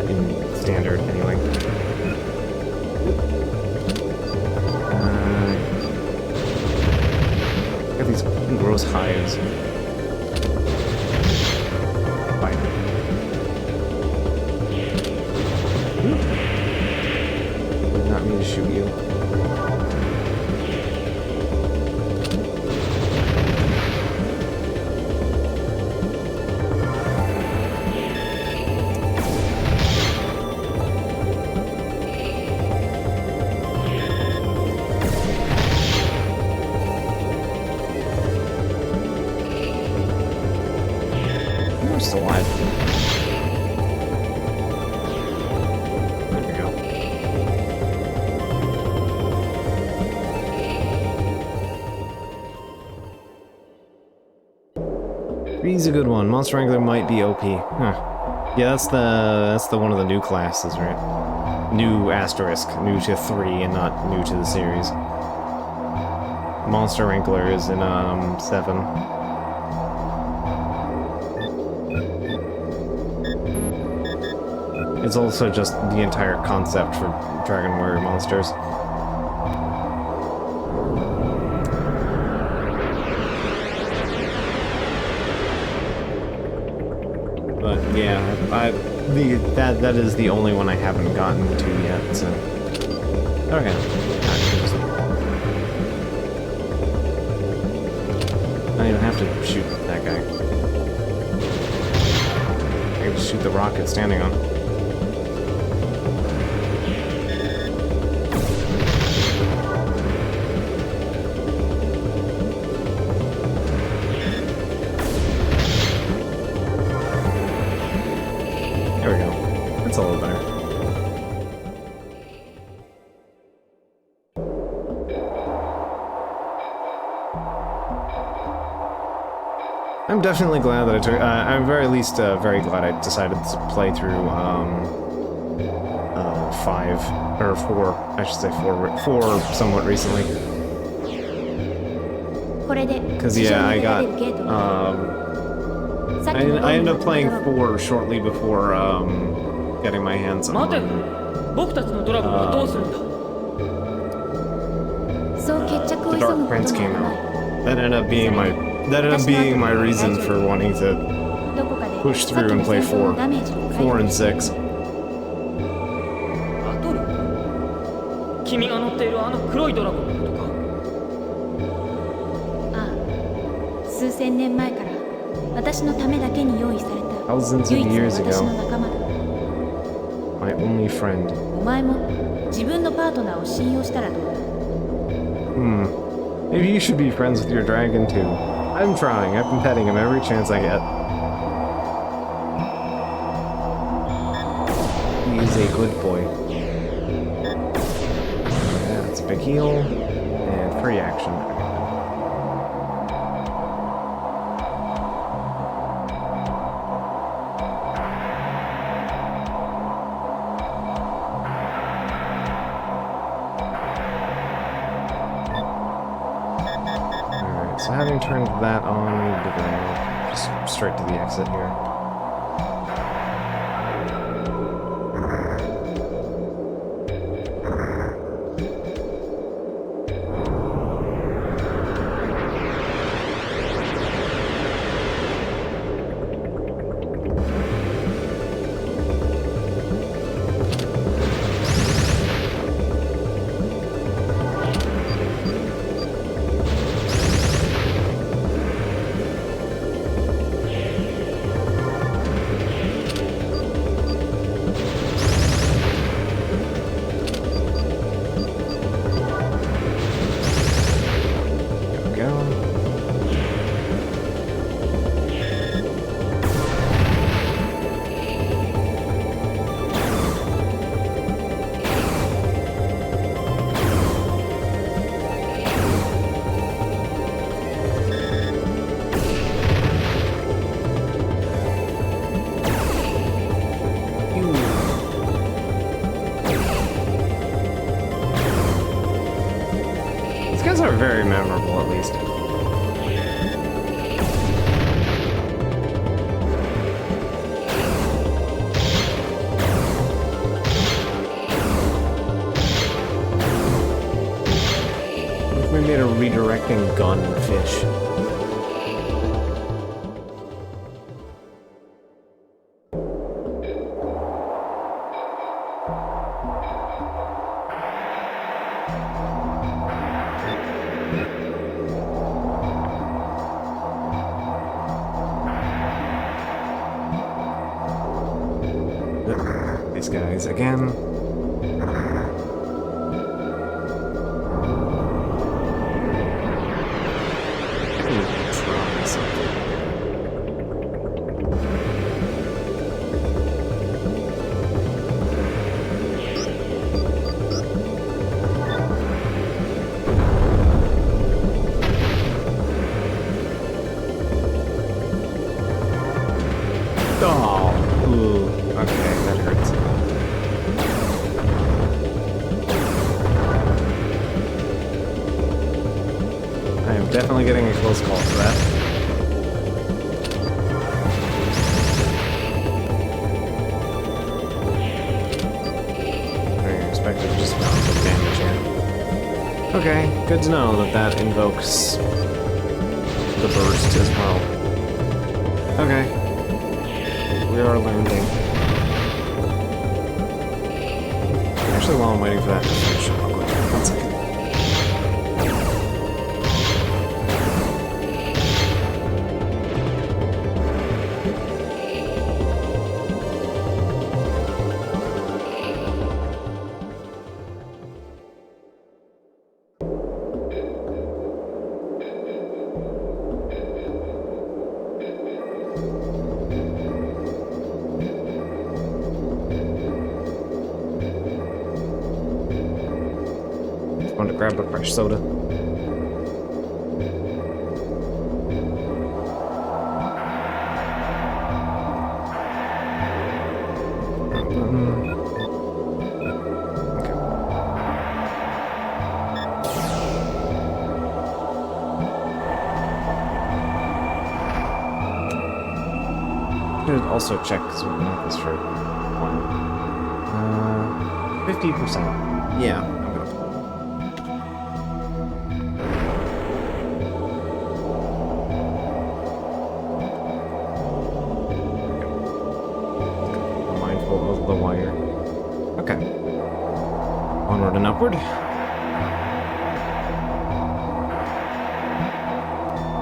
[SPEAKER 1] In standard, anyway. Got these gross hives. Fine. Did not mean to shoot you. Alive. There we go. Three's a good one. Monster Wrangler might be OP. Huh. Yeah, that's the one of the new classes, right? New asterisk, new to 3 and not new to the series. Monster Wrangler is in 7. It's also just the entire concept for Dragon Warrior monsters. But yeah, that is the only one I haven't gotten to yet. So okay, I don't even have to shoot that guy. I can just shoot the rocket standing on. There we go. That's a little better. I'm definitely glad that I took. I'm very least very glad I decided to play through 5 or 4. I should say 4 somewhat recently. Because yeah, I got. I ended up playing 4 shortly before getting my hands on the Dark Prince came out. That ended up being my That ended up being my reason for wanting to push through and play 4 and 6.
[SPEAKER 5] 君が乗っているあの黒いドラゴンのことか。
[SPEAKER 2] ああ、数千年前から私のためだけに用意された
[SPEAKER 1] Thousands of
[SPEAKER 2] 唯一の
[SPEAKER 1] years
[SPEAKER 2] 私の
[SPEAKER 1] ago,
[SPEAKER 2] 仲間だ。
[SPEAKER 1] my only friend.
[SPEAKER 2] お前も自分のパートナーを信用したらどうだ。
[SPEAKER 1] Maybe you should be friends with your dragon too. I'm trying. I've been petting him every chance I get. He's a good boy. Yeah, that's a big heal. And free action. Alright, so having turned that on, we need to go just straight to the exit here. These are very memorable, at least. We made a redirecting gun fish. These guys again. Try something. Oh, ooh. Okay, that hurts. I am definitely getting a close call for that. I expected just about the damage here. Okay, good to know that that invokes the burst as well. Okay. We are learning. Actually, while I'm waiting for that to finish up, real quick. 1 second. Just wanted to grab a fresh soda. Should also check because we've been at this for 50%. Yeah, I'm gonna pull. of the wire. Okay. Onward and upward.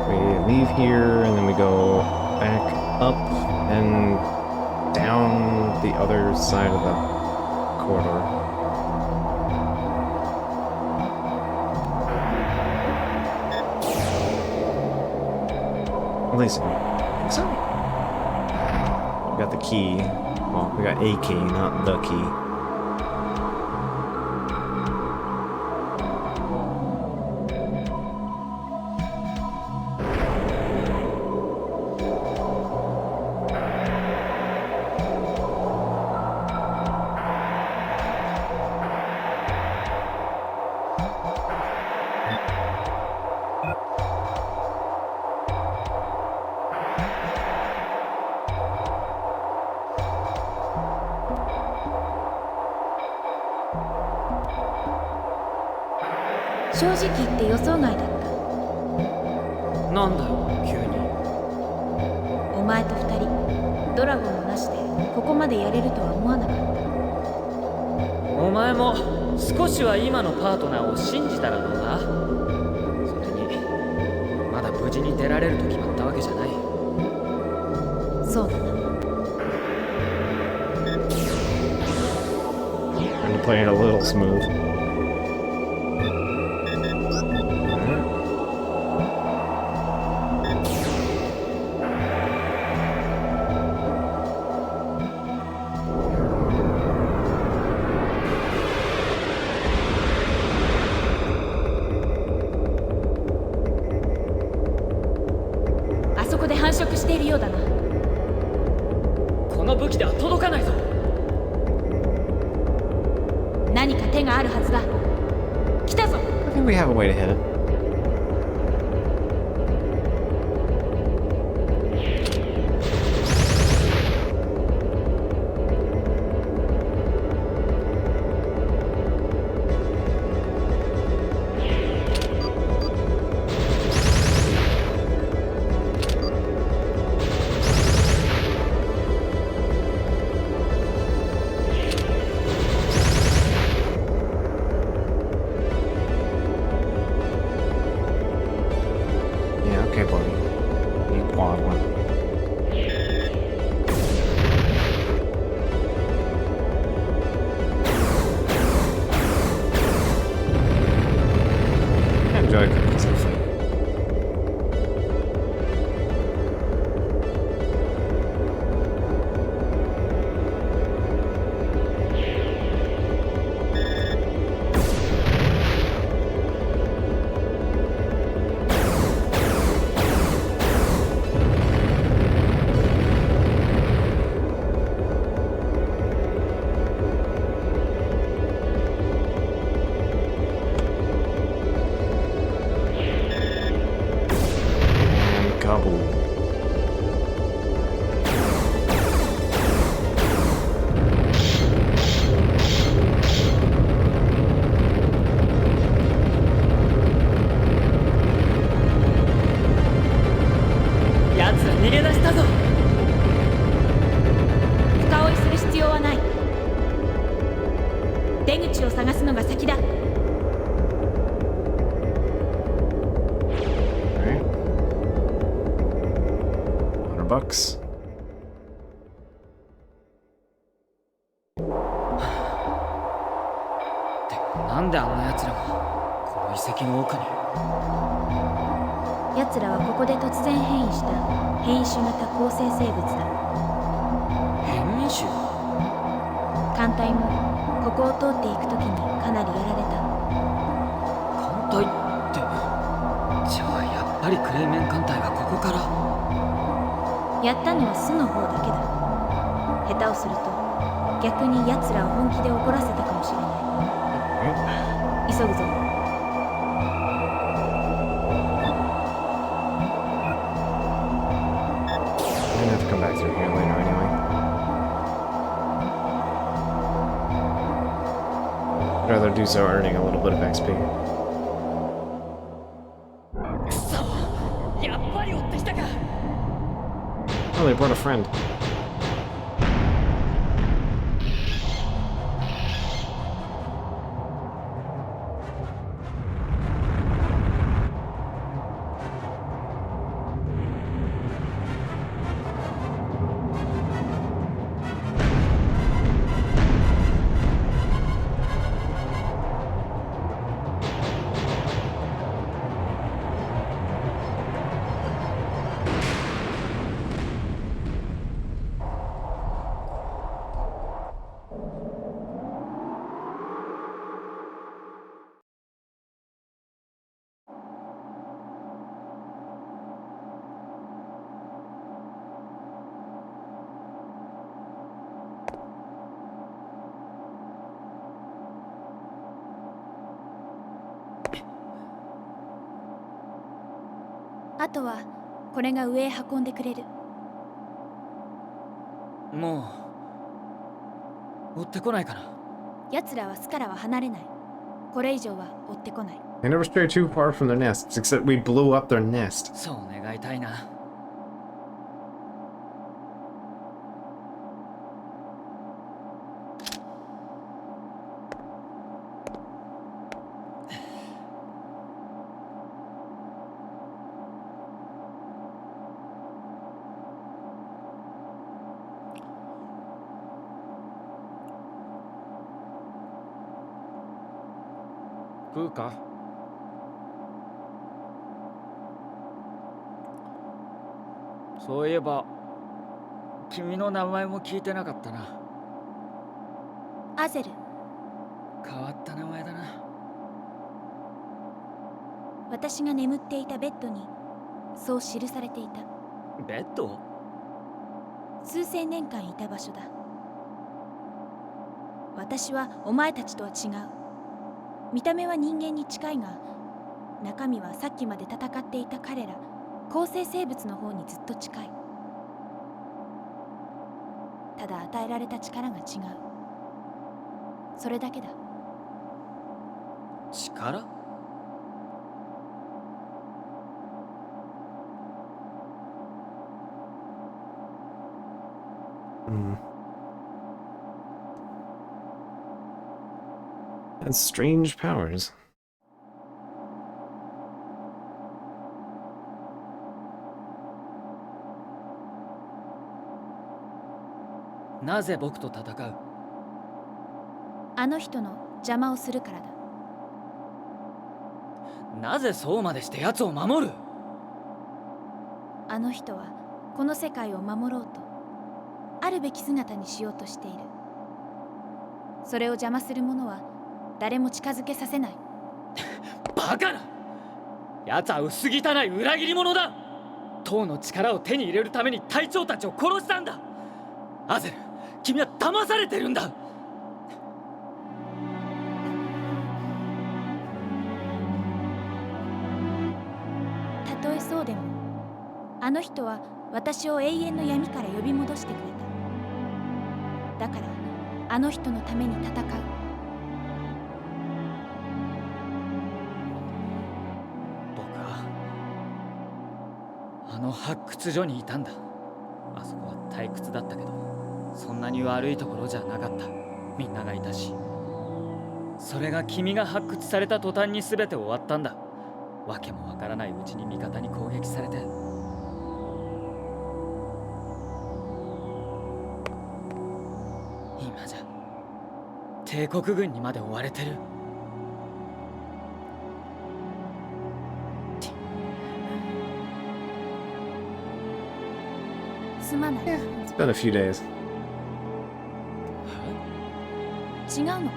[SPEAKER 1] We leave here, and then we go back up and down the other side of the corridor. At least, I think so. We got the key. Well, we got a key, not the key.
[SPEAKER 2] 正直言って予想外だった。
[SPEAKER 5] なんだよ急に。
[SPEAKER 2] お前と二人ドラゴンをなしでここまでやれるとは思わなかった。
[SPEAKER 5] お前も少しは今のパートナーを信じたらどうだ。それにまだ無事に出られると決まったわけじゃない。
[SPEAKER 2] そうだな。
[SPEAKER 1] I'm playing it a little smooth. I think we have a way to hit it. Okay, buddy. You quad one. Enjoy cooking some food. $100.
[SPEAKER 5] なんであんな奴らがこの遺跡の奥に。
[SPEAKER 2] 奴らはここで突然変異した変異種型構成生物だ。
[SPEAKER 5] 変異種？
[SPEAKER 2] 艦隊もここを通っていくときにかなりやられた。
[SPEAKER 5] 艦隊ってじゃあやっぱりクレイメン艦隊はここから。
[SPEAKER 2] やったのは巣の方だけだ。下手をすると逆に奴らを本気で怒らせたかもしれない。急ぐぞ。
[SPEAKER 1] I'm gonna have to come back through here later anyway. I'd rather do so earning a little bit of XP. Oh, they brought a friend.
[SPEAKER 2] あとはこれが上へ運んでくれる。
[SPEAKER 5] もう追ってこないかな。
[SPEAKER 2] 奴らは巣からは離れない。これ以上は追ってこない。
[SPEAKER 1] They never stray too far from their nests, except we blew up their nest.
[SPEAKER 5] そう願いたいな。
[SPEAKER 10] 食うか？
[SPEAKER 5] そういえば君の名前も聞いてなかったな。
[SPEAKER 2] アゼル。
[SPEAKER 5] 変わった名前だな。
[SPEAKER 2] 私が眠っていたベッドにそう記されていた。
[SPEAKER 5] ベッド？
[SPEAKER 2] 数千年間いた場所だ。私はお前たちとは違う。見た目は人間に近いが、中身はさっきまで戦っていた彼ら構成生物の方にずっと近い。ただ与えられた力が違う。それだけだ。
[SPEAKER 5] 力？Has
[SPEAKER 1] strange powers.
[SPEAKER 5] なぜ僕と戦う？
[SPEAKER 2] あの人の邪魔をするからだ。
[SPEAKER 5] なぜそうまでして奴を守る？
[SPEAKER 2] あの人はこの世界を守ろうとあるべき姿にしようとしている。それを邪魔する者は誰も近づけさせない。
[SPEAKER 5] バカな！奴は薄汚い裏切り者だ。党の力を手に入れるために隊長たちを殺したんだ。アゼル、君は騙されてるんだ。
[SPEAKER 2] たとえそうでも、あの人は私を永遠の闇から呼び戻してくれた。だからあの人のために戦う。
[SPEAKER 5] 僕はあの発掘所にいたんだ。あそこは退屈だったけど、そんなに悪いところじゃなかった。みんながいたし。それが君が発掘された途端に全て終わったんだ。わけもわからないうちに味方に攻撃されて。今じゃ帝国軍にまで追われてる。
[SPEAKER 2] すまない。
[SPEAKER 1] It's been a few days.
[SPEAKER 2] 違うのか。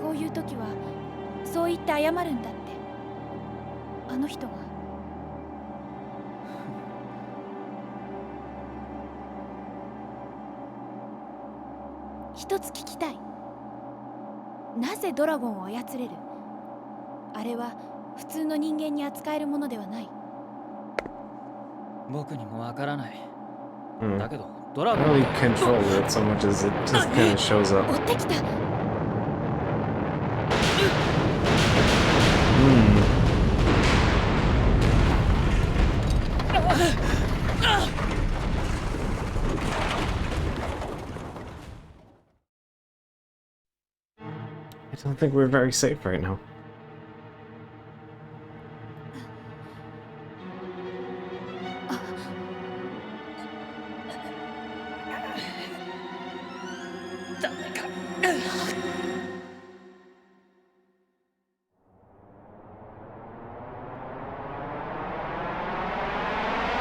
[SPEAKER 2] こういう時はそう言って謝るんだって。あの人が。一つ聞きたい。なぜドラゴンを操れる？あれは普通の人間に扱えるものではない。
[SPEAKER 5] 僕にもわからない。
[SPEAKER 1] Hmm.
[SPEAKER 5] だけどドラゴン
[SPEAKER 1] I don't really control it so much as it just kind of shows up.
[SPEAKER 2] 追ってきた。
[SPEAKER 1] I don't think we're very safe right now.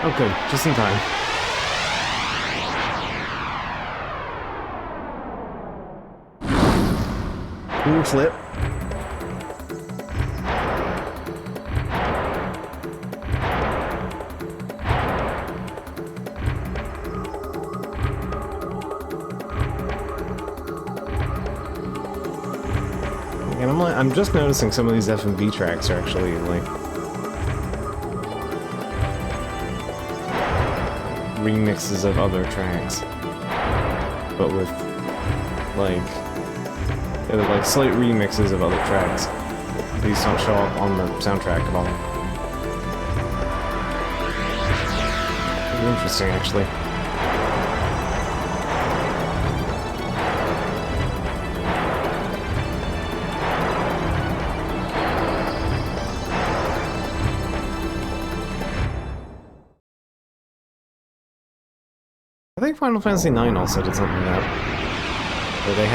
[SPEAKER 1] Oh good, just in time. Cool flip. And I'm just noticing some of these FMV tracks are actually like remixes of other tracks, but with like slight remixes of other tracks. These don't show up on the soundtrack at all. Pretty interesting, actually. I think Final Fantasy IX also did something like that. Where they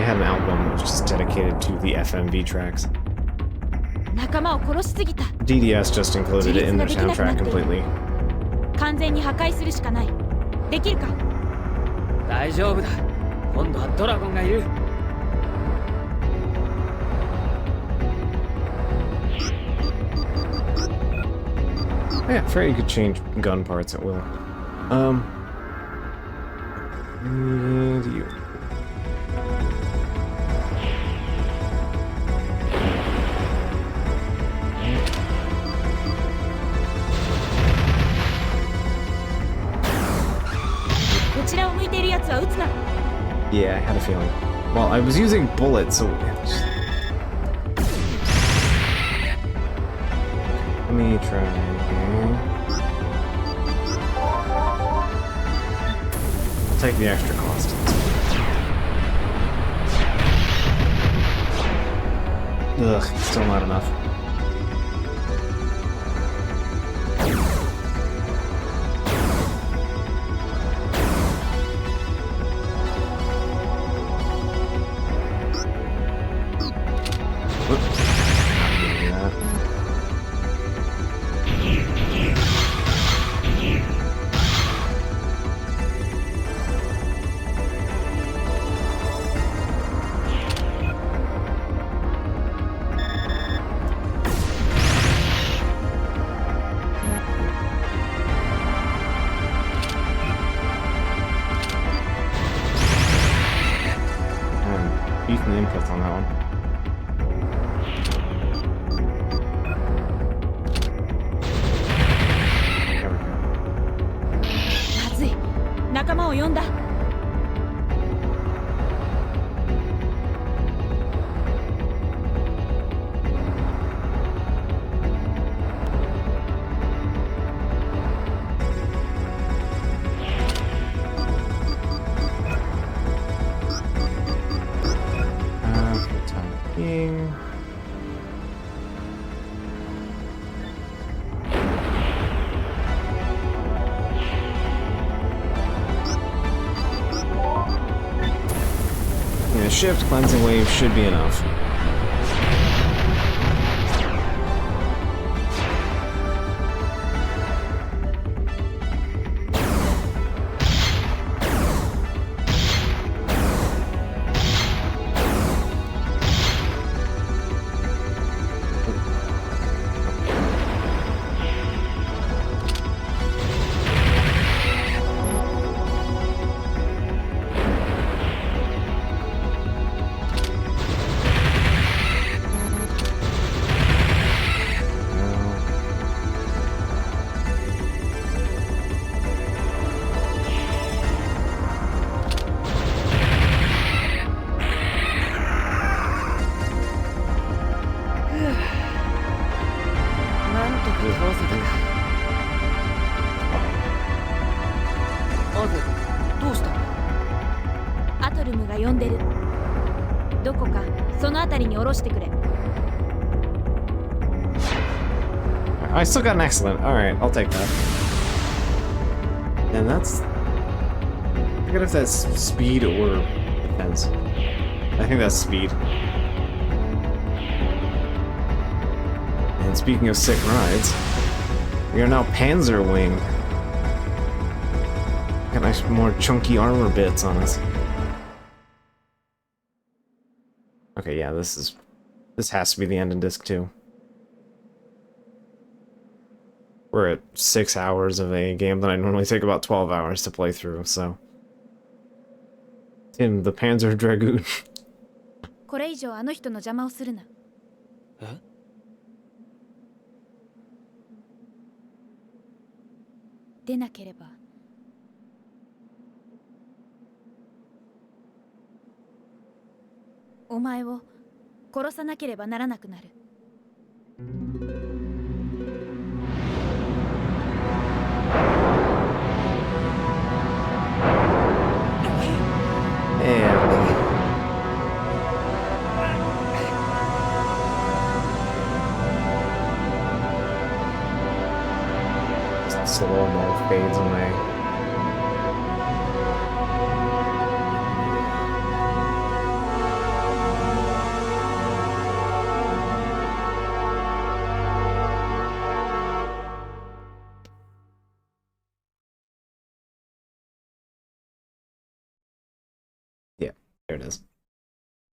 [SPEAKER 1] had an album which is dedicated to the FMV tracks. DDS just included it in their soundtrack completely.
[SPEAKER 2] 完全に破壊するしかない。できるか？
[SPEAKER 5] 大丈夫だ。今度はドラゴンがいる。
[SPEAKER 1] Yeah, Freddy could change gun parts at will. And you. Yeah, I had a feeling. Well, I was using bullets, so... Let me try... Take the extra cost. Ugh, still not enough. Beefing the inputs on that one. There we go.
[SPEAKER 2] まずい。仲間を呼んだ。
[SPEAKER 1] Shift cleansing wave should be enough. I still got an excellent. Alright, I'll take that. And that's... I forget if that's speed or defense. I think that's speed. And speaking of sick rides, we are now Panzer Wing. Got nice more chunky armor bits on us. Okay, yeah, this has to be the end in disc 2. We're at 6 hours of a game that I normally take about 12 hours to play through, so... Tim, the Panzer Dragoon.
[SPEAKER 2] これ以上あの人の邪魔をするな。
[SPEAKER 12] え？
[SPEAKER 2] でなければお前を殺さなければならなくなる。
[SPEAKER 1] Slow-mo fades away. Yeah, there it is.